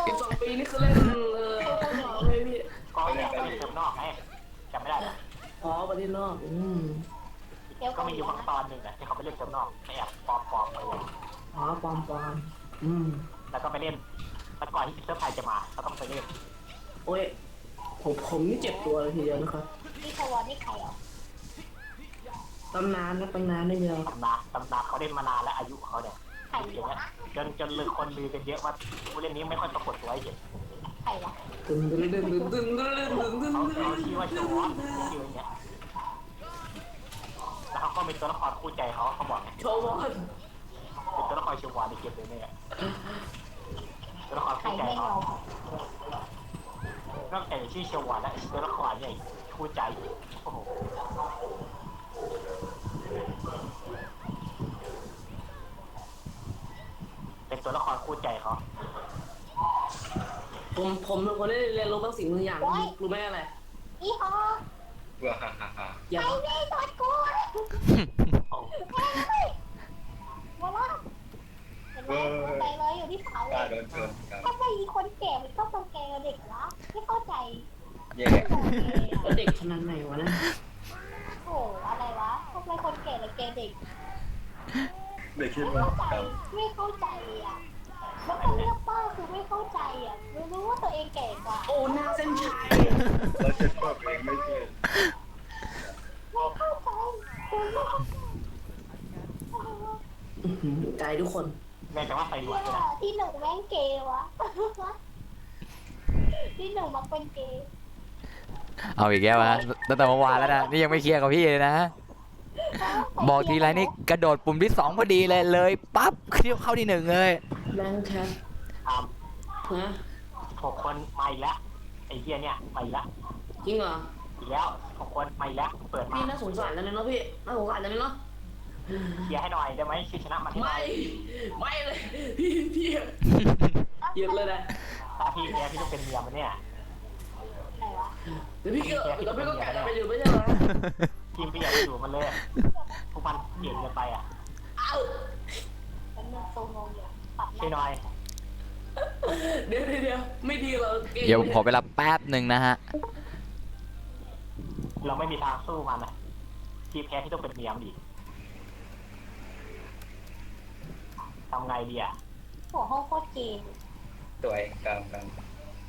อีก2 ปีนี่คือเล่นเลยพี่ ก็เนี่ยไปเล่นเติมนอกไงจำไม่ได้หรอ อ๋อประเทศนอกก็มีอยู่บางตอนหนึ่งนะที่เขาไปเล่นเติมนอกไปแอบปลอมๆไปเลย อ๋อปอมแล้วก็ไปเล่นแล้วก่อนที่เซิร์ฟไทยจะมาเขาต้องไปเล่น โอ้ยผมนี่เจ็บตัวเลยทีเดียวนะครับ พี่ชวนี่ใครอ่ะ ตำนานนะตำนานไม่เดียว ตำนานเขาเล่นมานานแล้วอายุเขาเนี่ย ใคร อย่าง วะ เงี้ยจนลือคนลือกันเยอะว่าผู้เล่นนี้ไม่ค่อยปรากฏตัวให้เห็น ใครวะ ตึงเขาชื่อว่าโจวอนชื่ออย่างเงี้ยแล้วเขาก็มีตัวละครคู่ใจเขาบอก โชวอน เป็นตัวละครเชวานในเกมเลยเนี่ยตัวละคร ใคร คู่ใจ ไม่ เขา เรา นอกจากชื่อเชวานแล้วตัวละครเนี่ยคู่ใจโอ้โหเป็นตัวละครคู่ใจเขา ผมเป็นคนได้เรียนรู้บางสิ่งบางอย่างรู้ไหมอะไร อีฮอ เพื่อฮ่า อย่า ไอ้นี่ตอดกูมาละเห็นไหมไปเลยอยู่ที่เสา ป้า เลย โดนชนกัน ทำไมคนแก่มันชอบรังแกเด็กวะไม่เข้าใจ แย่ เด็กขนาดไหนวะนะ โอ้อะไรวะทำไมคนแก่รังแกเด็ก เด็กคิด ไม่ ว่า เข้าใจ ครับ ไม่เข้าใจอ่ะแล้วคนเรียกป้าคือไม่เข้าใจอ่ะไม่รู้ว่าตัวเองแก่กว่า โอ้หน้าเส้นชัย เราจะชอบเองไม่ใช่ ไม่เข้าใจคุณไม่เข้าใจ ใจทุกคน แม้แต่ว่าใส่หนวดด้วยนะ ที่หนึ่งแม่งเกย์วะที่หนึ่งมักเป็นเกย์ เอาอีกแล้วฮะตั้งแต่เมื่อวานแล้วนะนี่ยังไม่เคลียร์กับพี่เลยนะ บอกทีไรนี่กระโดดปุ่มที่2พอดีเลยปั๊บเข้าที่1เลย แบงค์แคท ตาม นะ 6 คนมาอีกแล้วไอ้เหี้ยเนี่ยมาอีกแล้ว จริงเหรอ อีกแล้ว6 คนมาอีกแล้วเปิดมา พี่น่าสงสารจังเลยเนาะพี่น่าสงสารจังเลยเนาะ เคลียร์ให้หน่อยได้ไหมชื่อชนะมาให้หน่ ไม่ อย ไม่เลยพี่หยุดเลยนะ ถ้าพี่แพ้พี่ต้องเป็นเมียมันเนี่ย ไหนวะ เดี๋ยวพี่ก็กลับไปอยู่ไม่ใช่เหรอ ทีมพี่อยากอยู่มันเลยพวกมันเกลียดกันไปอ่ะ เอ้า เป็นเมืองทรงงงอยู่ปัด ช่วยหน่อย เดี๋ยวไม่ดีเรา เดี๋ยวผมขอเวลาแป๊บหนึ่งนะฮะ เราไม่มีทางสู้มันนะทีมแพ้ที่ต้องเป็นเมียมันอีกทำไงดีอ่ะ หัวห้องโคตรเกย์ สวยกลาง ทำไม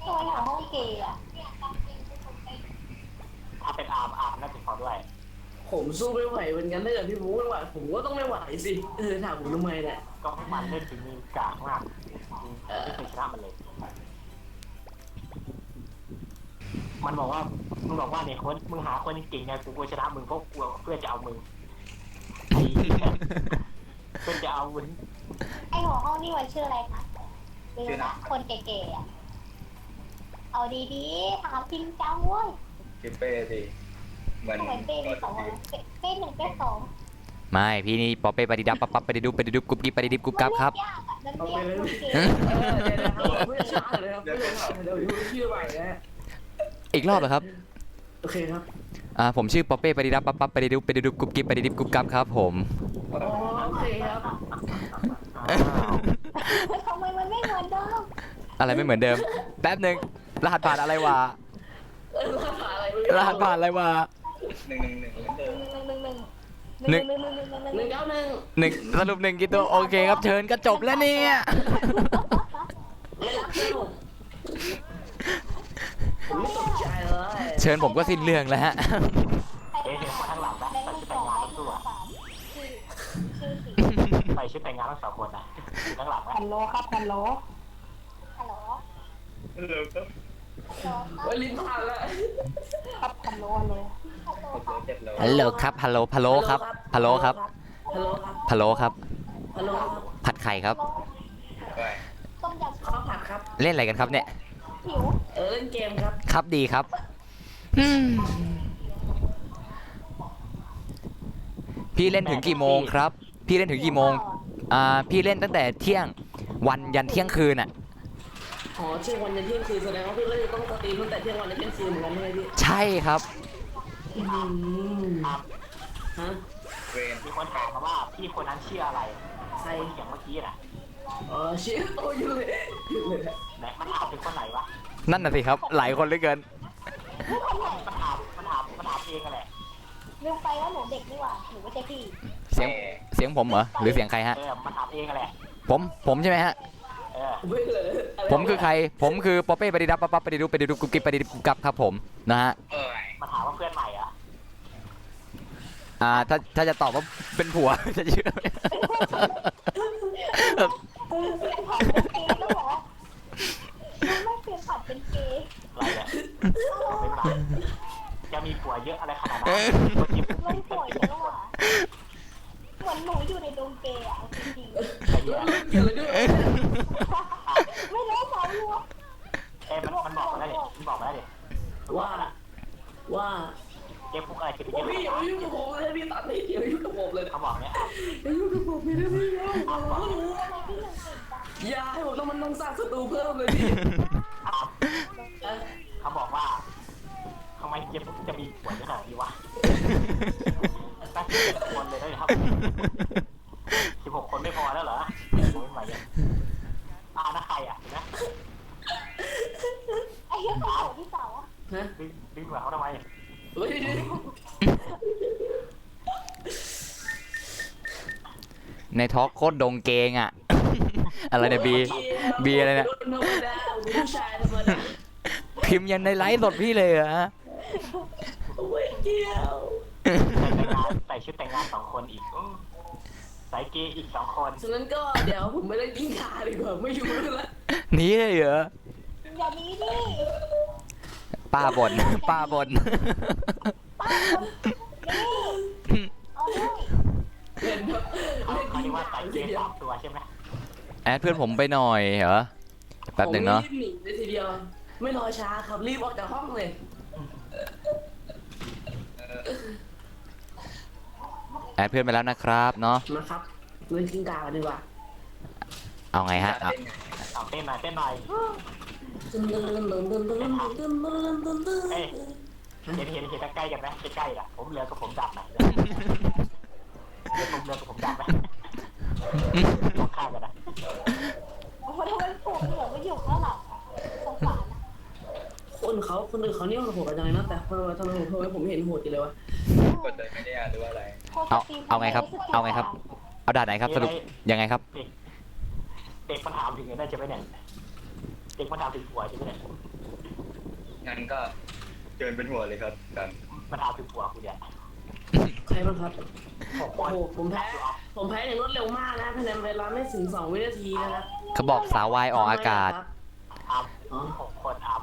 หัวห้องเกย์อ่ะ ถ้าเป็นอาร์มน่าจะพอด้วย ผมสู้ไม่ไหวเหมือนกันถ้าเกิดพี่บุ๊กไม่ไหวผมก็ต้องไม่ไหวสิถามผมทำไมเนี่ย ก็พวกมันเล่นถึงมีกากมากไม่เคยชนะมันเลย มันบอกว่ามึงบอกว่าเนี่ยคนมึงหาคนเก่งไงกูชนะมึงเพราะกลัวเพื่อจะเอามึงไอ้ เพื่อจะเอาวุ้น ไอหัวห้องนี่มันชื่ออะไรคะลืมละคนเก๋ๆอ่ะเอาดีๆถามจริงจังเว้ย คิปเป้สิเหมือน ทำไมเป้มีสองเป้หนึ่งเป้สอง ไม่พี่นี่ปอเป้ปฏิดับปั๊บปั๊บปฏิดุบปฏิดุบกุ๊บกิ๊บปฏิดิบกุ๊บกับครับ มัน เอา เรี ไป ยก เลย คนเก๋ เดี๋ยวนะครับไม่ช้าเลยครับไม่ช้าเดี๋ยวดูชื่อใหม่นะ อีกรอบเหรอครับ โอเคครับ ผมชื่อปอเป้ปฏิดับปั๊บปั๊บปฏิดุบปฏิดุบกุ๊บกิ๊บปฏิดิบกุ๊บกับครับผม อ๋อโอเคครับ ทำไมมันไม่เหมือนเดิม อะไรไม่เหมือนเดิม แป๊บหนึ่งรหัสผ่านอะไรวะ รหัสผ่านอะไรวะ 111เหมือนเดิม 1สรุป1กี่ตัวโอเคครับเชิญก็จบแล้วเนี่ย ผมไม่ตกใจเลย เชิญผมก็สิ้นเรื่องแล้วฮะ เอ๊ะเห็นคนข้างหลังนะใส่ชุดแต่งงานทั้งตัว ชื่อสี ใส่ชุดแต่งงานทั้งสองคนนะอยู่ข้างหลังนะ ฮัลโหลครับฮัลโหลฮัลโหล เร็วครับ วันลิ้นพันแล้ว ครับฮัลโหลฮัลโหล ฮัลโหลครับฮัลโหลพะโล้ครับพะโล้ครับ ฮัลโหลครับ พะโล้ครับ ฮัลโหลครับ ผัดไข่ครับ ไป ต้มยำ ข้าวผัดครับ เล่นอะไรกันครับเนี่ย หิว เล่นเกมครับ ครับดีครับพี่เล่นถึงกี่โมงครับ พี่เล่นถึงกี่โมงพี่เล่นตั้งแต่เที่ยงวันยันเที่ยงคืนอ่ะ อ๋อเที่ยงวันยันเที่ยงคืนแสดงว่าพี่ก็จะต้องสตรีมตั้งแต่เที่ยงวันยันเที่ยงคืนเหมือนกันใช่ไหมพี่ ใช่ครับ ฮะ เวน มีคนถามมาว่าพี่คนนั้นชื่ออะไร ใคร คนที่อย่างเมื่อกี้น่ะ ชื่อโตอยู่เลย ไหนมันถามเป็นคนไหนวะ นั่นน่ะสิครับ หลายคนเหลือเกิน มันถามเองกันแหละ ลืมไปว่าหนูเด็กนี่หว่าหนูไม่ใช่พี่ เสียงผมเหรอหรือเสียงใครฮะ มันถามเองกันแหละ ผมใช่ไหมฮะ ไม่เลย ผมคือใคร ผมคือปอเป้ปฏิดับปั๊บปั๊บปฏิดุบปฏิดุบกุ๊บกิ๊บปฏิดิบกุ๊บกับครับผมนะฮะ เอ้ย มันถามว่าเพื่อนใหม่เหรอ ถ้าจะตอบว่าเป็นผัว จะเชื่อไหม เปลี่ยนผัดเป็นเกย์แล้วเหรอมันไม่เปลี่ยนผัดเป็นเกย์ อะไรเนี่ยเป็นใหม่จะมีผัวเยอะอะไรขนาดนั้นคนที่ ลงป่วยแล้วอ่ะเหมือนหนูอยู่ในดงเกย์อ่ะจริง ใครเยอะ เกี่ยวเลยด้วย ๆไม่รู้สาวรัว มันบอกมาแล้วดิมันบอกมาแล้วดิ ว่า เจ๊พวกอะไรคือ โอ้พี่อย่ามายุ่งกับผมเลยพี่ตัดนี่อย่ามายุ่งกับผมเลย เขาบอกเนี่ย อย่ายุ่งกับผมไม่ได้พี่อย่าให้ผมต้องมันต้องสร้างศัตรูเพิ่มเลยพี่ เขาบอกว่าทำไมเจ๊พวกจะมีผัวเยอะขนาดนี้วะตั้ง17 คนเลยนะครับ16 คนไม่พอแล้วเหรอโอ้ยใหม่เนี่ยน่าใครอ่ะเห็นไหม ไอ้เหี้ยเขาพี่สาว ฮะ ดึงหัวเขาทำไม เฮ้ย ในทอล์กโคตรดงเกงอ่ะ อะไรเนี่ยบีอะไรเนี่ย ธรรมดาผู้ชายธรรมดา พิมพ์ยันในไลฟ์สดพี่เลยเหรอฮะ ไม่เกี่ยว ใส่ชุดแต่งงาน2 คนอีกใส่เกย์อีก2 คน ฉะนั้นก็เดี๋ยวผมไม่ได้กินขาดีกว่าไม่อยู่แล้ว หนีเลยเหรอ อย่านี้ดิ ป้าบ่น ป้าบ่น ป้าคนนี่เอาด้วย เห็นแบบ เขาเรียกว่าใส่เกย์3 ตัวใช่ไหม แอดเพื่อนผมไปหน่อยเหรอ แป๊บหนึ่งเนาะ รีบหนีเลยทีเดียว ไม่รอช้าครับรีบออกจากห้องเลย แอดเพื่อนไปแล้วนะครับเนาะ มาครับเล่นกินกากันดีกว่า เอาไงฮะเอา เอาเต้นหน่อยเต้นหน่อยเอ้ยเห็นใกล้ๆกันไหมใกล้ๆอ่ะผมเรือกับผมดับหน่อยเรือกับผมดับไหมมองข้ามกันนะ โอ้โหทำไมผมเหลือไม่อยู่ข้างหลังสงสารนะ คนอื่นเขาเนี่ยโหดกันจังเลยนะแต่ทำไมผมเห็นโหดอยู่เลยวะ กดเลยไม่ได้อ่านหรือว่าอะไร เอาไงครับ เอาไงครับ เอาด่านไหนครับสรุปยังไงครับ เด็กมันถามถึงได้ใช่ไหมเนี่ยเด็กมันถามถึงผัวใช่ไหมเนี่ย งั้นก็เชิญเป็นหัวเลยครับกัน มันถามถึงผัวกูเนี่ย ใครบ้างครับ 6 ค โอ้ น โหผมแพ้อย่างรวดเร็วมากนะภายในเวลาไม่ถึง2 วินาทีนะครับ เขาบอกสาววายออกอากาศ อัพ6 คนอัพ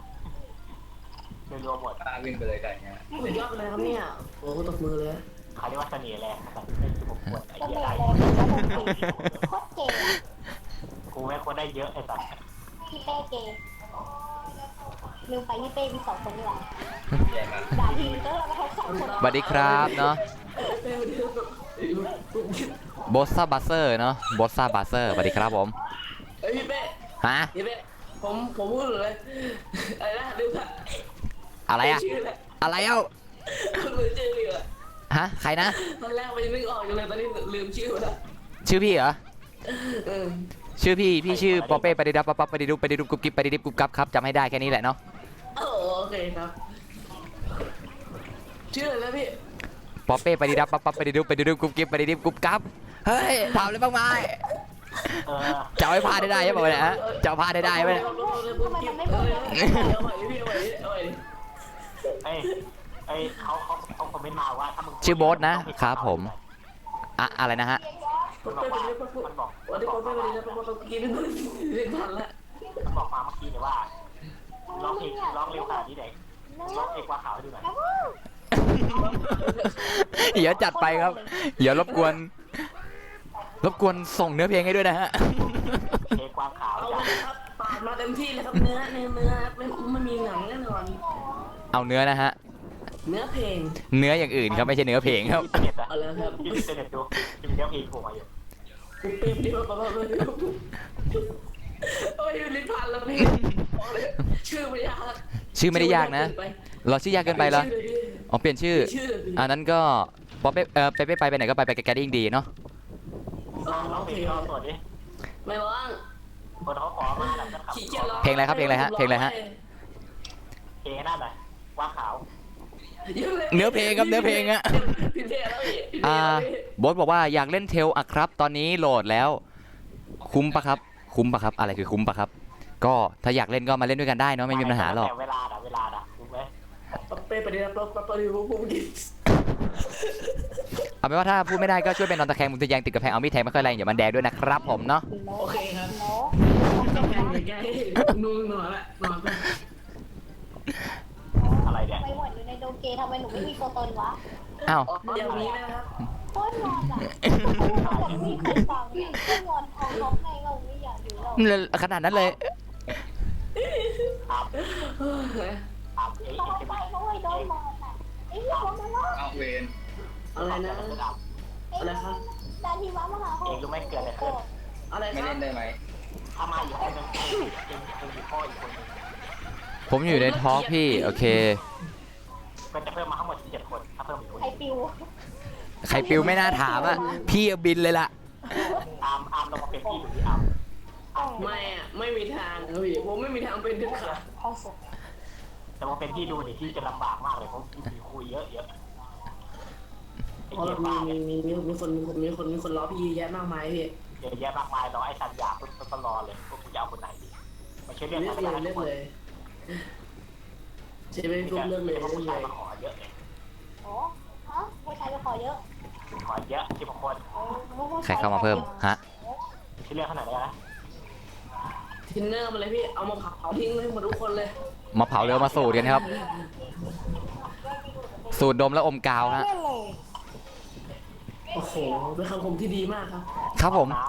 รวมหมด ป้าวิ่งไปเลยกันเงี้ย สุดยอดเลยครับเนี่ยโอ้โหตบมือเลย เขาเรียกว่าเสน่ห์แรงแต่ไม่คือผมควรไอ้ ก็ เหี้ย ไม่ ได้ แรงแล้วมันเก๋โคตรเก๋อะ กูไม่ควรได้เยอะไอ้สัตว์ พี่เป้เก๋ลืมไปพี่เป้มีสองคนนี่หว่า ใหญ่มาก ด่าทีก็เราเขาสองคน สวัสดีครับเนาะบอสซาบัสเซอร์เนาะบอสซาบัสเซอร์สวัสดีครับผม เอ้ยพี่เป้ ฮะ พี่เป้ผมพูดเลยอะไรนะลืมละ อะไรอะ ชื่อละ อะไรเอ้า ลืมชื่อเลยอะ ฮะใครนะ ตอนแรกมันยังนึกออกอยู่เลยตอนนี้ลืมชื่อไปแล้ว ชื่อพี่เหรอ เออ ชื่อพี่ชื่อปอเป้ปฏิดับปั๊บปฏิดุปฏิดุกุบกิ๊บปฏิดิบกุบกับครับจำให้ได้แค่นี้แหละเนาะ โอเคครับ ชื่ออะไรนะพี่ ปอเป้ปฏิดับปั๊บปฏิดุปฏิดุกุบกิ๊บปฏิดิบกุบกับเฮ้ยทำอะไรบ้างไหม เออ จะเอาให้พลาดได้ใช่ป่ะเนี่ยฮะจะเอาพลาดได้ไหมเนี่ย ไอ้เขาคอมเมนต์มาว่าถ้ามึง ชื่อโบ๊ทนะครับผมอะอะไรนะฮะ มันบอกว่ามันบอก วันนี้ผมไม่ไปเลยนะผมกินเรียกทันละ มันบอกมาเมื่อกี้เนี่ยว่าร้องเพลงร้องเร็วขนาดนี้เด็กร้องเพลงกว่าขาวให้ดูหน่อย เดี๋ยวจัดไปครับเดี๋ยวรบกวนส่งเนื้อเพลงให้ด้วยนะฮะ เพลงกว่าขาว เอา จ้ะ เลยครับปาดมาเต็มที่เลยครับเนื้อไม่มีหนังแน่นอน เอาเนื้อนะฮะ เนื้อเพลง เนื้ออย่างอื่นครับไม่ใช่เนื้อเพลงครับ อินเทอร์เน็ตอะ เอาเลยครับ อินเทอร์เน็ตดูจะมีเรื่องเพลงโผล่มาอยู่ ปุ๊บเป๊บดีมาโอ้ยลิ้นพันแล้วพี่ชื่อไม่ยาก ชื่อไม่ได้ยากนะเราชื่อยากเกินไปเหรออ๋อเปลี่ยนชื่อ ชื่อ อันนั้นก็ปอเป้ไปไหนก็ไปไกลๆได้ยิ่งดีเนาะ ร้องเพลงร้องสดดิ ไม่ร้อง คนเขาขอมาแบบจะขับ ขี้เกียจร้อง เพลงอะไรครับเพลงอะไรฮะเพลงอะไรฮะ เพลงนั่นหน่อยว่าขาว เนื้อเพลงครับเนื้อเพลงอะ พี่เท่แล้วพี่ โบสบอกว่าอยากเล่นเทลอะครับ ตอนนี้โหลดแล้ว คุ้มปะครับ คุ้มปะครับ อะไรคือคุ้มปะครับ ก็ถ้าอยากเล่นก็มาเล่นด้วยกันได้เนาะไม่มีปัญหาหรอก แต่เวลาถูกไหม เป๊ะไปดีนะไปดีผมกิน เอาเป็นว่าถ้าพูดไม่ได้ก็ช่วยเป็นนอนตะแคงมุมตะแยงติดกระแพงเอามีดแทงไม่ค่อยแรงอย่ามันแดงด้วยนะครับผมเนาะ โอเคครับ โน้ ต้องแข่งใกล้ๆนุ่งนอนละนอน อะไรเนี่ย ไม่หมดอยู่ในโดเกทำไมหนูไม่มีตัวตนวะ อ้าว เดี๋ยวนี้นะครับ โคตรงอนอ่ะผมมีใครฟังเนี่ยโคตรงอนเอาร้องไงเราไม่อยากอยู่เรา ขนาดนั้นเลย ตามตามเอ๊ะ ต้องไปเขาเลยโดนมอนอ่ะไอ้เหี้ยผมมาล้อ เอาเวน อะไรนะ อะไรครับ ดาทีว้ามาหา เองรู้ไหมเกิดอะไรขึ้น อะไร ไม่ ครั เล่ บ นได้ไหม ถ้ามาอยู่คนหนึงเองอยู่พ่ออีกคนหนึง ผมอยู่ในทอล์กพี่โอเค ก็จะเพิ่มมาทั้งหมด7คนถ้าเพิ่มอีกคน ไอปิว ใครปิวไม่น่าถามอ่ะพี่เอาบินเลยล่ะ อาร์มลงมาเป็นพี่หรืออาร์ม ไม่อะไม่มีทางครับพี่ผมไม่มีทางเป็นเด็ดขาด ห้องสุด แต่ว่าเป็นพี่ดูนี่พี่จะลำบากมากเลยเพราะพี่คุยเยอะไอ้ เพราะ เหี้ยบ้าเนี่ย มีคนล้อพี่เยอะมากมายพี่ เยอะแยะมากมายรอไอ้ชันอยากปุ๊บก็รอเลยพวกกูจะเอาคนไหนดีมาช่วยเลือก เลือก กัน เลย ได้ เลื ทุ อก ก คน เลยใช่ไหมทุกเรื่องเลย พวก เลือก ผู้ เล ชาย ย มาขอเยอะเลย โอ้ฮะผู้ชายไปขอเยอะ ขอเยอะ10 คน ใครเข้ามาเพิ่มฮะ ที่เลือกขนาดไหนนะ ทินเนอร์มาเลยพี่เอามาเผาทิ้งเลยหมดทุกคนเลย มาเผาเรือมาสูตรกันครับ สูตรดมแล้วอมกาวฮะ โอ้โหเป็นคำคมที่ดีมากครับ ครับผม น้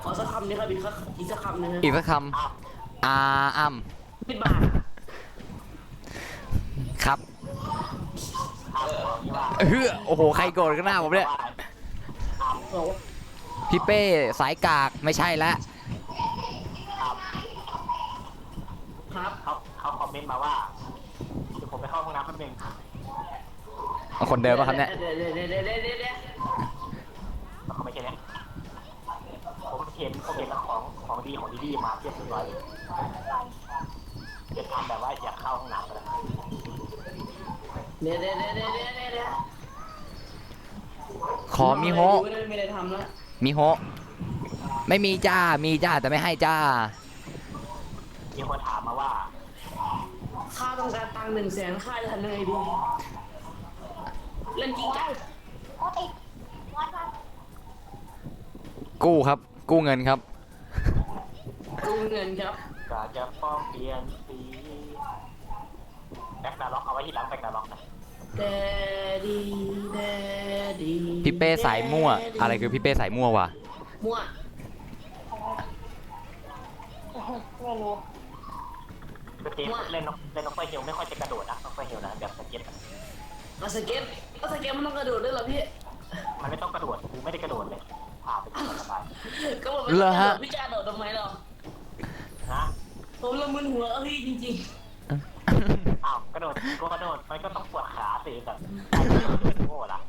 ขอสักคำนี้ครับอีกสักคำหนึงนะ อีกสักค ำอ้าว ำอ้ำ ปิดบาท ครับ บอกนี่ว่า โอ้โหใครโกรธกันหน้าผมเนี่ย บอกว่า พี่เป้สายกากไม่ใช่แล้ว ครับ เขาคอมเมนต์มาว่าเดี๋ยวผมไปเข้าห้องน้ำแป๊บนึง คนเดิมป่ะครับเนี่ย เดี๋ยว แล้วเขาไม่ใช่เนี่ยผมเห็นของดีมาเทียบเรียบร้อยเลยจะทำแบบว่าอยากเข้าห้องน้ำกัน เดี๋ยว ขอมิโฮะ ไม่ได้ทำแล้ว มิโฮะไม่มีจ้ามีจ้าแต่ไม่ให้จ้า มีคนถามมาว่า ข้าต้องการตังค์100,000ข้าจะทำยังไงดีเล่นจริงจัง โอ้ติดวัด กู้ครับ กู้เงินครับ กู้เงินครับ ก็จะป้องเปลี่ยนสีแบ็กนาล็อกเอาไว้ที่หลังแบ็กนาล็อกนะ แดดีแดดี พี่เป้สายมั่ว อะไรคือพี่เป้สายมั่ววะ มั่ว ไม่รู้ คือทีมเล่นนกไฟเฮลไม่ค่อยจะกระโดดนะนกไฟเฮลนะแบบสเก็ต เอาสเก็ตมันต้องกระโดดด้วยเหรอพี่ มันไม่ต้องกระโดดคือไม่ได้กระโดดเลยผ่าไปสบาย ก็บอกไม่ต้องกระโดดพี่จะกระโดดทำไมหรอ นะ ผมละมึนหัวเอาพี่จริง อ้าวกระโดดก็กระโดดมันก็ต้องปวดขาสิแบบโง่ละ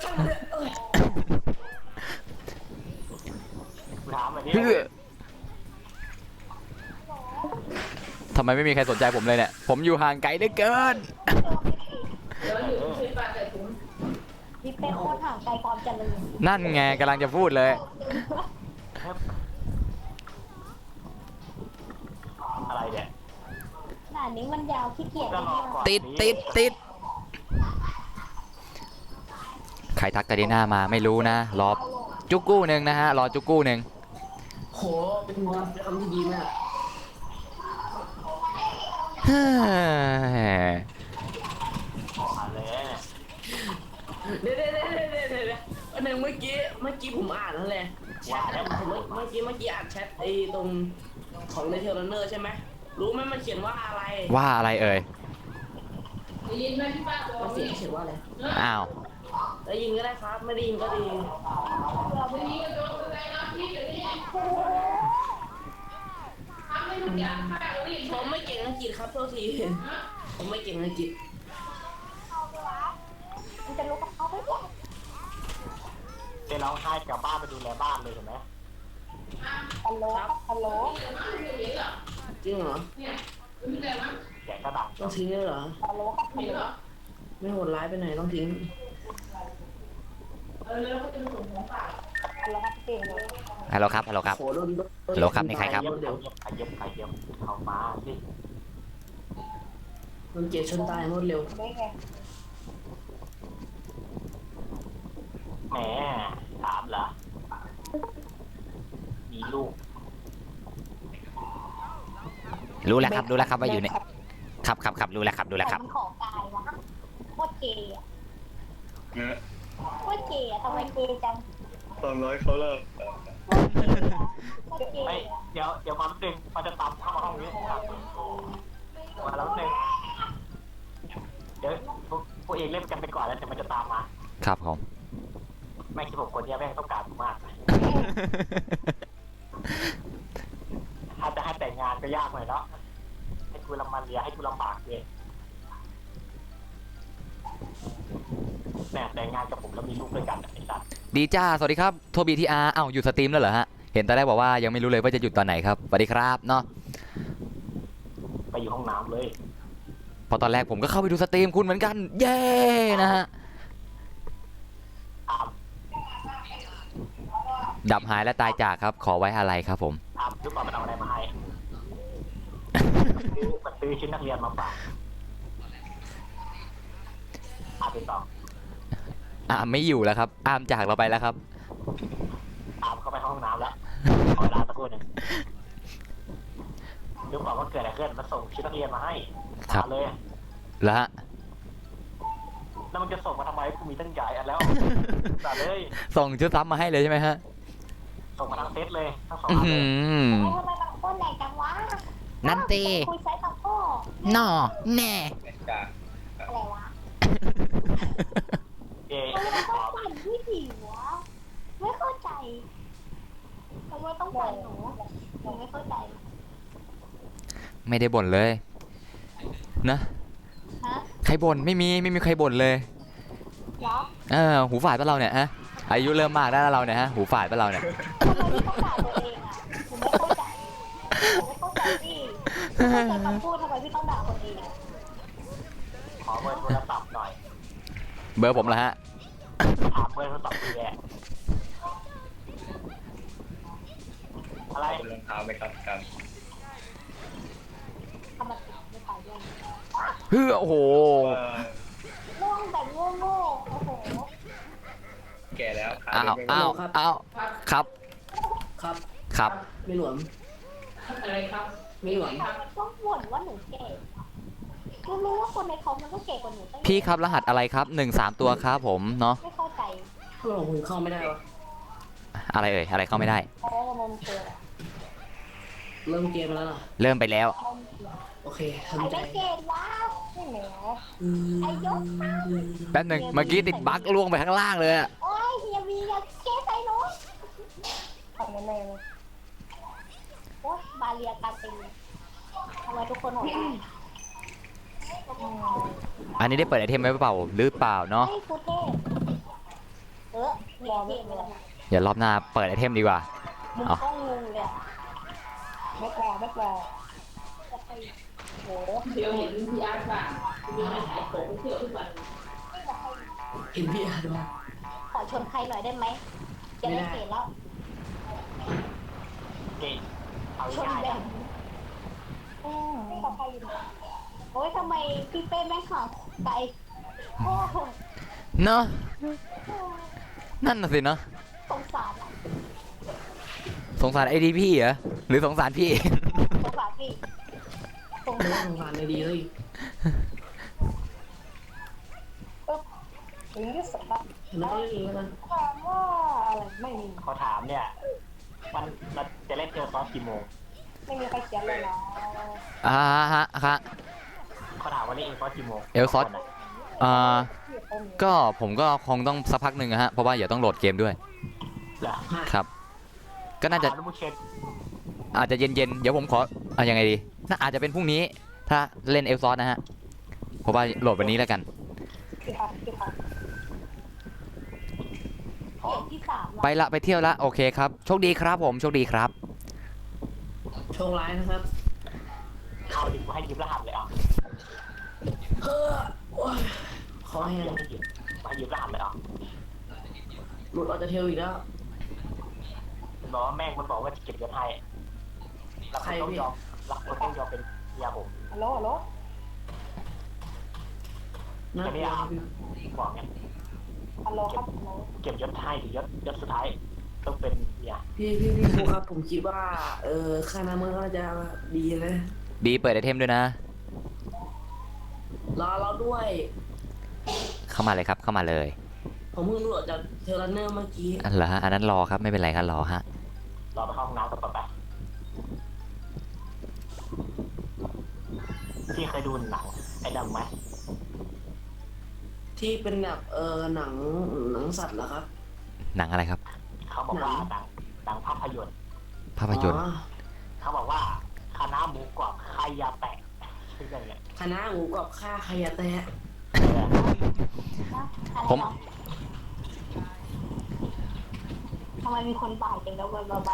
ช่างมันเถอะ ถามแบบนี้ ทำไมไม่มีใครสนใจผมเลยเนี่ย ผมอยู่ห่างไกลเหลือเกิน พี่เป้โคตรห่างไกลความเจริญ นั่นไงกำลังจะพูดเลย อะไรเนี่ย หน้านี้มันยาวขี้เกียจ ก็รอก่อน ติด ใครทักกาเดน่ามาไม่รู้นะ รอจุกกู้หนึ่งนะฮะ รอจุกกู้หนึ่ง โหเป็นคำที่ดีมาก เฮ้ย มาเลย เดี๋ยวอันหนึ่งเมื่อกี้ผมอ่านนั่นแหละแชทผมเมื่อกี้อ่านแชทไอ้ตรงของในเทเลเนอร์ใช่ไหมรู้ไหมมันเขียนว่าอะไร ว่าอะไรเอ่ย มันเขียนว่าอะไร อ้าว ได้ยินก็ได้ครับไม่ได้ยินก็ดีผมไม่เก่งอังกฤษครับโทษทีผมไม่เก่งอังกฤษ มันจะรู้กับเขาไหมวะ เจ๊ร้องไห้กลับบ้านไปดูแลบ้านเลยเห็นไหม ฮัลโหลฮัลโหล จริงเหรอ แกะกระดาษ ต้องทิ้งเลยเหรอ ฮัลโหลครับฮัลโหล ไม่โหดร้ายไปไหนต้องทิ้ง ฮัลโหลครับเก่งเลย ฮัลโหลครับ ฮัลโหลครับ โหโดน ฮัลโหลครับนี่ใครครับ เย็บเข้ามาสิ โดนเกลียดชนตายรวดเร็ว ได้ไง แหมถามเหรอมีลูก รู้แล้วครับ รู้แล้วครับว่าอยู่ในครับรู้แล้วครับ รู้แล้วครับ แต่มันของกายวะโคตรเกย์อะ เนื้อ โคตรเกย์อะทำไมเกย์จัง 200เขาเลิก โคตรเกย์ ไม่ อะ เดี๋ยวมาหนึ่งมันจะตามเข้ามาห้องนี้ครับมาแล้วหนึ่งเดี๋ยวพวกเองเล่นกันไปก่อนแล้วเดี๋ยวมันจะตามมา ครับผม แม่งคิดผมคนนี้แม่งต้องการผมมากถ้าจะให้แต่งงานก็ยากหน่อยเนาะให้กูลำมันเลียให้กูลำบากเลยแม่แต่งงานกับผมแล้วมีลูกด้วยกันไอ้สัตว์ ดีจ้า สวัสดีครับ โทบีทีอาร์อ้าวหยุดสตรีมแล้วเหรอฮะ เห็นตอนแรกบอกว่ายังไม่รู้เลยว่าจะหยุดตอนไหนครับ สวัสดีครับ เนาะ ไปอยู่ห้องน้ำเลย พอตอนแรกผมก็เข้าไปดูสตรีมคุณเหมือนกัน เย้นะฮะ ตาม ดับหายและตายจากครับ ขอไว้อะไรครับผม ตามหรือเปล่ามันเอาอะไรมาให้มันซื้อชิ้นนักเรียนมาฝากไปต่อ อามไม่อยู่แล้วครับ อามจากเราไปแล้วครับ ตามเข้าไปห้องน้ำแล้วขอเวลาสักครู่หนึ่งรู้เปล่าว่าเกิดอะไรขึ้นมันส่งชิ้นนักเรียนมาให้ ครับ ถามเลย แล้วฮะ แล้วมันจะส่งมาทำไมกูมีตั้งใหญ่อันแล้วตัดเลย ส่งชุดซ้ำมาให้เลยใช่ไหมฮะ ส่งมาทั้งเซตเลยทั้งสอง อื้อ อันเล หื ย อ ทำไมบางคนใหญ่จังวะ นั่นตี คุยไซส์กับพ่อ หน่อแน่ จ้า อะไรวะ เอ๊ะ ทำไมต้องปั่นพี่ผีวะไม่เข้าใจทำไมต้องปั่นหนูไม่เข้าใจ ไม่ได้บ่นเลยนะ ฮะ ใครบ่นไม่มีใครบ่นเลย เหรอ หูฝาดปะเราเนี่ยฮะ อายุเริ่มมากแล้วเราเนี่ยฮะ หูฝาดปะเราเนี่ย ทำไมพี่ต้องด่าตัวเองอ่ะผมไม่เข้าใจผมไม่เข้าใจพี่ไม่เข้าใจคำพูดทำไมพี่ต้องด่าตัวเอง ขอเบอร์โทรศัพท์หน่อย เบอร์ผมละฮะ ถามเบอร์โทรศัพท์ดีแหละอะไร เป็นรองเท้าไหมครับกัน ทำไมไม่ไปด้วย เฮ้อโอ้โห ง่วงแบบโง่ๆโอ้โห แก่แล้วขา อ้าว ไม่ อ้าวอ้าวครับ ครับ ครับ ไม่หลวมอะไรครับไม่หลวม ต้องบ่นว่าหนูแก่หนู รู้ว่าคนในคอมมันก็เก่งกว่าหนูตั้ง พี่ครับรหัสอะไรครับ13 ตัวครับผมเนาะ ไม่เข้าใจ ทำไมผมเข้าไม่ได้วะ อะไรเอ่ยอะไรเข้าไม่ได้ เพราะว่านมเกิดอะ เริ่มเกมแล้วเหรอ เริ่มไปแล้ว โอเค ใคร ทำใจ ไม่เก่งวะไม่เหนือ ไอ้ยก แป๊บหนึ่งเมื่อกี้ติดบั๊กล่วงไปข้างล่างเลยอะ โอ้ยเฮียวีอย่าเก้ใส่หนูทำยังไงเลยโอ้ยบาเรียการตีทำไมทุกคนหัวเราะ อันนี้ได้เปิดไอเทมไว้เปล่าหรือเปล่าเนาะ ไอ้ฟูเต้มีเกมเลย เดี๋ยวรอบหน้าเปิดไอเทมดีกว่า มึง เอา ต้องงงเลยอะไม่พอจะไปโห เดี๋ยวเห็นพี่อาร์ตป่ะพี่อาร์ตขายของเที่ยวทุกวันเห็นพี่อาร์ตป่ะ ขอชนใครหน่อยได้ไหมจะได้เกมแล้ว เก่งเอา ชน ง่าย แบ ๆ บโอ้ยทำไมพี่เป้แม่งห่างไกลโอ้โห เนาะนั่นน่ะสิเนาะ สงสารอะ สงสารไอดีพี่เหรอหรือสงสารพี่ สงสารพี่สง ไม่ สา ต้ ร องการเลยดีเลย หรือที่สุดละ แล้วก็เล่นแล้วกัน ถามว่าอะไรไม่มี เขาถามเนี่ยมันเราจะเล่นเจอตอนกี่โมง ไม่มีใครเขียนเลยนะ ฮะฮะ เขาถามว่าเล่นเองตอนกี่โมง เอลซอส ก็ผมก็คงต้องสักพักหนึ่งอะฮะเพราะว่าเดี๋ยวต้องโหลดเกมด้วย เหรอ ครับ ก็น่าจะ ถมลูกเชน อาจจะเย็นๆเดี๋ยวผมขอเอายังไงดีน่าอาจจะเป็นพรุ่งนี้ ถ้าเล่นเอลซอสนะฮะเพราะว่าโหลดวันนี้แล้วกัน คือครับเกมที่สาม ไปละไปเที่ยวละโอเคครับโชคดีครับผมโชคดีครับ โชคร้ายนะครับ เอาดิกูให้ยืมรหัสเลยอ่ะ เฮ้อโอ้ยขอแห้ง ยังไม่ยืมมายืมรหัสเลยอ่ะ หลุดออกจากเทลอีกแล้ว มันบอกว่าแม่งมันบอกว่าจะเก็บเงินให้แล้ว ใคร คุณต้อง พี่ ยอมแล้วคุณต้องยอมเป็นเมียผม ฮัลโหลฮัลโหล น่ากลัวพี่ บอกไง ฮัลโหลครับฮัลโหล เก็บยศให้หรือยศสุดท้ายต้องเป็นเมีย พี่ครูครับผมคิดว่าค่าน้ำมันก็จะดีนะ ดีเปิดไอเทมด้วยนะ รอเราด้วย เข้ามาเลยครับเข้ามาเลย ผมเพิ่งหลุดออกจากเทเลเนอร์เมื่อกี้ อันเหรอฮะอันนั้นรอครับไม่เป็นไรครับรอฮะ เราไปเข้าห้องน้ำกันต่อไปพี่เคยดูหนังไอ้ดำไหม ที่เป็นแบบหนังสัตว์เหรอครับ หนังอะไรครับ เขาบอกว่าหนังภาพยนตร์ ภาพยนตร์ อ๋อ เขาบอกว่าคณะหมูกรอบใครยาแตกคืออะไรเนี่ย คณะหมูกรอบค่าใครอะแตะ อะไร ผม เนาะทำไมมีคนบ่ายจังแล้วบา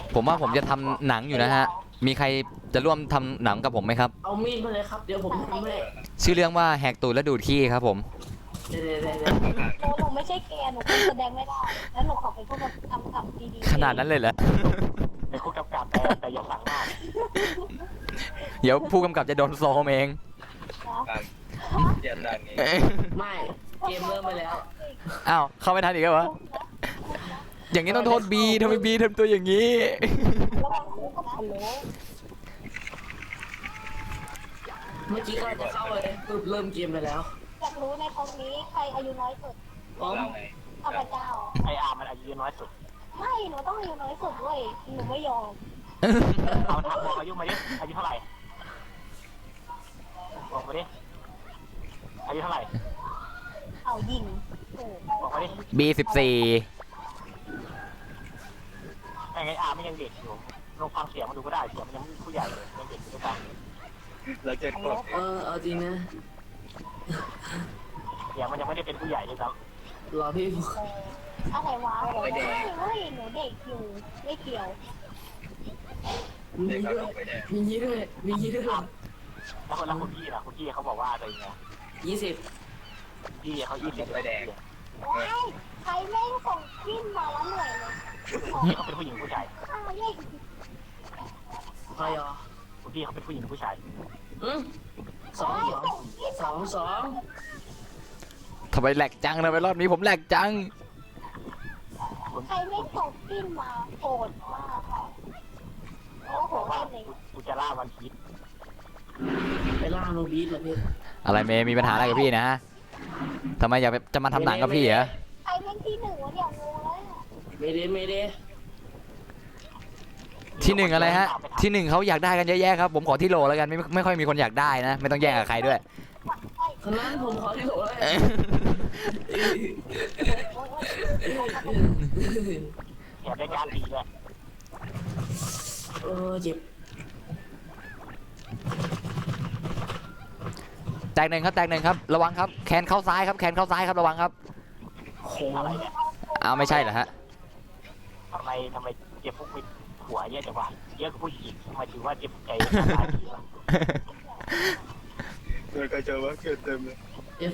ย ผมว่าผมจะทำหนังอยู่นะฮะมีใครจะร่วมทำหนังกับผมไหมครับ เอามีดมาเลยครับ เดี๋ยวผมทำให้ ชื่อเรื่องว่าแหกตูดและดูดขี้ครับผม เดี๋ยว หนูไม่ใช่แกหนูคงแสดงไม่ได้ แล้วหนูขอเป็นพวกแบบทำกับดีๆ ขนาดนั้นเลยเหรอ เป็นผู้กำกับแต่อย่าสั่งมาก เดี๋ยวผู้กำกับจะโดนโซมเอง เรียนดังนี้ ไม่เกมเริ่มไปแล้ว อ้าวเข้าไม่ทันอีกแล้ววะอย่างนี้ต้องโทษบีทำไมบีทำตัวอย่างนี้ ระวังหูกับฮัลโหล เมื่อกี้ก็จะเข้าเลยปึ๊บเริ่มเกมไปแล้ว อยากรู้ในตรงนี้ใครอายุน้อยสุด พร้อม เราไง ข้าพเจ้า ไอ้อามันอายุน้อยสุด ไม่หนูต้องอายุน้อยสุดเว้ยหนูไม่ยอม เอาถามบอกอายุมาดิอายุเท่าไหร่บอกมาดิอายุเท่าไหร่ เอายิงโอ้ บอกมาดิ B14 ไอ้ไงอามันยังเด็กอยู่ลองฟังเสียงมันดูก็ได้เสียงมันยังไม่ผู้ใหญ่เลยยังเด็กอยู่ด้วยกัน เราจะกด เอาจริงนะ เสียงมันยังไม่ได้เป็นผู้ใหญ่เลยครับ รอพี่ อะไรวะเฮ้ยหนูเด็กอยู่ไม่เกี่ยว มี เด็กเรา ด้วย ลงไปแดง มีด้วยมีด้วย แล้วคนละคุณพี่ล่ะคุณพี่เขาบอกว่าอะไรเงี้ย 20 พี่เขา20 ไปแดง ว้ายใครแม่งส่งขึ้นมาแล้วเหนื่อยเลย พี่เขาเป็นผู้หญิงผู้ชาย อ้าวเย้ พอยอ คุณพี่เขาเป็นผู้หญิงผู้ชาย สองสอง ทำไมแหลกจังทำไมรอบนี้ผมแหลกจัง ใครไม่ส่งขึ้นมาโกรธมากโอ้โห บอกว่า เล่นเลย กูจะล่าวันพีช เป็น ล่าโนบีทเหรอพี่ อะไรเมย์มีปัญหาอะไรกับพี่นะทำไมอยากจะมาทำหนังกับพี่เหรอ ใครเป็นที่หนึ่งวะเนี่ยงงแล้วเนี่ย ไม่ได้ ที่หนึ่งอะไรฮะที่หนึ่งเขาอยากได้กันเยอะแยะครับผมขอที่โหลแล้วกันไม่ค่อยมีคนอยากได้นะไม่ต้องแย่งกับใครด้วย ขนาดผมขอที่โหลเลย แถมได้การดีเลย เจ็บ แตกหนึ่งครับแตกหนึ่งครับระวังครับแขนเข้าซ้ายครับแขนเข้าซ้ายครับระวังครับ โห อะไรเนี่ย เอาไม่ใช่เหรอฮะ ทำไมเจ็บพวกมีหัวเยอะจังวะเยอะกว่าผู้หญิงทำไมถือว่าเจ็บใจตายดีวะ เกิดกระเจอว่าเกิดเต็มเลย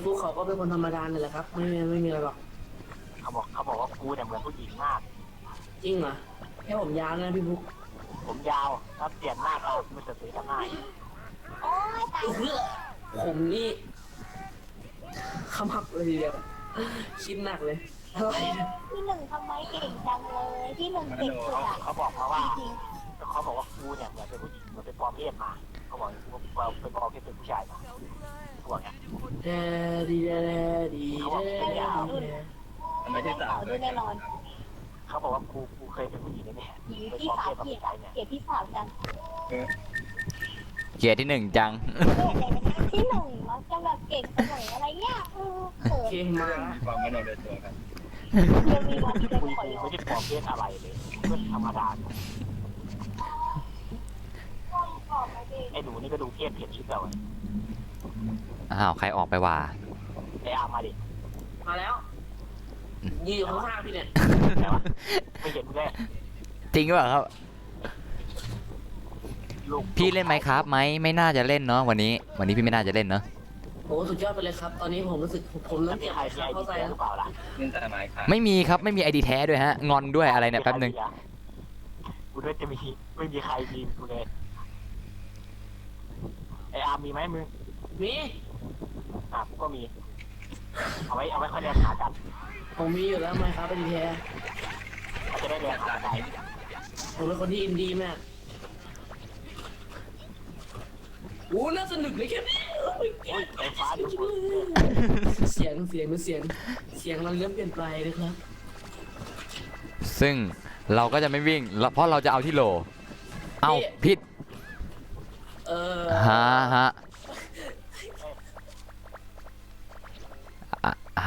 ฟุกเขาก็เป็นคนธรรมดาเนี่ยแหละครับไม่มีอะไรหรอก เขาบอกว่ากูเนี่ยเหมือนผู้หญิงมาก จริงเหรอแค่ผมยาวนะพี่ฟุก ผมยาวแล้วเปลี่ยนหน้าเขาไม่สวยๆหน้า โอ้ยตาย ผมนี่ขมับเลยทีเดียวคิดหนักเลยอะไรนะ ที่หนึ่งทำไมเก่งจังเลยที่หนึ่งเก่งสุดอะ เขาบอกมาว่า จริง เขาบอกว่ากูเนี่ยเหมือนเป็นผู้หญิงเหมือนเป็นปลอมเพศมาเขาบอกว่าเป็นปลอมเพศเป็นผู้ชายมาเขาบอกเงี้ย แดดีแดดี ทำไมที่สาม ๆ เล ดู ย แน่นอน เขาบอกว่ากูเคยเป็นผู้หญิงเนี่ย หนี เป็น พี่ ปลอม สาว เพศกับ เกลียด ผู้ชายเนี่ย เกลียดพี่สาวจัง เกียร์ที่หนึ่งจัง ที่หนึ่งมักจะแบบเก่งเสมออะไรเงี้ยเขิน เก่งมา มีความมโนโดยตัวกัน ยังมีวันที่จะ กู ขอ ไม่ได้ปลอมเพศอะไรเลยเพื่อนธรรมดาไอ้หนูนี่ก็ดูเพศเปลี่ยนชุดเรา อ้าวใครออกไปว่า ไอ้อามาดิ มาแล้วยืนอยู่ข้างๆพี่เนี่ย แต่ว่าไม่เห็นเลย จริงหรือเปล่าครับ ลูก พี่เล่นไหมครับไหมไม่น่าจะเล่นเนาะวันนี้พี่ไม่น่าจะเล่นเนาะ โอ้สุดยอดไปเลยครับ ตอนนี้ผมรู้สึกผมเริ่ แล้ว ม มี เก็บ ใครมีไอ เข้า ดี ใจ แท้ แล้ว หรือเปล่าล่ะ เล่นแต่ไม้ขา ไม่มีครับไม่มีไอดีแท้ด้วยฮะงอนด้วยอะไรเนี่ยแป๊บนึง กูด้วยจะมีไม่มีใครมีกูเลยไออาร์มีไหมมึง มี กูก็มี เอาไว้ค่อยเรียนหากัน ผมมีอยู่แล้วไหมครับเป็นแท้ เราจะได้เรียนหากัน ผมเป็นคนที่อินดี้มากโอ้น่าสนุกเลยแค่นี้ อุ้ยไฟฟ้าดูกู เสียงมันเริ่มเปลี่ยนไปนะครับ ซึ่งเราก็จะไม่วิ่งเพราะเราจะเอาที่โหลเอาผิด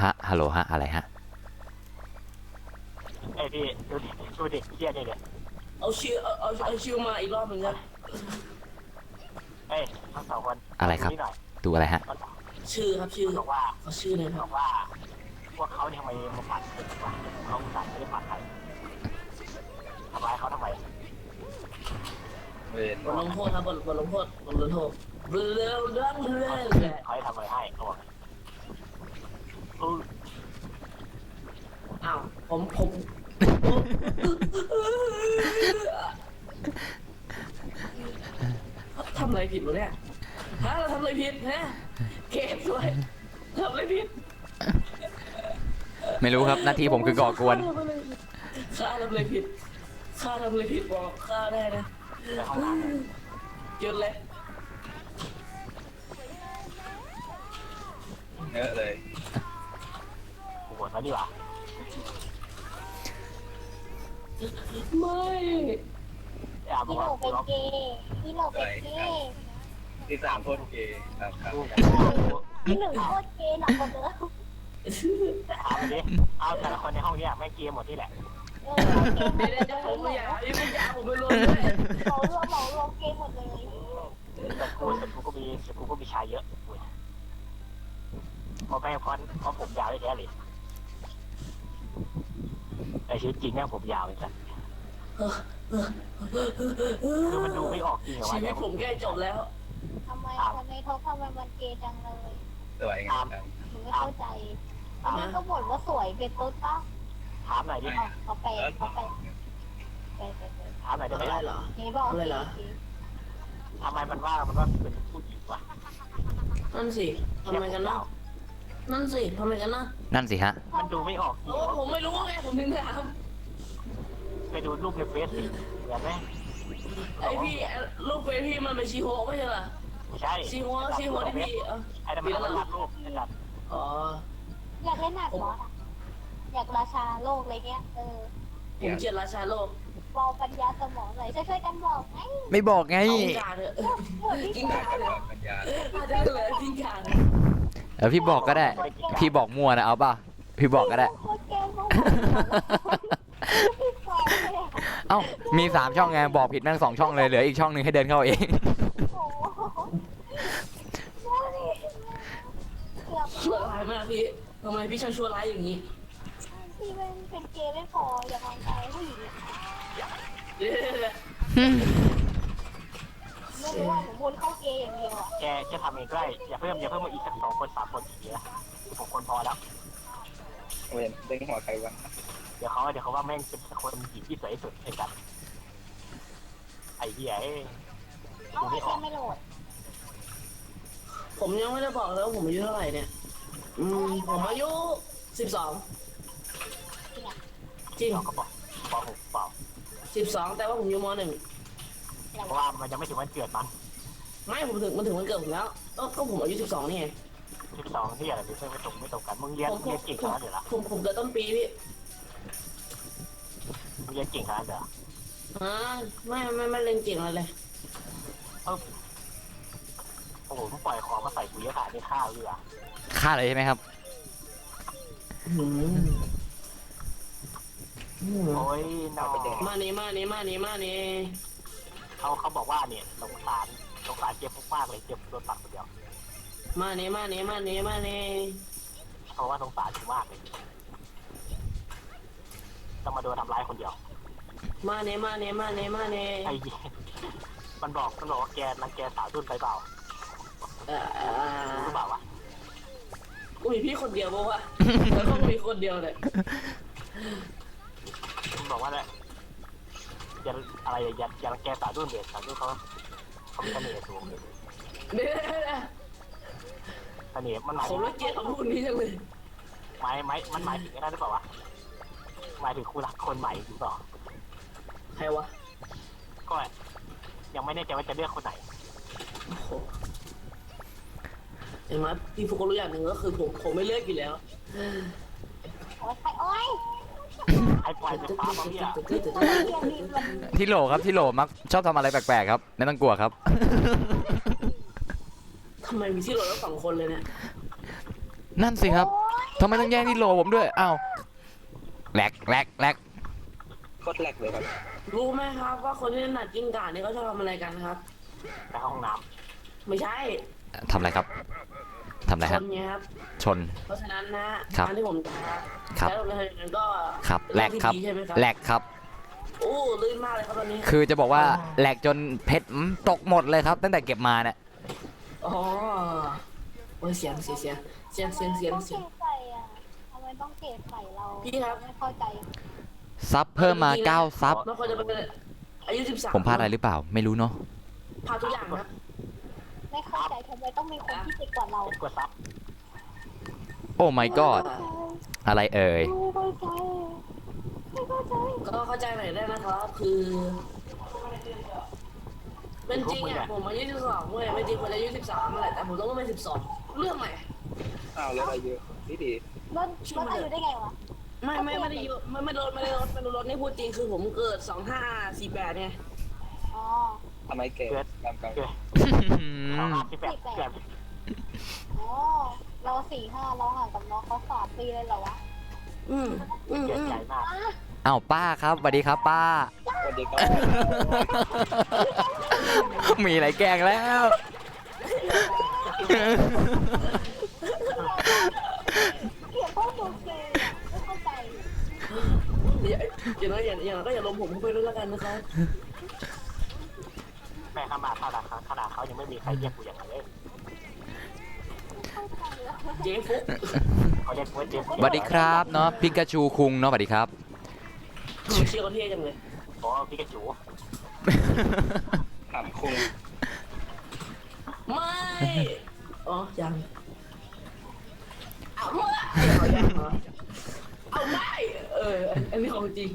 ฮะฮัลโหลฮะอะไรฮะ ไอพี่ดูเด็กเครียดเลย เอาชื่อมาอีกรอบหนึ่งครับ เอ้ยทั้งสองคน อะไรครับ นี่หน่อย ดูอะไรฮะ ชื่อครับชื่อ บอกว่า เขาชื่อหน่อยครับ บอกว่า พวกเขาเนี่ยทำไมมาปัดเด็กวะเขาสั่งไม่ได้ปัดใครทำร้ายเขาทำไม เวร บทลงโทษครับบทลงโทษเร็วแหละ เขาให้ทำอะไรให้เขาบอก อ้าวผมทำอะไรผิดวะเนี่ยฮะเราทำอะไรผิดฮะเกมด้วยทำอะไรผิด ไม่รู้ครับหน้าที่ผมคือก่อกวน ข้าทำอะไรผิดบอกข้าได้นะ ในห้องน้ำเนี่ย หยุดเลย เยอะเลย กูบ่นมาดีกว่า ไม่ ไอ้อาร์บอ พี่ ก โล ว่า เป็นเกย์พี่โลเป็นเกย์ ที่สามโคตรเกย์ครับครับ ที่หนึ่งโคตรเกย์หนักกว่าเดิม ถามดิเอาแต่ละคนในห้องเนี้ยไม่เกมหมดที่แหละ ไม่ได้จะผมไม่อยากผมไม่รู้ด้วย เหมารวมเกย์หมดเลย แต่กูก็มีชายเยอะเพราะผมยาวแท้เลยแต่ชีวิตจริงเนี่ยผมยาวเลยจ้ะคือมันดูไม่ออกจริงเหรอ ชี วะ วิ เนี่ ต ย ผมแค่จบแล้ว ทำไมทำไมมันเกย์จังเลย สวยงามครับ หนูไม่เข้าใจมันก็บ่นว่าสวยเป็นตุ๊ดปะ ถามหน่อยดิ เขาไป ถามหน่อยได้ไหม อะไรเหรอ นี่บอก ทำไมมันว่าเป็นผู้หญิงวะ นั่นสิทำไมกันนะนั่นสิทำไมกันนะ นั่นสิฮะ มันดูไม่ออกจริง โอ้ผมไม่รู้ไงผมถึงถาม ไปดูรูปในเฟซสิเหมือนไหม ไอพี่ลูกเฟซพี่มันเป็นชีโฮไม่ใช่เหรอ ไม่ใช่ ซีโฮที่พี่เออ ไอ้นั่นมันเป็นรักรูปไอ้สัตว์ อ๋อ อยากเล่นหนักบอสอะอยากราชาโลกอะไรเงี้ยผมเกลียดราชาโลก บอกปัญญาสมองหน่อยช่วยๆกันบอกไง ไม่บอกไง เอากิ้งก่าเถอะ หมดที่ กิ้ง สุด ก่าเถอะ ปัญญา อาจจะเหลือกิ้งก่า พี่บอกก็ได้ พี่บอกมั่วนะเอาป่ะพี่บอกก็ได้ โคตรเก่งมากพี่ฟองเลยอะ เอ้ามี3ช่องไงบอกผิดแม่ง2ช่องเลยเหลืออีกช่องหนึ่งให้เดินเข้าเอง โอ้โหนั่นดิเกือบ ชั่วร้ายมากพี่ทำไมพี่ช่างชั่วร้ายอย่างนี้ พี่เป็นเกย์ไม่พออย่ามองใจผู้หญิงอะไม่รู้ว่าผมวนเข้าเกย์อย่างเดียวอะ แกจะทำเองก็ได้อย่าเพิ่มมาอีกสัก2 คน 3 คนอีกนะ6 คนพอแล้ว เว้นเด้งหัวใครวะ เดี๋ยวเขาว่าแม่งเป็นคนหญิงที่สวยที่สุดไอ้สัตว์ไอ้เหี้ย เอาไอเทมไม่โหลด ผมยังไม่ได้บอกเลยว่าผมอายุเท่าไหร่เนี่ย ผมอายุ12 จริง เราก็บอกป .6 เปล่า 12 แต่ว่าผมอยู่ม .1 เพราะว่ามันยังไม่ถึงวันเกิดมัน ไม่ผมถึงมันถึงวันเกิดผมแล้วก็ผมอายุ12นี่ไง 12ที่อะไรไม่ตรงกันมึงเรียนเก่งขนาดเดี๋ยวละ ผมเกิดต้นปีพี่ มึงเรียนเก่งขนาดเดี๋ยว ไม่เล่นเก่งอะไรเลย โอ้โหมึงปล่อยของมาใส่กูเยอะขนาดนี้ข้าวเรือ ฆ่าเลยใช่ไหมครับ โอ้ยน้อง มานี่ เขาบอกว่าเนี่ยสงสารเจ็บมากเลยเจ็บโดนปักคนเดียว มานี่ เขาว่าสงสารถึงมากเลยต้องมาโดนทำร้ายคนเดียว มานี่ ไอ้มันบอกว่าแกรังแกสาวดุนไปเปล่ารู้หรือเปล่าวะ กูมีพี่คนเดียวบอกว่าแล้วก็มีคนเดียวเลย มันบอกว่าแหละอย่าอะไรอย่ารังแกสาวดุนเด็กสาวดุนเขามีเสน่ห์สูง เนี่ย เสน่ห์มันหมาย ผมรังเกียจคำพูดนี้จังเลย มันหมายถึงอะไรหรือเปล่าวะหมายถึงคู่รักคนใหม่หรือเปล่า ใครวะ ก็ยังไม่แน่ใจว่าจะเลือกคนไหน เห็นไหมพี่ฟุกก็รู้อย่างหนึ่งก็คือผมไม่เลือกอยู่แล้ว โอ๊ยไปโอ๊ย ไอ้ปล่อยไฟฟ้ามาเนี่ย เรียนดีมัน ที่โหลครับที่โหลมักชอบทำอะไรแปลกๆครับไม่ต้องกลัวครับ ทำไมมีที่โหลดแล้ว2 คนเลยเนี่ย นั่นสิครับทำไมต้องแย่งที่โหลผมด้วยอ้าวแหลก โคตรแหลกเลยครับ รู้ไหมครับว่าคนที่ถนัดกิ้งก่าเนี่ยเขาชอบทำอะไรกันครับ ไปห้องน้ ไม่ใช่ ทำอะไรครับทำอะไร ช ฮะ นไงครับ ชน เพราะฉะนั้นนะ ครั กา บ รที่ผมจะ ครับ ใช้ลงในนั้นก็ ครับแหลกครับ เป็นเองที่ดีใช่ไหมครับ แหลกครับ โอ้ลื่นมากเลยครับตอนนี้ คือจะบอกว่าแหลกจนเพชรตกหมดเลยครับ ตั้งแต่เก็บมาเนี่ย อ๋อโอ้ยเสียง ต้องเกย์ใส่อะทำไมต้องเกย์ใส่เรา พี่ครับ ไม่เข้าใจ ซับเพิ่มมา9ซับ ไม่ควรจะเป็นอายุ13 ผมพลาดอะไรหรือเปล่าไม่รู้เนาะ พลาดทุกอย่างครับ ไม่เข้าใจทำไมต้องมีคนที่ติดกว่าเรา ำกดซับ โอ้ my god อะไรเอ่ย ไม่เข้าใจ ก็เข้าใจหน่อยได้นะครับ คือเป็นจริงอ่ะผมอายุ12เว้ยไม่จริงผมอายุ13อะไรแต่ผมต้องเป็น12เรื่องใหม่ อ้าวแล้วอะไรเยอะนี่ดี ลดอายุได้ไงวะ ไม่ได้เยอะไม่ลดนี่พูดจริงคือผมเกิด2548ไง อ๋อ ทำไมเก๋กำ เกิดเขา58เกิด อ๋อเรา4-5เราห่างกับน้องเขา3 ปีเลยเหรอวะ เกิดใหญ่มาก อ้าวป้าครับสวัสดีครับป้า สวัสดีครับ มีอะไรแกล้งแล้ว เกลียดพวกดูเกย์ไม่เข้าใจ อย่างนั้นก็อย่าลมผมเข้าไปด้วยแล้วกันนะครับ แม่ขนาดเขายังไม่มีใครเรียกกูอย่างไรเลย เจ๊ฟุก เขาเรียกกูว่าเจ็บ สวัสดีครับเนาะพิกาชูคุงเนาะสวัสดีครับ ผมเชื่อเขาเท่จังเลย เพราะพี่กระจู ถามคุง ไม่อ๋อยังเอาไม่เอาไม่อันนี้ของจริง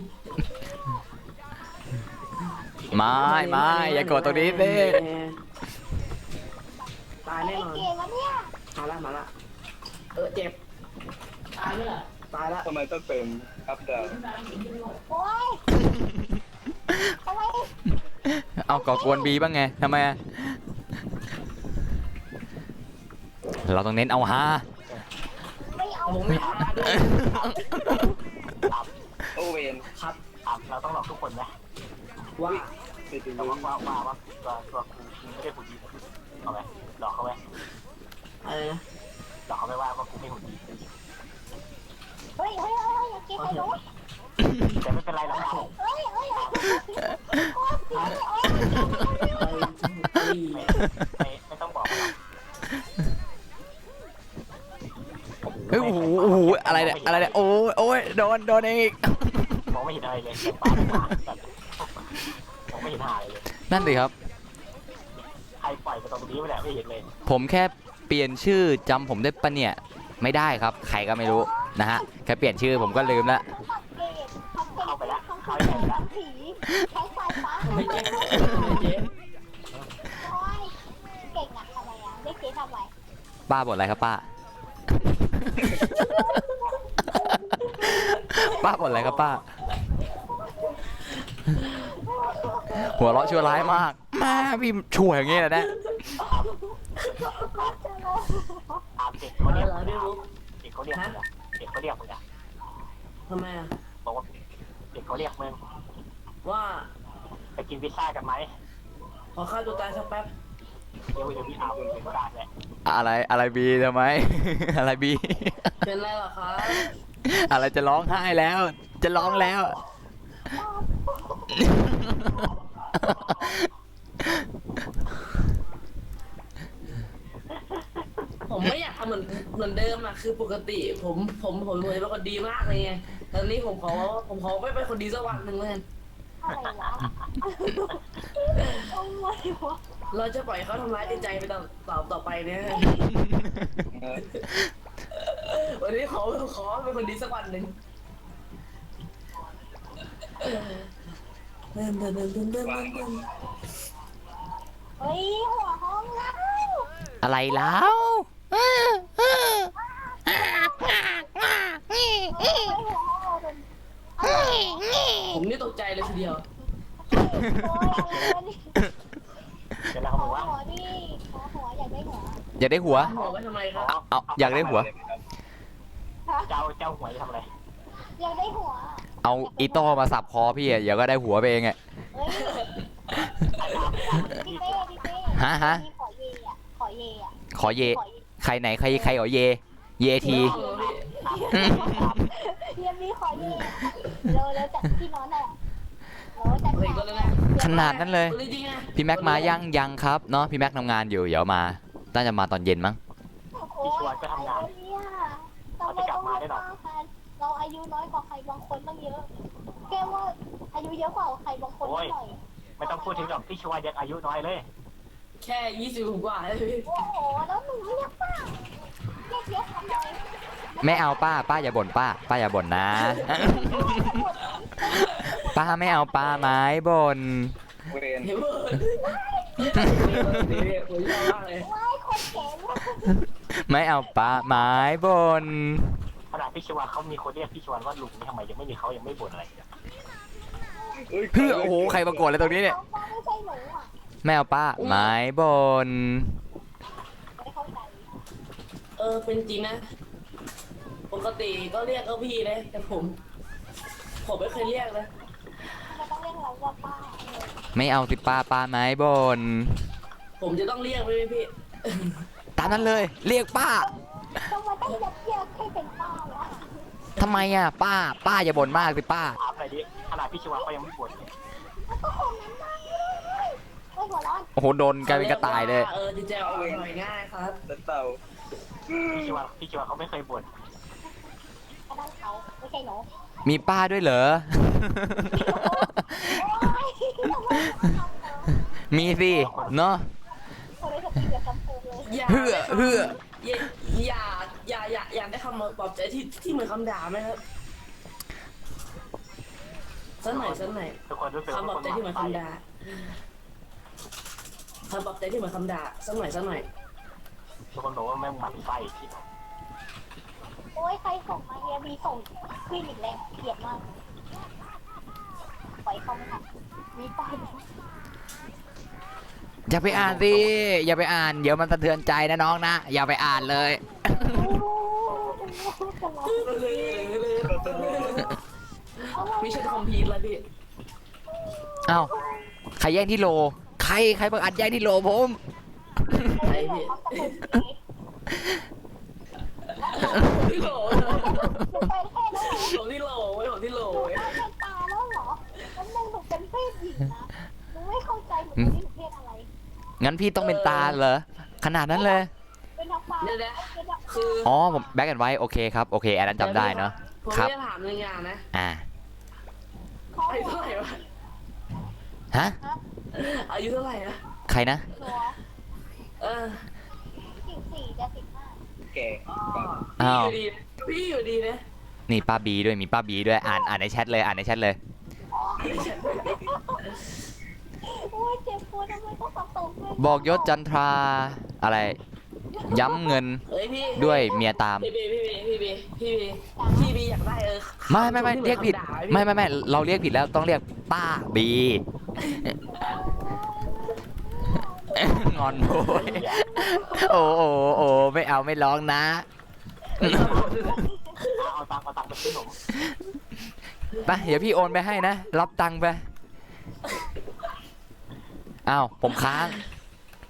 ไม่อย่ากดตรงนี้สิ ายแน่นอน เก่งอะเนี่ย มาละเจ็บตายเลยตายละ ทำไมต้องเป็นอัพดาว โอ้ยทำไม เอาก่อกวนบีบ้างไงทำไมอะเราต้องเน้นเอาฮา ไม่เอา ผมไม่เอาด้วย โอเวน ครับ เราต้องหลอกทุกคนไหม ว่า ติดติด แต่ว่าตัวกูไม่ได้หุ่นดีเอาไหมหลอกเขาไหม อะไรนะ หลอกเขาไม่ว่ากูไม่หุ่นดี เฮ้ยอย่าเก่งใครรู้ แต่ไม่เป็นไรหรอก เฮ้ยโอ้ยโอ้ย ไม่ต้องบอกหรอก เฮ้ยโอ้โหอะไรเนี่ยโอ้ยโดนเองอีก มองไม่เห็นอะไรเลยป้ามองไม่เห็นหายเลย นั่นสิครับ ใครปล่อยมาตรงนี้ไปแหละไม่เห็นเลย ผมแค่เปลี่ยนชื่อจำผมได้ปะเนี่ยไม่ได้ครับใครก็ไม่รู้นะฮะแค่เปลี่ยนชื่อผมก็ลืมละ เข้าไปแล้วเข้าไปแล้ว ผีใช้ไฟฟ้า ไม่เจ๊ไม่เจ๊ โอ้ยเก่งอะทำไมอะเรียกเจ๊ทำไม ป้าบ่นอะไรครับป้า ป้าบ่นอะไรครับป้า หัวเราะชั่วร้ายมากแม่พี่ช่วยอย่างงี้แหละนะ เด็กเขา อะไร เรียก เหรอพี่บุ๊ก เด็กเขาเรียกมึงเด็กเขาเรียกมึง ทำไมอ่ะ บอกว่าเด็กเขาเรียกมึง ว่า ไปกินพิซซ่ากันไหม ขอฆ่าตัวตายสักแป๊บ เดี๋ยวพี่อาบมึงก็ได้แหละ อะไรบีทำไม อะไรบี เป็นไรเหรอครับ อะไรจะร้องไห้แล้ว จะร้องแล้ว ผมไม่อยากทำเหมือนเดิมอ่ะคือปกติผมเป็นคนดีมากเลยไงตอนนี้ผมขอไม่เป็นคนดีสักวันหนึ่งเลย อะไรวะโอ้ยวะ เราจะปล่อยเขาทำร้ายจิตใจไปต่อไปเนี่ยวันนี้ขอเป็นคนดีสักวันหนึ่งเดิน เฮ้ยหัวห้องแล้ว อะไรแล้ว เฮ้ยหัวห้องเราเป็นอะไรวะ ผมนี่ตกใจเลยทีเดียว โอ้ยอะไรวะนี่ เดี๋ยวเรา ข เขา อ บอกว่า หัวดิขอหัวอยากได้หัว อยากได้หัว บอกไว้ทำไมครับ เอาอยากได้หัว เจ้าหวยทำอะไร อยากได้หัว เอาอีโต้มาสับคอพี่อะเดี๋ยวก็ได้หัวไปเองอะ เฮ้ยพี่เต้ฮะ มีขอเยอะขอเยอะ ขอเย ขอเย ใครไหนใครขอเย เยที ยังมีขอเยเราจัดที่นอนน่ะเราจัด เลยก็เลยนะ ขนาดนั้นเลย จริงๆนะ พี่แม็กมายังครับเนาะพี่แม็กทำงานอยู่เดี๋ยวมาน่าจะมาตอนเย็นมั้ง เราอายุน้อยกว่าใครบางคนตั้งเยอะแค่ว่าอายุเยอะกว่าใครบางคนหน่อย ไม่ต้องพูดถึงหรอกพี่ชวยังอายุน้อยเลย แค่20 กว่าเลย โอ้โหแล้วหนูเรียกป้าเรียกเยอะทำไม ไม่เอาป้าอย่าบ่นป้าอย่าบ่นนะ ป้าไม่เอาป้าไม้บ่น เวน เดี๋ยวผมชอบมากเลย ว้ายคนแก่ลูก ไม่เอาป้าไม้บ่น ขนาดพี่ชวเขามีคนเรียกพี่ชวว่าลุงนี่ทำไมยังไม่มีเขายังไม่บ่นอะไร เพื่อโอ้โหใครมากดอะไรตรงนี้เนี่ย ป้าไม่ใช่หนูอ่ะ ไม่เอาป้าไม้บ่น ไม่เข้าใจ เป็นจริงนะ ปกติก็เรียกเขาพี่เลยแต่ผมไม่เคยเรียกเลย ทำไมต้องเรียกเราว่าป้า ไม่เอาสิป้าไม้บ่น ผมจะต้องเรียกไหมพี่ ตามนั้นเลยเรียกป้า ทำไมต้องยัดเยียดให้เป็นป้าวะ ทำไมอ่ะป้าอย่าบ่นมากสิป้า ถามอะไรดิขนาดพี่ชวเขายังไม่บ่นเลย แล้วก็คนนั้นได้เลยไม่หัวร้อน โอ้โหโดนกลายเป็นกระต่ายเลย จิตใจอ่อนหน่อยง่ายครับ แล้วเต่า พี่ชวเขาไม่เคยบ่น กระด้างเขาไม่ใช่หนู มีป้าด้วยเหรอ โอ้ยทำไมต้องทำเนาะ มีสิเนาะ คนได้สติแบบคำพูดเลย อย่า เฮือ อย่าได้คำปลอบใจที่เหมือนคำด่าไหมครับสักหน่อย ทุกคนรู้สึก คำปลอบใจที่เหมือนคำด่าคำปลอบใจที่เหมือนคำด่าสักหน่อย ทุกคนบอกว่าแม่งหมันไส้ที่ไหน โอ้ยใครส่งมาเฮียบีส่งขึ้นอีกแล้วเกลียดมากปล่อยเขาไม่ทันมีป้าย อย่าไปอ่านสิอย่าไปอ่านเดี๋ยวมันสะเทือนใจนะน้องนะอย่าไปอ่านเลย ไม่ใช่คอมพิวต์แล้วพี่ เอ้าใครแย่งที่โหลใครบังอัดแย่งที่โหลผม ไอ้พี่ที่โหล ไปแค่นั้นเหรอ ผมที่โหลไว้ผมที่โหลไว้ เป็นตาแล้วเหรอแล้วมึงหนูเป็นเพศหญิงนะมึงไม่เข้าใจหนูเป็นเพศอะไร งั้นพี่ต้องเป็นตาเหรอขนาดนั้นเลย เป็นนักฟ้า เนี่ยนะคือ อ๋อผมแบ็กแอนไว้โอเคครับโอเคอันนั้นจำได้เนาะ ผม ครับ จะถามในงานนะ อ่า อายุเท่าไหร่วะ ฮะ อายุเท่าไหร่นะ ใครนะ ตัว เออ 14จะ15 แก่ก่อน อ้าว พี่อยู่ดีนะ นี่ป้าบีด้วยมีป้าบีด้วยอ่านในแชทเลยอ่านในแชทเลย โอ้ยเจ็บปวดทำไมต้องตัดตรงด้วย บอกยศจันทราอะไร ย้ำเงิน เฮ้ยพี่ ด้วยเมียตาม พี่บีอยากได้ไม่เรียกผิดไม่เราเรียกผิดแล้วต้องเรียกป้าบีงอนโวยโอ้ไม่เอาไม่ร้องนะ เอาตังค์ไปซื้อขนม ไปเดี๋ยวพี่โอนไปให้นะรับตังค์ไปอ้าวผมค้าง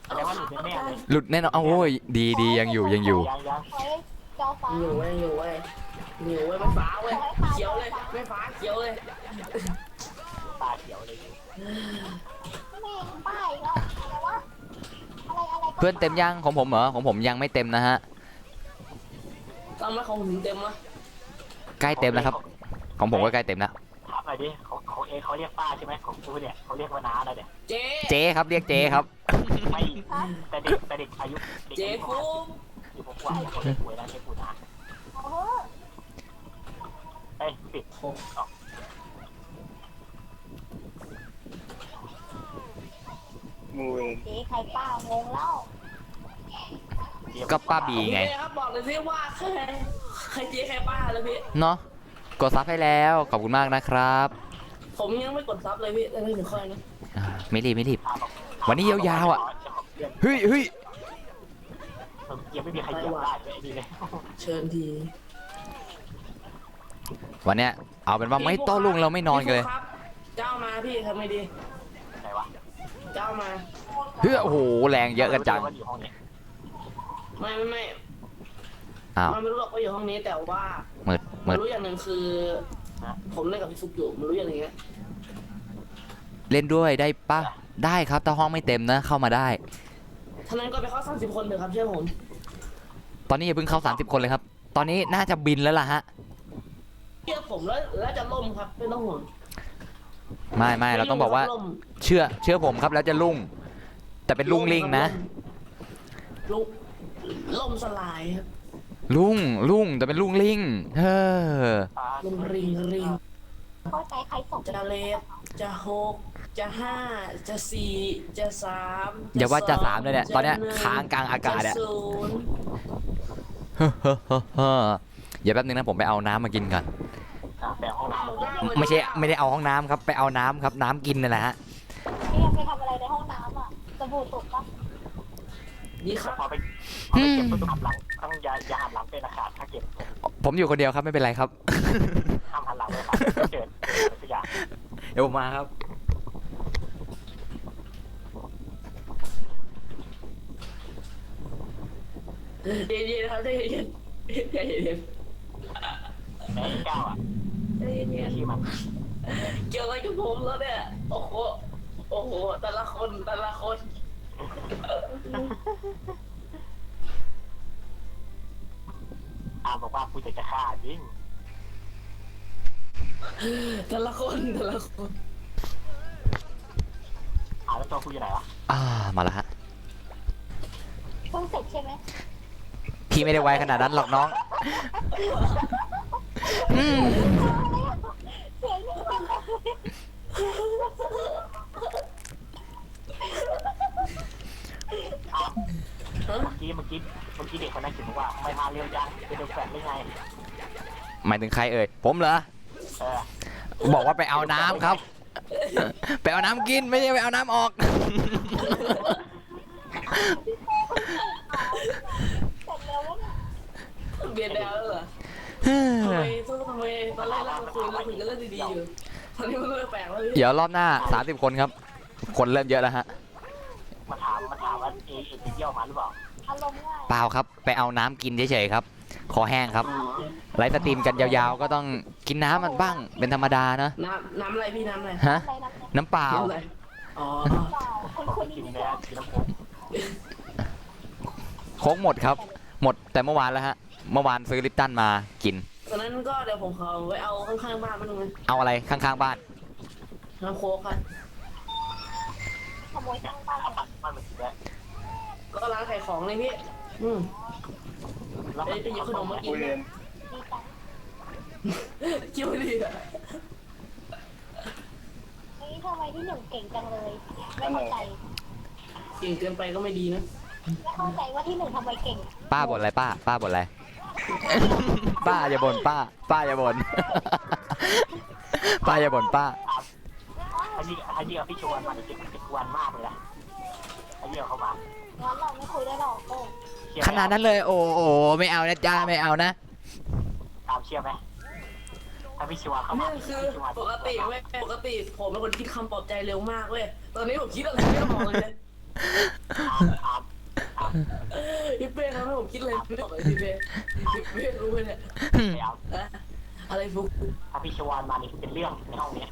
แสดงว่าหลุดแน่ๆเลย หลุดแน่นอนโอ้ยดียังอยู่ ยัง ไว้เจ้าฟ้า อยู่ไว้ไม่ฟ้าเว้ยเขียวเลยไม่ฟ้าเขียวเลย ตาเขียวเลย แม่งป้ายแล้วอะไรวะอะไรก็ เพื่อนเต็มยังของผมเหรอของผมยังไม่เต็มนะฮะ ตอนมาของถึงเต็มวะ ใกล้เต็มแล้วครับ ของผมก็ใกล้เต็มแล้ว ถามหน่อยดิของเอเขาเรียกป้าใช่ไหมของกูเนี่ยเขาเรียกว่าน้าอะไรเนี่ย เจ๊ เจ๊ครับเรียกเจ๊ครับ ไม่แต่เด็กอายุเด็ก เจ๊ อายุ คุ้ม อยู่ผมกว่าเขาเรียกกูนะเรียกกูนะ เอาเถอะ เอ้ยปิด มูล เจ๊ใครป้างงแล้ว ก็ป้าบีไง พี่ครับบอกเลยสิว่าใครเจ๊ใครป้าเลยพี่ เนาะกดซับให้แล้วขอบคุณมากนะครับ ผมยังไม่กดซับเลยพี่แต่ไม่ถึงค่อยนะ ไม่รีบวันนี้ยาวๆอ่ะเฮ้ย ยังไม่มีใครเหยียบได้เลยนี่เลย เชิญที วันเนี้ยเอาเป็นว่าไม่โต้รุ่งเราไม่นอนกันเลย ครับเจ้ามาพี่ทำไมดี ไหนวะ เจ้ามา เฮ้ยโอ้โหแรงเยอะกันจัง อยู่ห้องนี้ ไม่ อ้าว มันไม่รู้หรอกว่าอยู่ห้องนี้แต่ว่า มื มัน ด รู้อย่างหนึ่งคือ ผมเล่นกับพี่ฟุกอยู่มันรู้อย่างนี้ เล่นด้วยได้ปะได้ครับถ้าห้องไม่เต็มนะเข้ามาได้ ท่านั้นก็ไปเข้า30 คนเถอะครับเชื่อผม ตอนนี้อย่าเพิ่งเข้า30 คนเลยครับ ตอนนี้น่าจะบินแล้วล่ะฮะ เชื่อผมแล้วจะล่มครับไม่ต้องห่วง ไม่เราต้องบอกว่า ล่ม เชื่อผมครับแล้วจะรุ่ง แต่เป็นรุ่งลิงนะ ล่มสลายครับ รุ่งแต่เป็นรุ่งลิงเฮ้อ ล่มริง เข้าใจใครส่ง จะเลฟจะ6จะ5จะ4จะ3 อย่าว่าจะ3เลยเนี่ยตอนเนี้ยค้างกลางอากาศอะ จะ0 เฮ้ออย่าแป๊บนึงนะผมไปเอาน้ำมากินก่อน แปลห้องน้ำ ไม่ได้เอาห้องน้ำครับไปเอาน้ำครับน้ำกินนั่นแหละฮะ เนี่ยไปทำอะไรในห้องน้ำอ่ะสบู่ตกปะ ดีครับ พอไปเก็บต้องหันหลังต้องอย่าหันหลังเป็นนะครับถ้าเก็บ ผมอยู่คนเดียวครับไม่เป็นไรครับ ห้ามหันหลังเลยครับเกิดสักอย่าง เดี๋ยวผมมาครับ เย็นๆครับใจเย็นใจเย็น แม่ก้าวอ่ะ ใจเย็น ที่มัน เกี่ยวอะไรกับผมแล้วเนี่ยโอ้โหแต่ละคน บอกว่ากูจะฆ่าจริง แต่ละคน แล้วตัวกูอยู่ไหนวะ มาแล้วฮะ เพิ่งเสร็จใช่ไหม พี่ไม่ได้ไวขนาดนั้นหรอกน้อง เสียงนี่เป็นแบบ เมื่อกี้ เด็กคนนั้นเขียนว่าไม่มาเร็วจังจะโดนแฟนได้ไง หมายถึงใครเอ่ยผมเหรอ เออ บอกว่าไปเอาน้ำครับ ไปเอาน้ำกินไม่ใช่ไปเอาน้ำออก เบียดแดวแล้วเหรอทำไมตอนแรกเราคุยกันเรื่องดีๆอยู่ตอนนี้มันเริ่มแปลกแล้วพี่ เดี๋ยวรอบหน้า30 คนครับ คนเริ่มเยอะแล้วฮะ มาถามว่าเอไปเยี่ยวมาหรือเปล่า อารมณ์ง่าย เปล่าครับ ไปเอาน้ำกินเฉยๆครับ คอแห้งครับ ไลฟ์สตรีมกันยาวๆ ก็ต้องกินน้ำมันบ้าง เป็นธรรมดานะ น้ำอะไรพี่น้ำอะไร ฮะ อะไรนะ น้ำเปล่า น้ำอะไรอ๋อ เปล่าคน กิน นี้ เนื้อกินน้ำโค้ก โค้กหมดครับ หมดแต่เมื่อวานแล้วฮะ เมื่อวานซื้อลิปตันมากิน ตอนนั้นก็เดี๋ยวผมขอไว้เอาข้างๆบ้านมันนึงนะ เอาอะไรข้างๆบ้าน น้ำโค้กค่ะ ขโมยข้างบ้าน มันเหมือนกินได้ ก็ร้านขายของเลยพี่แล้วไปหยิบขนมมากิ คุ น ยเรียน ดีจัง คิดว่าดีอ่ะ เฮ้ยทำไมที่หนึ่งเก่งจังเลย ไม่เข้าใจ เก่งเกินไปก็ไม่ดีนะ ไม่เข้าใจว่าที่หนึ่งทำไมเก่ง ป้าบ่นอะไรป้าบ่นอะไร ป้าอย่าบ่นป้าอย่าบ่น ป้าอย่าบ่นป้า ถ้ายี่กับพี่ชวนมาจะเป็นกวนมากเลยนะถ้ายี่เข้ามา งั้นเราไม่คุยได้หรอกโอ้ ขนาดนั้นเลย โอ้โหไม่เอานะจ้าไม่เอานะ ตามเชื่อไหมถ้าพี่ชวนเข้ามา นี่คือปกติเว้ยปกติผมเป็นคนคิดคำปลอบใจเร็วมากเว้ยตอนนี้ผมคิดอะไรไม่ออกเลย พี่เป้ทำให้ผมคิดอะไรไม่ออกเลยพี่เป้รู้ไหมเนี่ย ไม่เอา อะไรฟุก ถ้าพี่ชวนมานี่เป็นเรื่องในห้องนี้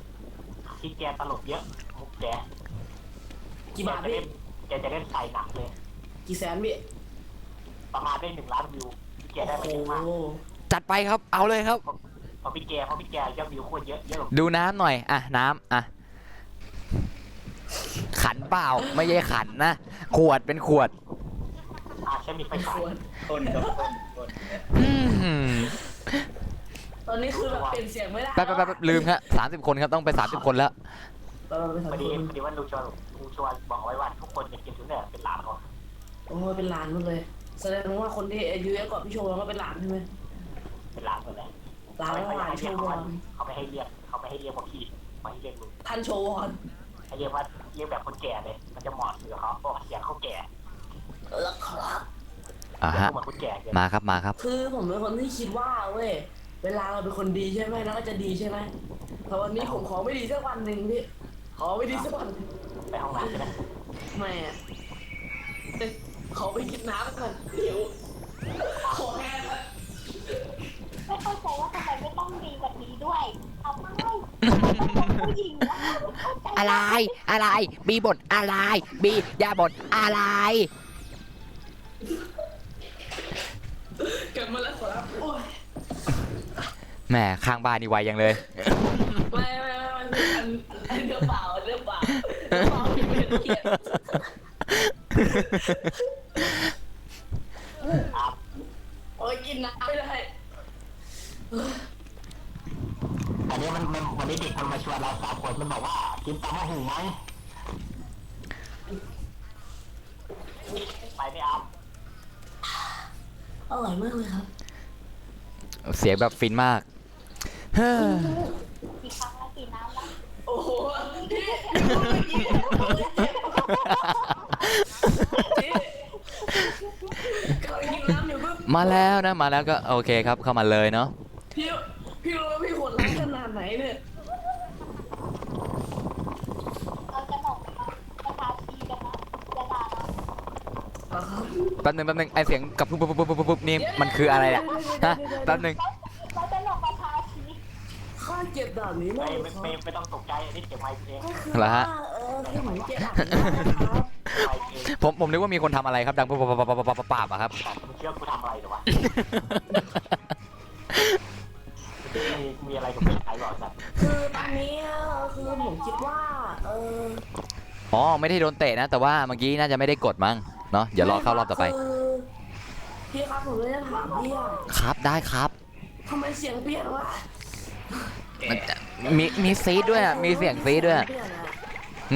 ที่แกตลกเยอะมุกแก กี่บาทพี่ แกจะเล่นใส่หนักเลย กี่แสนพี่ ประมาณได้1 ล้านวิวพี่แกได้ไปเยอะมาก จัดไปครับเอาเลยครับ เพราะพี่แกยอดวิวโคตรเยอะ ดูน้ำหน่อยอ่ะน้ำอ่ะขันเปล่าไม่ใช่ขันนะขวดเป็นขวด ใช่มีไฟ ไม่ ฉา ค ยว ร ต้นกับต้น อื้อหือ ตอนนี้คือแบบเปลี่ยนเสียงไม่ได้ แป๊บลืมครับ30 คนครับต้องไป30 คนแล้ว พอดีว่าลุงชวนบอกไว้ว่าทุกคนจะกินทุเรียนเป็นหลานเขา โอ้เป็นหลานหมดเลยแสดงว่าคนที่อายุเยอะกว่าพี่โชว์ก็เป็นหลานใช่ไหม เป็นหลานหมดเลย หลานแล้วหลานโชว์วอน เขาไม่ให้เรียกว่าพี่ไม่ให้เรียกลุง ท่านโชว์วอน ให้เรียกแบบคนแก่เลยมันจะเหมาะสำหรับเขาเพราะเสียงเขาแก่ แล้วครับ อ่ะฮะ เหมือนคนแก่เลย มาครับ คือผมเป็นคนที่คิดว่าเว้ยเวลาเราเป็นคนดีใช่ไหมเราก็จะดีใช่ไหมแต่วันนี้ผมขอไม่ดีสักวันหนึ่งพี่ขอไม่ดีสักวัน ไปห้องน้ำใช่ไหม ไม่อะขอไปกินน้ำก่อนเดี๋ยวขอแห้ง ไม่เข้าใจว่าทำไมไม่ต้องดีแบบนี้ด้วยเอาไม่ผู้หญิงว่าไม่เข้าใจ อะไรบีบทอะไรบีอย่าบทอะไร กลับมาแล้วขอรับโอ้ย แหมข้างบ้านนี่ไวยังเลย ไม่อันเรื่องเปล่าพี่ไม่เขียน โอ้ยกินน้ำไม่ได้ อันนี้วันนี้เด็กมันมาชวนเรา3 คนมันบอกว่ากินตำมะหูไหมไปไม่เอา อร่อยมากเลยครับ เสียงแบบฟินมากเฮ้อ กี่ครั้งแล้วกี่น้ำแล้ว โอ้โหพี่กำลังกินน้ำอยู่ปุ๊บ มาแล้วก็โอเคครับเข้ามาเลยเนาะ พี่รู้ว่าพี่โหดร้ายขนาดไหนเนี่ย เราจะหนกประชาชีกันนะจะด่าเรา แป๊บนึงไอเสียงกับปุ๊บนี่มันคืออะไรเนี่ยฮะแป๊บนึง เราจะหนกประชาชี ข้าเกลียดด่านนี้มากเลยครับ ไม่ต้องตกใจอันนี้เก็บไว้เอง เหรอฮะ คือเหมือนเกลียดด่านนี้มากนะครับ ไว้เอง ผมนึกว่ามีคนทำอะไรครับดังปุ๊บปาบอะครับ มึงเชื่อกูทำอะไรหรอวะมีอะไรกับพี่ชายหรอสัตว์ คือตอนนี้คือผมคิดว่าอ๋อไม่ได้โดนเตะนะ แต่ว่าเมื่อกี้น่าจะไม่ได้กดมั้งเนาะเดี๋ยวรอเข้ารอบต่อไป คือพี่ครับผมเลยจะถามพี่อะ ครับได้ครับ ทำไมเสียงเปลี่ยนวะ มันจะมีซีดด้วยอะมีเสียงซีดด้วยอะ เปลี่ยนอะ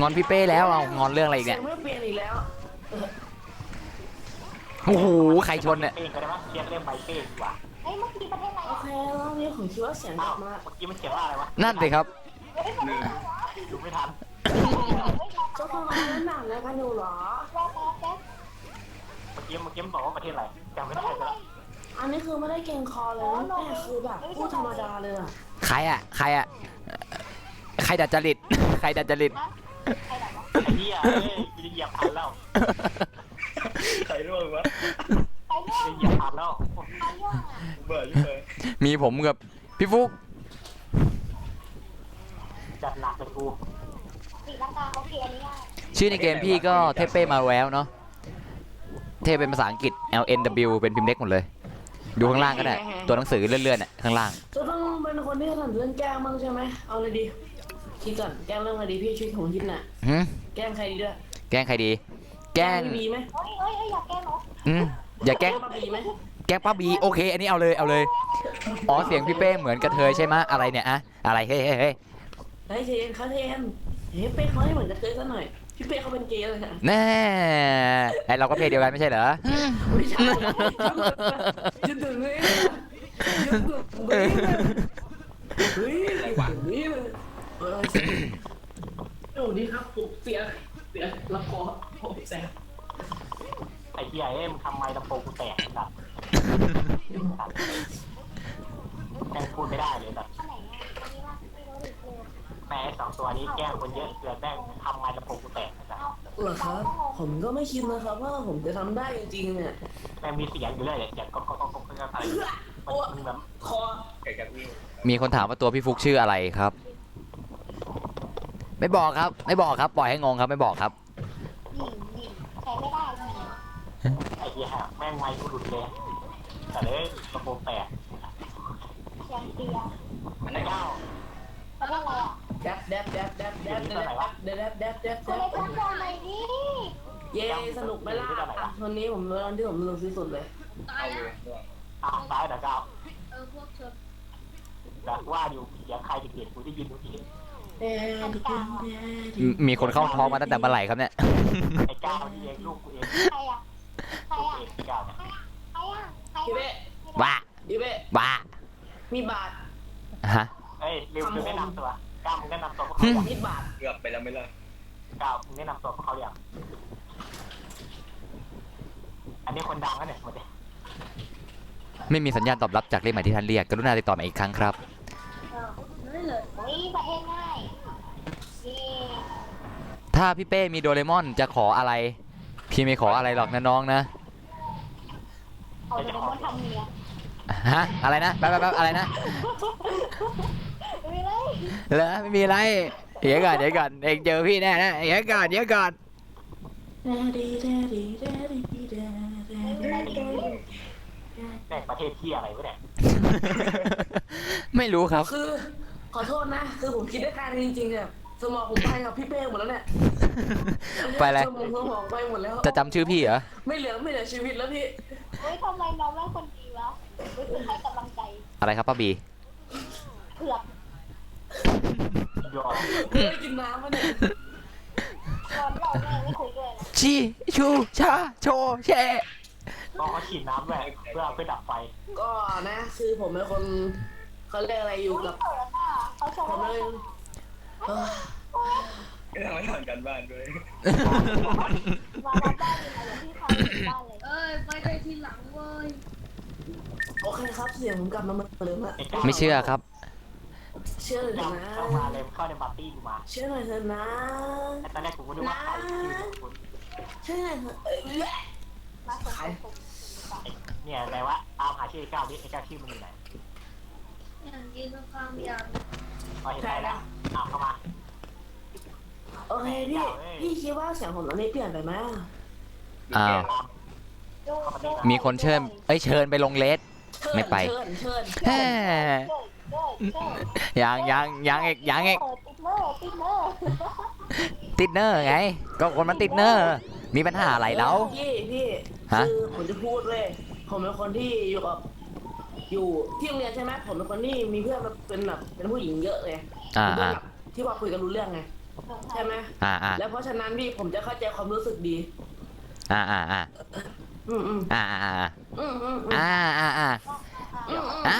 งอนพี่เป้แล้วเอางอนเรื่องอะไรอีก เสี เนี่ย ย งไม่เปลี่ยนอีกแล้ว โอ้โหใครชนเนี่ย เป้งก็ได้มั้งเรียกใบเป้งดีกว่า เฮ้ยเมื่อกี้ประเทศอะไร โอเครอบนี้ผมคิดว่าเสียง อ้า ดั ว งมาก เมื่อกี้มันเขียนว่าอะไรวะ นั่นสิครับ เฮ้ยประเทศอะไรวะ ดูไม่ทัน เจ้าของร้านหนังแล้วกันอยู่เหรอ รอแป๊บแป๊บ เมื่อกี้มันบอกว่าประเทศอะไรจำไม่ได้แล้ว อันนี้คือไม่ได้เก่งคอเลยนะแต่คือแบบพูดธรรมดาเลยอะ ใครอะใครอะใครดัดจริต ใครดัดจริต ใครแบบวะ ไอ้เหี้ยเอ้ยกูจะเหยียบพันแล้ว ใครร่วงวะ ใครเรื่อง จะเหยียบพันแล้ว ใครเรื่องอ่ะ เบื่อยิ่งเลย มีผมกับพี่ฟุก จัดหนักเลยกู สีลังกาโอเคอันนี้ง่าย ชื่อในเกมพี่ก็เทปเป้มาแววเนาะเทปเป็นภาษาอังกฤษ LNW เป็นพิมพ์เล็กหมดเลย ดูข้างล่างก็ได้ ตัวหนังสือเลื่อนๆน่ะข้างล่าง จะต้องเป็นคนที่ถนัดเรื่องแกล้งบ้างใช่ไหมเอาเลยดีคิดก่อนแกล้งเรื่องอะไรดีพี่ช่วยผมคิดน่ะ หืม แกล้งใครดีด้วย แกล้งใครดี แกล้ง พี่บีไหม เฮ้ยอยากแก้เนาะ อย่าแกล้ง ป้าบีไหม แกล้งป้าบีโอเค อันนี้เอาเลยเอาเลยอ๋อเสียงพี่เป้เหมือนกระเทยใช่ไหมะอะไรเนี่ยอะอะไรเฮ้ยเฮ้ยเฮ้ย เฮ้ยเทนเขาเทนเฮ้ยเป้เขาให้เหมือนจะเคยซะหน่อยพี่เป้เขาเป็นเกย์เลยค่ะ แน่ไอเราก็เพศเดียวกันไม่ใช่เหรอ ไม่ใช่ยืนถึงเลยยืนถึงเลยเฮ้ยนี่เลยสวัสดีครับผมเสียละครผมแสบ ไอ้เหี้ยเอ้ยมึงทำไมลำโพงกูแตกสัตว์แกล้งพูดไม่ได้เลยแบบ อันไหนอ่ะอันนี้ว่าไม่รู้ดิคือ แม่สองตัวนี้แกล้งคนเยอะเกินแม่งทำไมลำโพงกูแตกสัตว์ เหรอครับผมก็ไม่คิดนะครับว่าผมจะทำได้จริงๆเนี่ย แม่งมีเสียงอยู่เลยเสียงก็อะไรมันแบบ คอ เกิดจากวิ่ง มีคนถามว่าตัวพี่ฟุกชื่ออะไรครับ ไม่บอกครับ ไม่บอกครับ ปล่อยให้งงครับ ไม่บอกครับ หญิงใช้ไม่ได้หญิง ไอ้เหี้ยแม่งไม่กูหลุดเลยแต่เลยลำโพงแตก เสียงเตีย ไอ้เจ้า ประเทศอะไรอ่ะ แดบแดบแดบแดบแดบแดบแดบแดบแดบ กูเลยต้องโดนอะไรดิ เย้สนุกไหมล่ะวันนี้ผมเป็นวันที่ผมสนุกที่สุดเลย เอาเลยร่วง ซ้ายเดี๋ยวเจ้า พวกเธอ แต่ว่าอยู่เสียงใครเด็กๆกูได้ยินทุกที มีคนเข้าท้องมาตั้งแต่เมื่อไหร่ครับเนี่ย ไอ้เจ้านี่เองลูกกูเอง ใครอ่ะใคร ลูก อ่ะ เองเจ้าเนี่ย ใครอ่ะใคร พี่เบ้ ว่า พี่เบ้ ว่า มีบาท ฮะ เฮ้ยลืมแนะนำตัวก้าวมึงแนะนำตัวพวกเขาอย่าง มีบาท เกือบไปแล้วไม่เลิก ก้าวมึงแนะนำตัวพวกเขาอย่างอันนี้คนดังแล้วเนี่ยหมดเลย ไม่มีสัญญาณตอบรับจากเลขหมายที่ท่านเรียก กรุณาติดต่อมาอีกครั้งครับ ไม่เลยเฮ้ยประเทศง่ายนี่ ถ้าพี่เป้มีโดเรมอนจะขออะไร พี่ไม่ขออะไรหรอกนะน้องนะ เอาโดเรมอนทำเมีย ฮะ อะไรนะ แป๊บอะไรนะ ไม่เลย เหรอไม่มีอะไร เดี๋ยวก่อนเองเจอพี่แน่นะเดี๋ยวก่อน แดดี้แดดี้แดดี้แดดี้ แม่งประเทศที่อะไรวะเนี่ย ไม่รู้ครับ คือขอโทษนะ คือผมคิดได้แค่นี้จริงๆเนี่ยสมองผมไปกับพี่เป้หมดแล้วเนี่ย ไปเลย สมองไปหมดแล้ว จะจำชื่อพี่เหรอ ไม่เหลือชีวิตแล้วพี่ เฮ้ยทำไมน้องไม่คนดีวะรู้สึกให้กำลังใจ อะไรครับป้าบี เผือก ยอม ไม่กินน้ำมาเนี่ย ตอนเราไม่คุยด้วยนะ ชีชูชาโชแช ก็เขาฉีดน้ำแหวกเพื่อดับไฟ ก็นะคือผมเป็นคนเขาเรียกอะไรอยู่กับ เปิดอ่ะเขาชม ผม ว่า เลยเอ้ย ก็ทำให้ผ่านกันบ้านด้วย มาบ้านยังไงที่เขาอยู่บ้านเลย เอ้ยไปได้ทีหลังเว้ย โอเคครับเสียงผมกลับมาเหมือนเดิมอะ ไม่เชื่อครับ เชื่อเลย ยัง นะ เข้ามาเลยเข้าในปาร์ตี้กูมา เชื่อหน่อยเถอะนะ แต่ตอนแรกกูก็นึกว่าใครชื่อคุณ เชื่อหน่อยเถอะเอ้ย มาส่งเขาส่ง เนี่ยอะไรวะตามหาชื่อไอ้ก้าวนี่ไอ้ก้าวชื่อมึงอยู่ไหน อย่างกินข้าวๆอย่าง พอเห็นได้แล้วเข้ามา โอเคพี่คิดว่าเสียงผมตอนนี้เปลี่ยนไปไหม อ้าว โจ้โจ้ มีคนเชิญเชิญไปลงเลส ไม่ไป เชิญ แฮ่ โจ้โจ้โจ้ ยังอีก ติดเนอร์ ติดเนอร์ไง ก็คนมันติดเนอร์ มีปัญหาอะไรแล้ว พี่ ฮะ คือผมจะพูดเลยผมเป็นคนที่อยู่ที่โรงเรียนใช่ไหมผมเป็นคนที่มีเพื่อนเป็นแบบเป็นผู้หญิงเยอะเลย อ่า เป็นเพื่อนแบบที่ว่าคุยกันรู้เรื่องไงใช่ไหม อ่า แล้วเพราะฉะนั้นพี่ผมจะเข้าใจความรู้สึกดี อ่า อืมอืม อ่า อืมอืม อ่าอ่าอ่า อ่า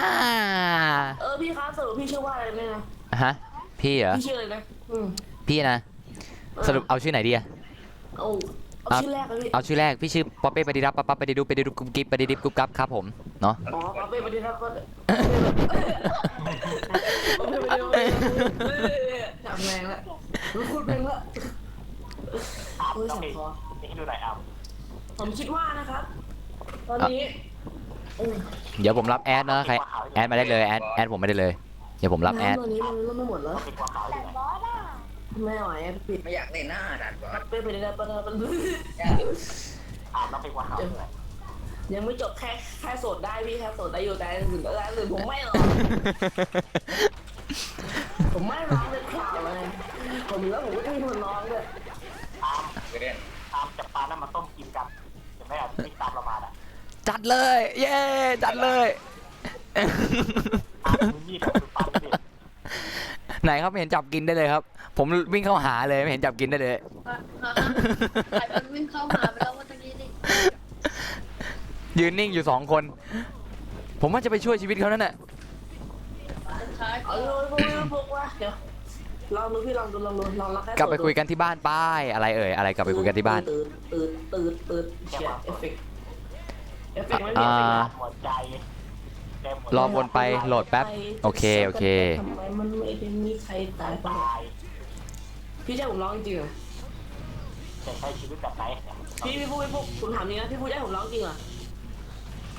พี่ครับสรุปพี่ชื่อว่าอะไรเนี่ยนะ ฮะพี่เหรอ พี่ชื่ออะไรนะพี่นะสรุปเอาชื่อไหนดีอะ เอาชื่อแรกเลยพี่ เอาชื่อแรกพี่ชื่อป๊อปเป้ปฏิรับปั๊บปั๊บปฏิดูปฏิดูกุ๊บกิ๊บปฏิดิบกุ๊บกับครับผมเนาะ อ๋อปาเป้ปฏิทัศน์ก็ทำแรงละพูดแรงละ อาบ โอ้ย ต้อง สั่น ให้ คอ ให้ดูหน่อยอาบ ผมคิดว่านะครับ ตอนนี้ เดี๋ยวผมรับแอดนะใครแอดมาได้เลยแอดผมไม่ได้เลยเดี๋ยวผมรับแอด ตอนนี้มันเริ่มไม่หมดแล้ว เป็นหัวขาวอยู่ไหน บอสอ่ะ ไม่ไหวปิด ไม่อยากเล่นหน้าดันก่อน ปาเป้ปฏิทัศน์ปฏิทัศน์ อาบต้องเป็นหัวขาวอยู่ไหน ยังไม่จบแค่โสดได้พี่แค่โสดได้อยู่แต่อื่นก็ได้อื่นผมไม่หรอกผมไม่ร้องเลยข่าวเลยผมแล้วผมก็ไม่มีคนร้องเลย อาบ ไม่เล่น อาบจับปลานั้นมาต้มกินกันจะไม่อาบไม่ตามเรามาอ่ะ จัดเลยเย้จัดเลย อาบมือมีดกับปลาดิ ไหนครับไม่เห็นจับกินได้เลยครับ ผมวิ่งเข้าหาเลยไม่เห็นจับกินได้เลย ใครมันวิ่งเข้าหาไปแล้วว่าตะกี้นี่ ยืนนิ่งอยู่2 คน ผมว่าจะไปช่วยชีวิตเขานั่นแหละ ท้าย เอาเลยพวกว่าเดี๋ยวลองดูพี่ลองดูลองแค่ กลับไปคุยกันที่บ้านป้ายอะไรเอ่ยอะไรกลับไปคุยกันที่บ้าน ตื่นเชียร์เอฟเฟกต์ไม่มี อ่า หัวใจแก้หมด รอวนไปโหลดแป๊บโอเคโอเค ทำไมมันไม่ได้มีใครตายไป ตาย พี่ใช่ผมร้องจริงเหรอ จะใช้ชีวิตแบบไหนเนี่ย พี่พูดผมถามจริงนะพี่พูดได้ผมร้องจริงเหรอ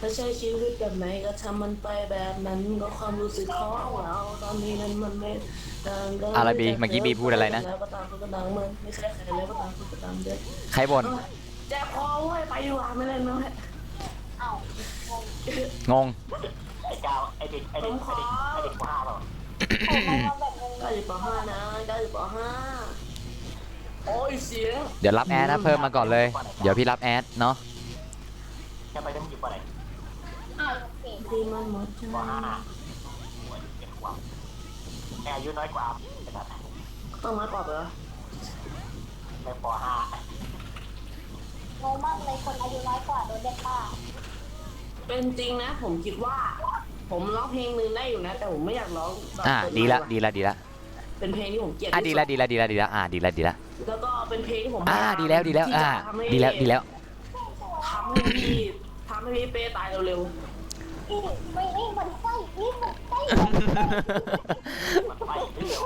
ถ้าใช้ชีวิตแบบไหนก็ทำมันไปแบบนั้นก็ความรู้สึกของเราตอนนี้นั้นมันไม่ต่างกัน อะไรบีเมื่อกี้บีพูดอะไรนะ แล้วก็ต่างคนก็ต่างมันไม่ใช่ใครแล้วก็ต่างคนก็ต่างเดิน ใครบ่น แจ็คพอเว้ยไปดีกว่าไม่เล่นแล้ว เอ้าง ง ไอ้กาวไอ้เด็กหัวห้าเรา ผมมาแบบงง ได้อยู่ป .5 นะได้อยู่ป .5 โอ้ยเสียง เดี๋ยวรับแอดนะเพิ่มมาก่อนเลย เดี๋ยวพี่รับแอดเนาะ แค่ไปต้องอยู่ปไหน อ้าวโอเค ที่มันหมดใจ ปห้าหัวเป็นหัวแค่อายุน้อยกว่าขนาด ต้องมาก่อนเหรอ ในปห้าง งมากเลยคนอายุน้อยกว่าโดนเด็กป้า เป็นจริงนะผมคิดว่า ผมร้องเพลงนึงได้อยู่นะ แต่ผมไม่อยากร้องแบบ ดีละดีละดีละ เป็นเพลงที่ผมเกลียด ดีละดีละดีละดีละดีละดีละ แล้วก็เป็นเพลงที่ผม ดีแล้วดีแล้ว ที่จะทำให้ ดีแล้วดีแล้ว ทำให้พี่เป้ตายเร็ว นี่ไม่นี่มันไส้นี่มันไส้ มันไปเที่ยว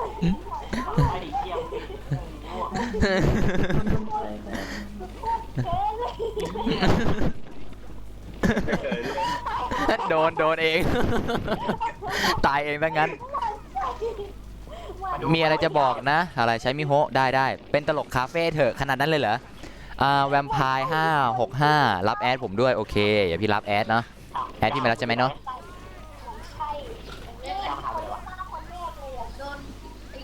มันไปเที่ยวง่วง เท่เลย ไม่เคยเล่น โดนเอง ตายเองดังนั้น มีอะไรจะบอกนะ อะไรใช้มิโฮะได้เป็นตลกคาเฟ่เถอะขนาดนั้นเลยเหรอแวมไพร์565รับแอดผมด้วยโอเคอย่าพี่รับแอดเนาะแอดพี่มาแล้วใช่ไหมเนาะ ใช่ เนี่ย แก้มหาเลยวะ คนแรกเลยอ่ะ โดนไอ้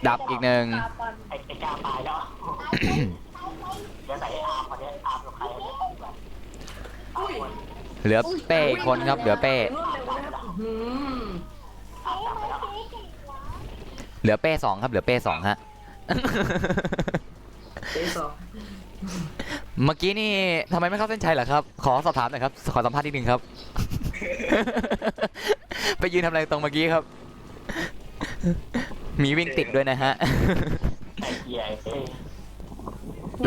ดับอีกหนึ่ง ตาปัน ไอ้กาตายแล้วเดี๋ยวใส่อาร์มคนนี้อาร์มกับใครเนี่ยอาร์ม เหลือเป้อีกคนครับเหลือเป้ ๆรวดเร็วนะครับ อาร์มกลับไปแล้ว เหลือเป้2ครับเหลือเป้2ฮะ เป้สอง เมื่อกี้นี่ทำไมไม่เข้าเส้นชัยเหรอครับ ขอสอบถามหน่อยครับ ขอสัมภาษณ์นิดนึงครับ ไปยืนทำอะไรตรงเมื่อกี้ครับ มีวิ่งติดด้วยนะฮะ ไอ้เหี้ยเอ้ย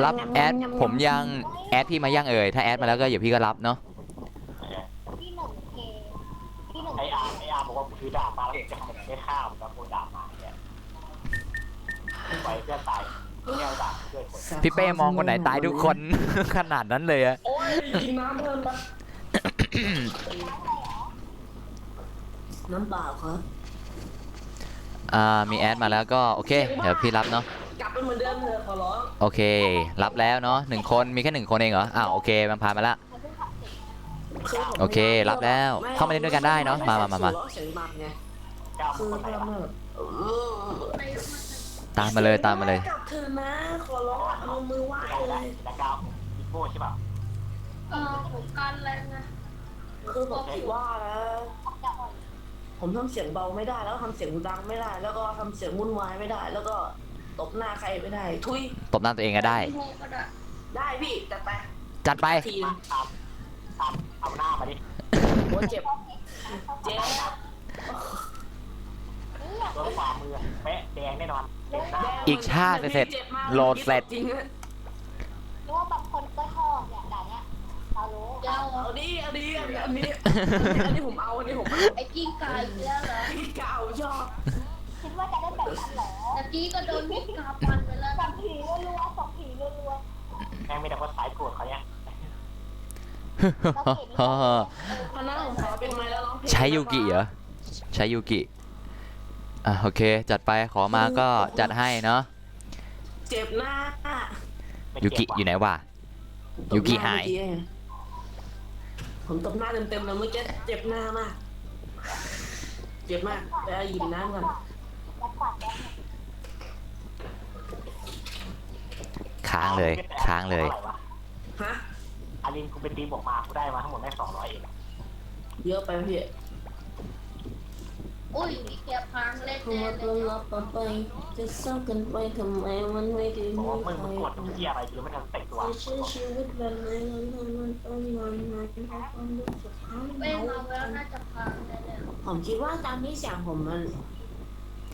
รับแอดผมยังแอดพี่มายังเอ่ยถ้าแอดมาแล้วก็เดี๋ยวพี่ก็รับเนาะ ที่หนึ่งเคที่หนึ่ง ไอ้อาร์มบอกว่าถือดาบมาแล้วจะทำอะไรไม่ข้ามแล้วโดนดาบมาเนี่ยไปเพื่อนตายแก้วดาบเพื่อนคน พี่เป้มองคนไหนตายทุกคน ขนาดนั้นเลยอะ โอ้ยกินน้ำเพิ่มปะน้ำเปล่าครับ มีแอดมาแล้วก็โอเค เดี๋ยวพี่รับเนาะ กลับไปเหมือนเดิมเถอะขอร้อง โอเค รับแล้วเนาะ1 คนมีแค่1 คนเองเหรอโอเคมันผ่านมาละ โอเครับแล้วเข้ามาเล่นด้วยกันได้เนอะมา เสียงดังไง เก้า คือ คนไหน เรา วะ แบบ ตามมาเลยตามมาเลย กลับเธอนะขอร้องเอามือไหว้ ได้ เล ได้ ย แล้วก้าวบิ๊กโบ้ใช่ป่ะ ผมกันแล้วนะ คือผมคิดว่านะ จะอ่อน ผมทำเสียงเบาไม่ได้แล้วทำเสียงดังไม่ได้ แล้วก็ทำเสียงวุ่นวายไม่ได้ แล้วก็ตบหน้าใครไม่ได้ ทุย ตบหน้าตัวเองก็ได้ โมก็ได้ ได้พี่จัดไป จัดไป ที มาเอาหน้ามาดิ โอ้เจ็บเจ็บ ตัวขวามือเป๊ะแดงแน่นอนเต็มหน้า อีกชาติจะเสร็จโหลดเสร็จ จริงอะ รู้ว่าบางคนก็ชอบเนี่ยด่านเนี้ยเรารู้ เจ้า เอาดิอันนี้ผมเอาอันนี้ผมเอา ไอ้กิ้งก่าอีกแล้วเหรอ พี่เก่าชอบ คิดว่าจะได้แบบนั้นเหรอ ตะกี้ก็โดนกิ้งก่าฟันไปแล้ว สอ นะ งผีรัวๆสองผีรัว แม่งไม่ได้ว่าสายโกรธเขาเนี่ย ๆเราเห็น พนักผมขอเป็นไม้แล้วร้องเพลง ใช้ยูกิเหรอ ใช้ยูกิ อ่ะโอเค จัดไปขอมาก็จัดให้เนาะ เจ็บหน้า ไม่ ยู เจ็ กิ บว่ะ อยู่ไหนวะ ยูกิหาย ผมตบหน้าเต็มๆเลยเมื่อกี้เจ็บหน้ามาก เจ็บมากไปเอาหยิบน้ำก่อน แล้วกวาดแดง ค้างเลย ค้างเลย ท่ไหร่วะ ฮะ อารินกูไปตีบวกมากูได้มาทั้งหมดได้200เอง เยอะไปไหมพี่ อุ้ยเกียร์พังเล่น พอ แน่ ตัว เลย รับต่อไปจะเศร้ากันไปทำไมมันไม่ดี บอก ไม่ ว่ามึง ค่อย กดตรงที่อะไรกูไม่ทันเตะตัว จะใช้ชีวิตแบบไหนมันต้องนอนนานเพราะความรู้สึกทั้ง เป้มาแล้วน่าจะพังแน่เลย ผมคิดว่าตามที่เสียงผมมัน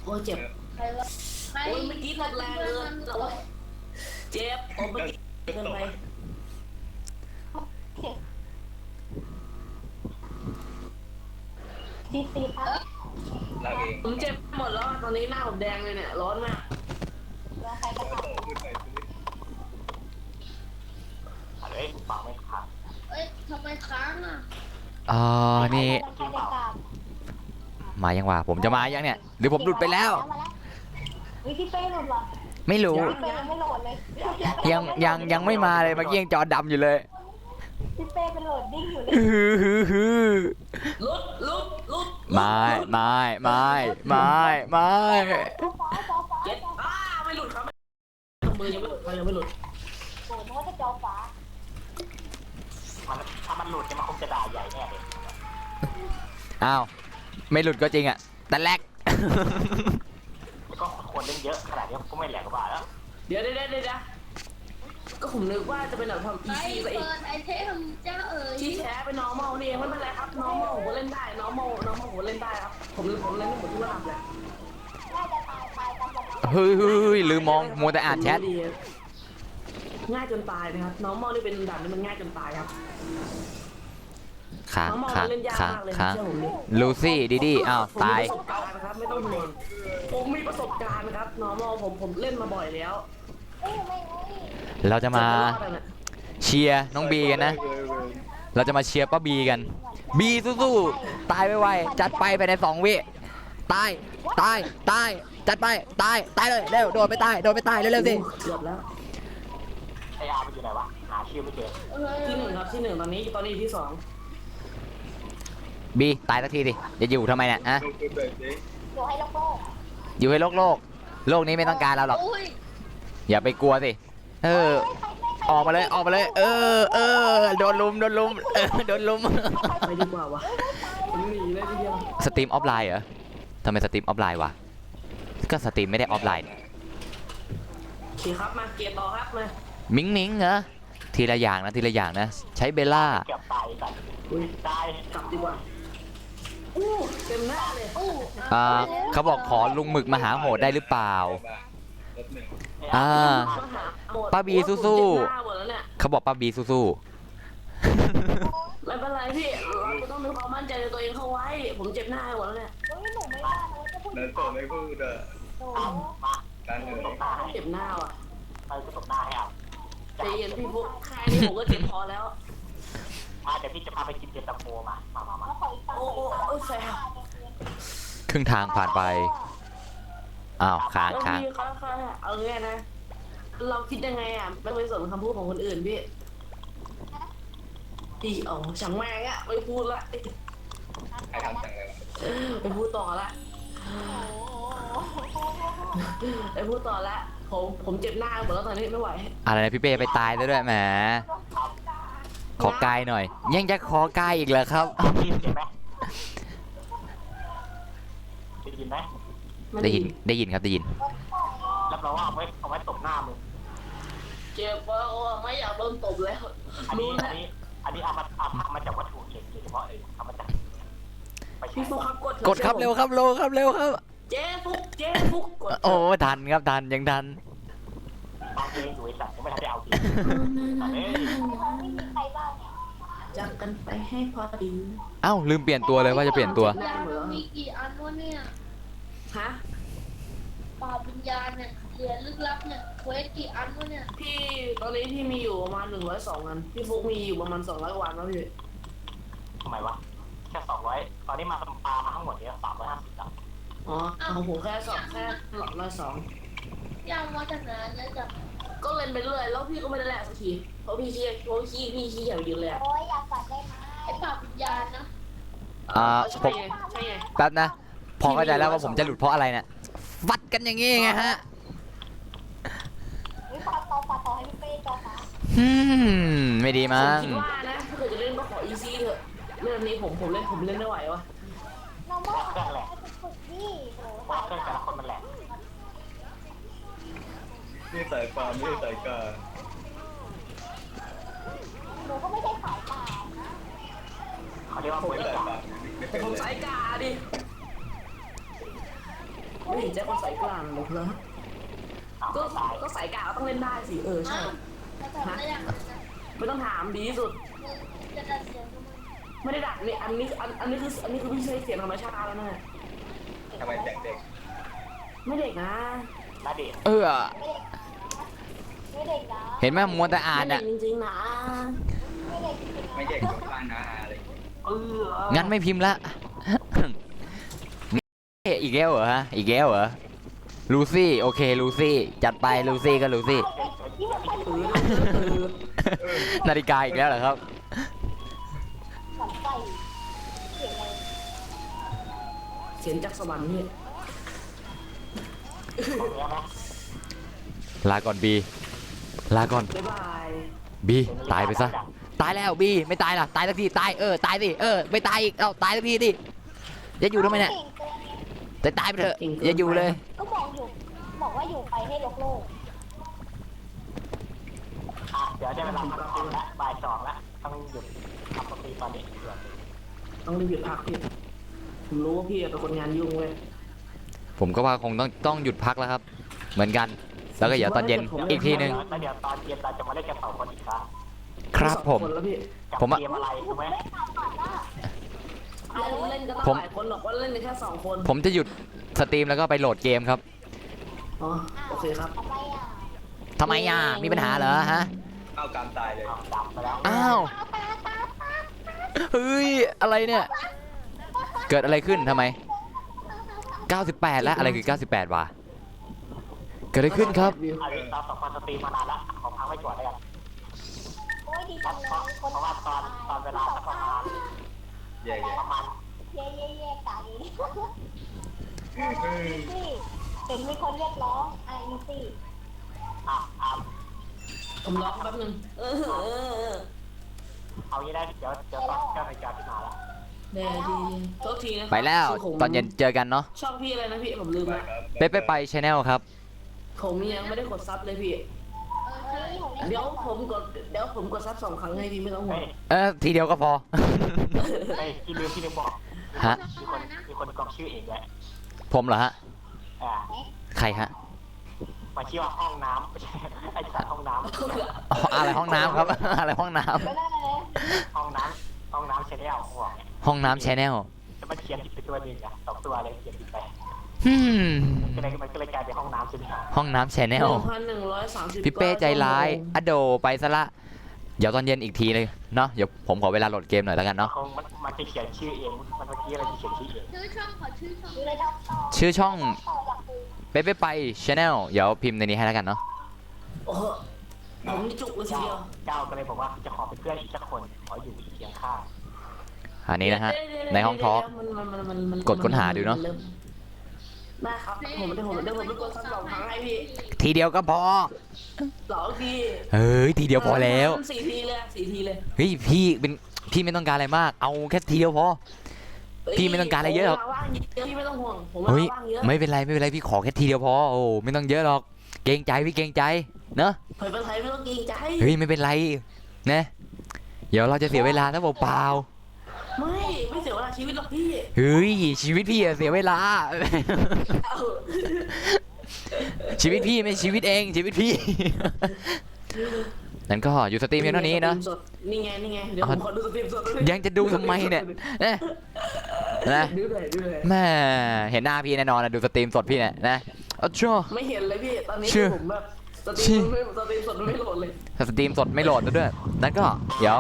โอ้เจ็บ ใครวะใคร โอ้ยเมื่อกี้ตบแรงเลยแต่ว่าเจ็บผมเมื่อกี้เกินไป ตีครับ เราเอง ผมเจ็บหมดแล้วตอนนี้หน้าผมแดงเลยเนี่ยร้อนมาก แล้วใครก็ทำ ขึ้นไปซื้อ อะไรฟังไม่ทัน เอ้ยทำไมค้างอ่ะ อ๋อ นี่ ใครได้กราบ มายังวะผมจะมายังเนี่ย หรือผมหลุดไปแล้ว วิธีเป้หลุดเหรอ ไม่รู้ พี่เป้ยังไม่โหลดเลย ยังไม่มาเลยเมื่อกี้ยังจอดำอยู่เลย พี่เป้เป็นโหลดดิ้งอยู่เลย ฮือฮือฮือ ลุด ไม่ไม่ไม่ไม่ไม่ เจ็บไม่หลุดครับมือยังไม่หลุดยังไม่หลุด โอ้โหนึกว่าจะจอฟ้า มันถ้ามันหลุดเนี่ยมันคงจะด่าใหญ่แน่เลย อ้าว ไม่หลุดก็จริงอ่ะ แต่แลก ก็คนเล่นเยอะขนาดนี้ก็ไม่แหลกกว่าแล้ว เดี๋ยวก็ผมนึกว่าจะเป็นแบบทำ ใคร easy ซะอีก เปิดไอเทมจ้าเอ๋ย ที่แท้เป็น normal นี่เองไม่เป็นไรครับ normal ผมก็เล่นได้ normal ผมเล่นได้ครับผมเล่นหมดทุกระดับเลย น่าจะตายตามประมาณ เฮ้ยเฮ้ยลืมมองมัวแต่อ่านแชท ง่ายจนตายนะครับ normal นี่เป็นด่านที่มันง่ายจนตายครับ ค้าง normal ค้าง เล่นยาก ค้าง มากเลย ค้าง เชื่อผมดิ ลูซี่ดีดีอ้าว ผม ตาย มีประสบการณ์นะครับไม่ต้องห่วงผมมีประสบการณ์นะครับ normal ผมเล่นมาบ่อยแล้ว เอ้ยไม่ เราจะมา จะรอดอะเนี่ย เชียร์น้องบีกันนะ เราจะมาเชียร์ป้าบีกัน บีสู้ๆ ตายไวๆจัดไปใน2 วิตาย ตาย ตาย จัดไป ตาย ตายเลย เร็ว โดนไปตาย โดนไปตาย เร็วๆสิ เกือบแล้ว ไอ้อาร์มันอยู่ไหนวะหาชื่อไม่เจอ ที่ 1ครับที่ 1ตอนนี้ที่ บีตายสักทีดิจะอยู่ทำไมเนี่ยอะ ลงทุนแบบนี้ เดี๋ยวให้โลโก้ อยู่ให้โลกนี้ไม่ต้องการเราหรอก อุ้ย อย่าไปกลัวสิ ออกมาเลย โดนลุม โดนลุม โดนลุม 2 ไปดีกว่าวะผมหนีเลยทีเดียว สตรีมออฟไลน์เหรอทำไมสตรีมออฟไลน์วะ ก็สตรีมไม่ได้ออฟไลน์ โอเคครับมาเกียร์ต่อครับมา มิงเหรอ ทีละอย่างนะ ทีละอย่างนะ ใช้เบลล่า เกือบตายสัตว์ อุ้ย ตาย กลับดีกว่าอู้เต็มหน้าเลย อู้ เขาบอกขอลุงหมึกมาหาโหดได้หรือเปล่า รถหนึ่ง อ่า มาหาหมด ป้าบีสู้ๆ โอ้ยผมเจ็บหน้าหมดแล้วเนี่ย เขาบอกป้าบีสู้ ไม่เป็นไรพี่เราต้องมีความมั่นใจในตัวเองเข้าไว้ ผมเจ็บหน้าหมดแล้วเนี่ย เฮ้ยหนูไม่ว่านะจะพูด เดินต่อไม่พูดอ่ะ หนู เอามา การเงิน ตบหน้าให้ เจ็บหน้าว่ะ ก็ตบหน้าให้เอา ใจเย็นพี่ฟุกแค่นี้ผมก็เจ็บพอแล้ว เดี๋ยวพี่จะพาไปกินเย็นตาโฟมา แล้วขออีกตัง โอ้ ค์ โอ้โอ้แฟร์ ๆ ครึ่งทางผ่านไป อ้าวค้าง แล้ว ค้าง พี่เขาเอาไงนะ เราคิดยังไงอ่ะไม่ไปสนคำพูดของคนอื่นพี่อีอ๋อช่างแม่งอะไม่พูดละ ใครทำสั่งอะไรวะ ไปพูดต่อละไปพูดต่อละผมเจ็บหน้าหมดแล้วตอนนี้ไม่ไหว อะไรนะพี่เป้ไปตายแล้วด้วยแหม ขอกายหน่อย ยังจะขอกายอีกเหรอครับ ได้ยินไหมได้ยินไหม ได้ยินครับได้ยิน รับรองว่าเอาไว้ตบหน้ามึง เจ็บปะโอ้ไม่อยากโดนตบแล้ว อัน รู้ นี้ แล้ว อันนี้เอามาจากวัตถุเหล็กโดยเฉพาะเลยเอามาจากไปใช้ พี่ฟุกครับ กดครับเร็วครับเร็วครับเร็วครับ เจ๊ฟุกกด โอ้ทันครับทันยังทัน ตอนเองอยู่ไอ้สัตว์ยังไม่ทันได้เอาจริงเอ้ย ไม่มีใครบ้างเนี่ย จับกันไปให้พอดี เอ้าลืมเปลี่ยนตัวเลยว่าจะเปลี่ยนตัว ยานมันมีกี่อันวะเนี่ย ฮะ ปราบวิญญาณเนี่ยเหรียญลึกลับเนี่ยเควสกี่อันวะเนี่ย พี่ตอนนี้พี่มีอยู่ประมาณ102อันพี่ฟุกมีอยู่ประมาณ200วันแล้วพี่ ทำไมวะแค่200ตอนนี้มาปามาทั้งหมดเนี่ย350แล้ว อ๋อของผมแค่หลอดละสอง ย่างวัฒนาแล้วจะ ก็เล่นไปเรื่อยแล้วพี่ก็ไม่ได้แลกสักทีเพราะพี่ขี้อยากยืนเลยอะ โอ้ยอยากฝันได้ไหม ไอ้ปราบวิญญาณนะ ใช่ ผม ไงใช่ไง แป๊บนะ พอเข้าใจแล้วว่าผมจะหลุดเพราะอะไรเนี่ยฟัดกันอย่างงี้ไงฮะ วิฟันต่อให้พี่เป้จอฟ้า ไม่ดี ผม มั้ง คิดว่านะถ้าเกิดจะเล่นก็ขออีซี่เถอะเรื่องนี้ผมเล่นไม่ไหววะ น้องมอฝึกนี่โห เพราะว่าเครื่องแต่ละคนมันแหลก นี่สายฟ้าไม่ใช่สายกา หนูก็ไม่ใช่สายตา เขาเรียกว่าบริ สาย การ ฟ้าไม่เป็น ผม เล สาย ยกาดิไม่เห็นใจคนสายกลางเลยเหรอ อ้าว ก็ ตาย ก็สายกาก็ต้องเล่นได้สิใช่ อ้าวแล้วทำได้ยังไงนะ ไม่ต้องถามดีที่สุด มึงจะดัดเสียงทำไม ไม่ได้ดักนี่อันนี้คือพี่ใช้เสียงธรรมชาติแล้วนะ ทำไมแต่งเด็ก ไม่เด็กนะ นาเดช เออ ไม่เด็กนะ เห็นไหมมัวแต่อ่าน ไม่ อ่ะ เด็กจริงๆนะ ไม่เด็กจริง ไม่เด็กของบ้านนะอะไรอย่างเงี้ย งั้นไม่พิมพ์ละ อีกแล้วเหรอฮะ อีกแล้วเหรอ ลูซี่ โอเค ลูซี่ จัดไป ลูซี่ก็ลูซี่ ที่มันไป นาฬิกาอีกแล้วเหรอครับ ฝันไฟเสียงอะไร เสียงจากสวรรค์นี่ บอกแล้วนะ ลาก่อนบี ลาก่อน บ๊ายบาย บี ตายไปซะ ตายแล้วบี ไม่ตายล่ะ ตายสักที ตาย ตายสิ ไม่ตายอีก เอ้า ตายสักทีดิจะอยู่ทำไมเนี่ย แต่ตายไปเถอะ อย่าอยู่เลย ก็บอกว่าอยู่ไปให้โลก เดี๋ยวจะเวลาทำเต็มแล้วบ่าย2แล้วต้องหยุดทำปกติตอนนี้เดือน ต้องรีบหยุดพักพี่ผมรู้ว่าพี่เป็นคนงานยุ่งเว้ย ผมก็ว่าคงต้องหยุดพักแล้วครับ เหมือนกัน แล้วก็เดี๋ยวตอนเย็นอีกทีนึง แล้วเดี๋ยวตอนเย็นเราจะมาเล่นกัน2คนอีกครั้ง ครับผม สองคนแล้วพี่ กับ ผมอะ เกมอะไรรู้ไหม เล่นกันตั้ง ผม หลายคนหรอกว่าเล่นกันแค่2 คน ผมจะหยุดสตรีมแล้วก็ไปโหลดเกมครับ อ๋อโอเคครับ ๆทำไมอ่ะ ทำไมอ่ะ มีปัญหาเหรอฮะ เอากามตายเลย อ้าวดับไปแล้ว อ้าว เฮ้ย อะไรเนี่ย เกิดอะไรขึ้นทำไม 98 แล้ว อะไรคือ 98 วะ เกิดอะไรขึ้นครับ อันนี้เรา2คนสตรีมมานานแล้วขอพักไว้ก่อนแล้วกัน โอ้ยดีจังเลยคน เพราะว่าตอนเวลาสักประมาณ แย่ ประมาณ เย่ตาดีนี่เห็นมีคนเรียกร้องอีซี่ อ่ะ ผมร้องแป๊บนึงเอางี้ได้เดี๋ยวตอนเจ้านาฬิกาที่มาแล้ว แด่ดีโทษทีนะ ไปแล้ว ชื่ผม ตอนเย็นเจอกันเนาะ ช่องพี่อะไรนะพี่ผมลืม ไป ละ ครับ ไปชแนลครับ ผมยังไม่ได้กดซับเลยพี่ เดี๋ยวผมกดซับ2 ครั้งให้พี่ไม่ต้องห่ว เฮ้ ง ย ทีเดียวก็พอ เฮ้ยที่ลืมบอก ฮะ มีคนกรอกชื่อเองด้วย ผมเหรอฮะ อ่า ใครฮะ มาชื่อว่าห้องน้ำไม่ใช่ไอ้สัตว์ห้องน้ำ อ๋ออะไรห้องน้ำครับ อะไรห้องน้ ไม่ได้เลย ห้องน้ำเชนแนลห่วง ำห้องน้ำชแนล จะมาเขียนผิดไปตัวหนึ่งอะ2 ตัวเลยเขียนผิดไป มันก็เลยกลายเป็นห้องน้ำใช่ไหมครับ ห้องน้ำชแนล 1,130 พี่เป้ใจร้ายอโดไปซะละ เดี๋ยวตอนเย็นอีกทีเลยเนาะ เดี๋ยวผมขอเวลาโหลดเกมหน่อยแล้วกันเนาะ มันจะเขียนชื่อเองมันเมื่อกี้อะไรจะเขียนชื่อเอง ชื่อช่องขอชื่อช่อง อยู่ในดอกต่อ ชื่อช่อง ต่อจากกู ไปชแนลเดี๋ยวพิมพ์ในนี้ให้แล้วกันเนาะ โอ้โหผมนี่จุกเลยทีเดียว เจ้าก็เลยบอกว่าจะขอเป็นเพื่อนอีกสักคนขออยู่เคียงข้าง อันนี้นะฮะ ในห้องทอล์ก กดค้นหาดูเนอะ ได้ครับผมไปกดซับ2 ครั้งให้พี่ ทีเดียวก็พอ 2 ที เฮ้ย ทีเดียวพอแล้ว 4 ทีเลย4 ทีเลย เฮ้ยพี่ไม่ต้องการอะไรมาก เอาแค่ทีเดียวพอ พี่ไม่ต้องการอะไรเยอะหรอก ผมว่างเยอะพี่ไม่ต้องห่วงผม เฮ้ย ว่างเยอะ ไม่เป็นไรพี่ขอแค่ทีเดียวพอ โอ้ไม่ต้องเยอะหรอก เกรงใจพี่เกรงใจ เนอะ เผยเป็นไทยไม่ต้องเกรงใจ เฮ้ยไม่เป็นไรนะเดี๋ยวเราจะเสียเวลาซะเปล่า ไม่เสียเวลาชีวิตหรอกพี่ ๆเฮ้ยชีวิตพี่อะเสียเวลา เอ้า ชีวิตพี่ไม่ชีวิตเองชีวิตพี่ นั่นก็อยู่สตรีมเพียงเท่านี้เนอะ นี่ไงเดี๋ยวผมขอดูสตรีมสด ยังจะดูทำไมเนี่ยนะนะ ดูเลย แม่เห็นหน้าพี่แน่นอนนะดูสตรีมสดพี่เนี่ยนะเอาชัว ไม่เห็นเลยพี่ตอนนี้ เชื่อ ผมแบบสตรีมสดไม่โหลดเลย สตรีมสดไม่โหลดแล้วด้วยนั่นก็เดี๋ยว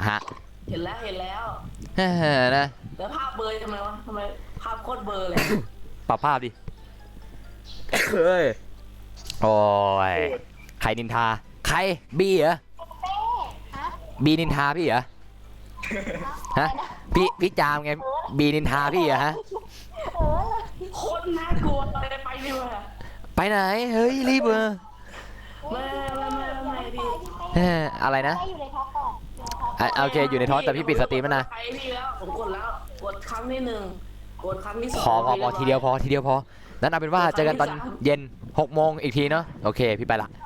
ฮะ เห็นแล้วนะ แล้วภาพเบลอทำไมวะทำไมภาพโคตรเบลอเลย ปรับภาพดิเฮ้ยโอ้ยใครนินทาใครบีเหรอ ฮะ บีนินทาพี่เหรอฮะพี่จามไงบีนินทาพี่เหรอฮะ เออ โคตรน่ากลัวเลยไปดีกว่า ไปไหนเฮ้ยรีบเออ ไม่พี่ อะไรนะ ให้อยู่ในท็อปก่อนโอเคอยู่ในท้องแต่พี่ปิดสตรีมแล้วนะ ไปพี่แล้วผมกดแล้วกดครั้งที่1กดครั้งที่2 พอทีเดียวพอนั้นเอาเป็นว่าเจอกันตอนเย็น6 โมงอีกทีเนาะโอเคพี่ไปละ เอ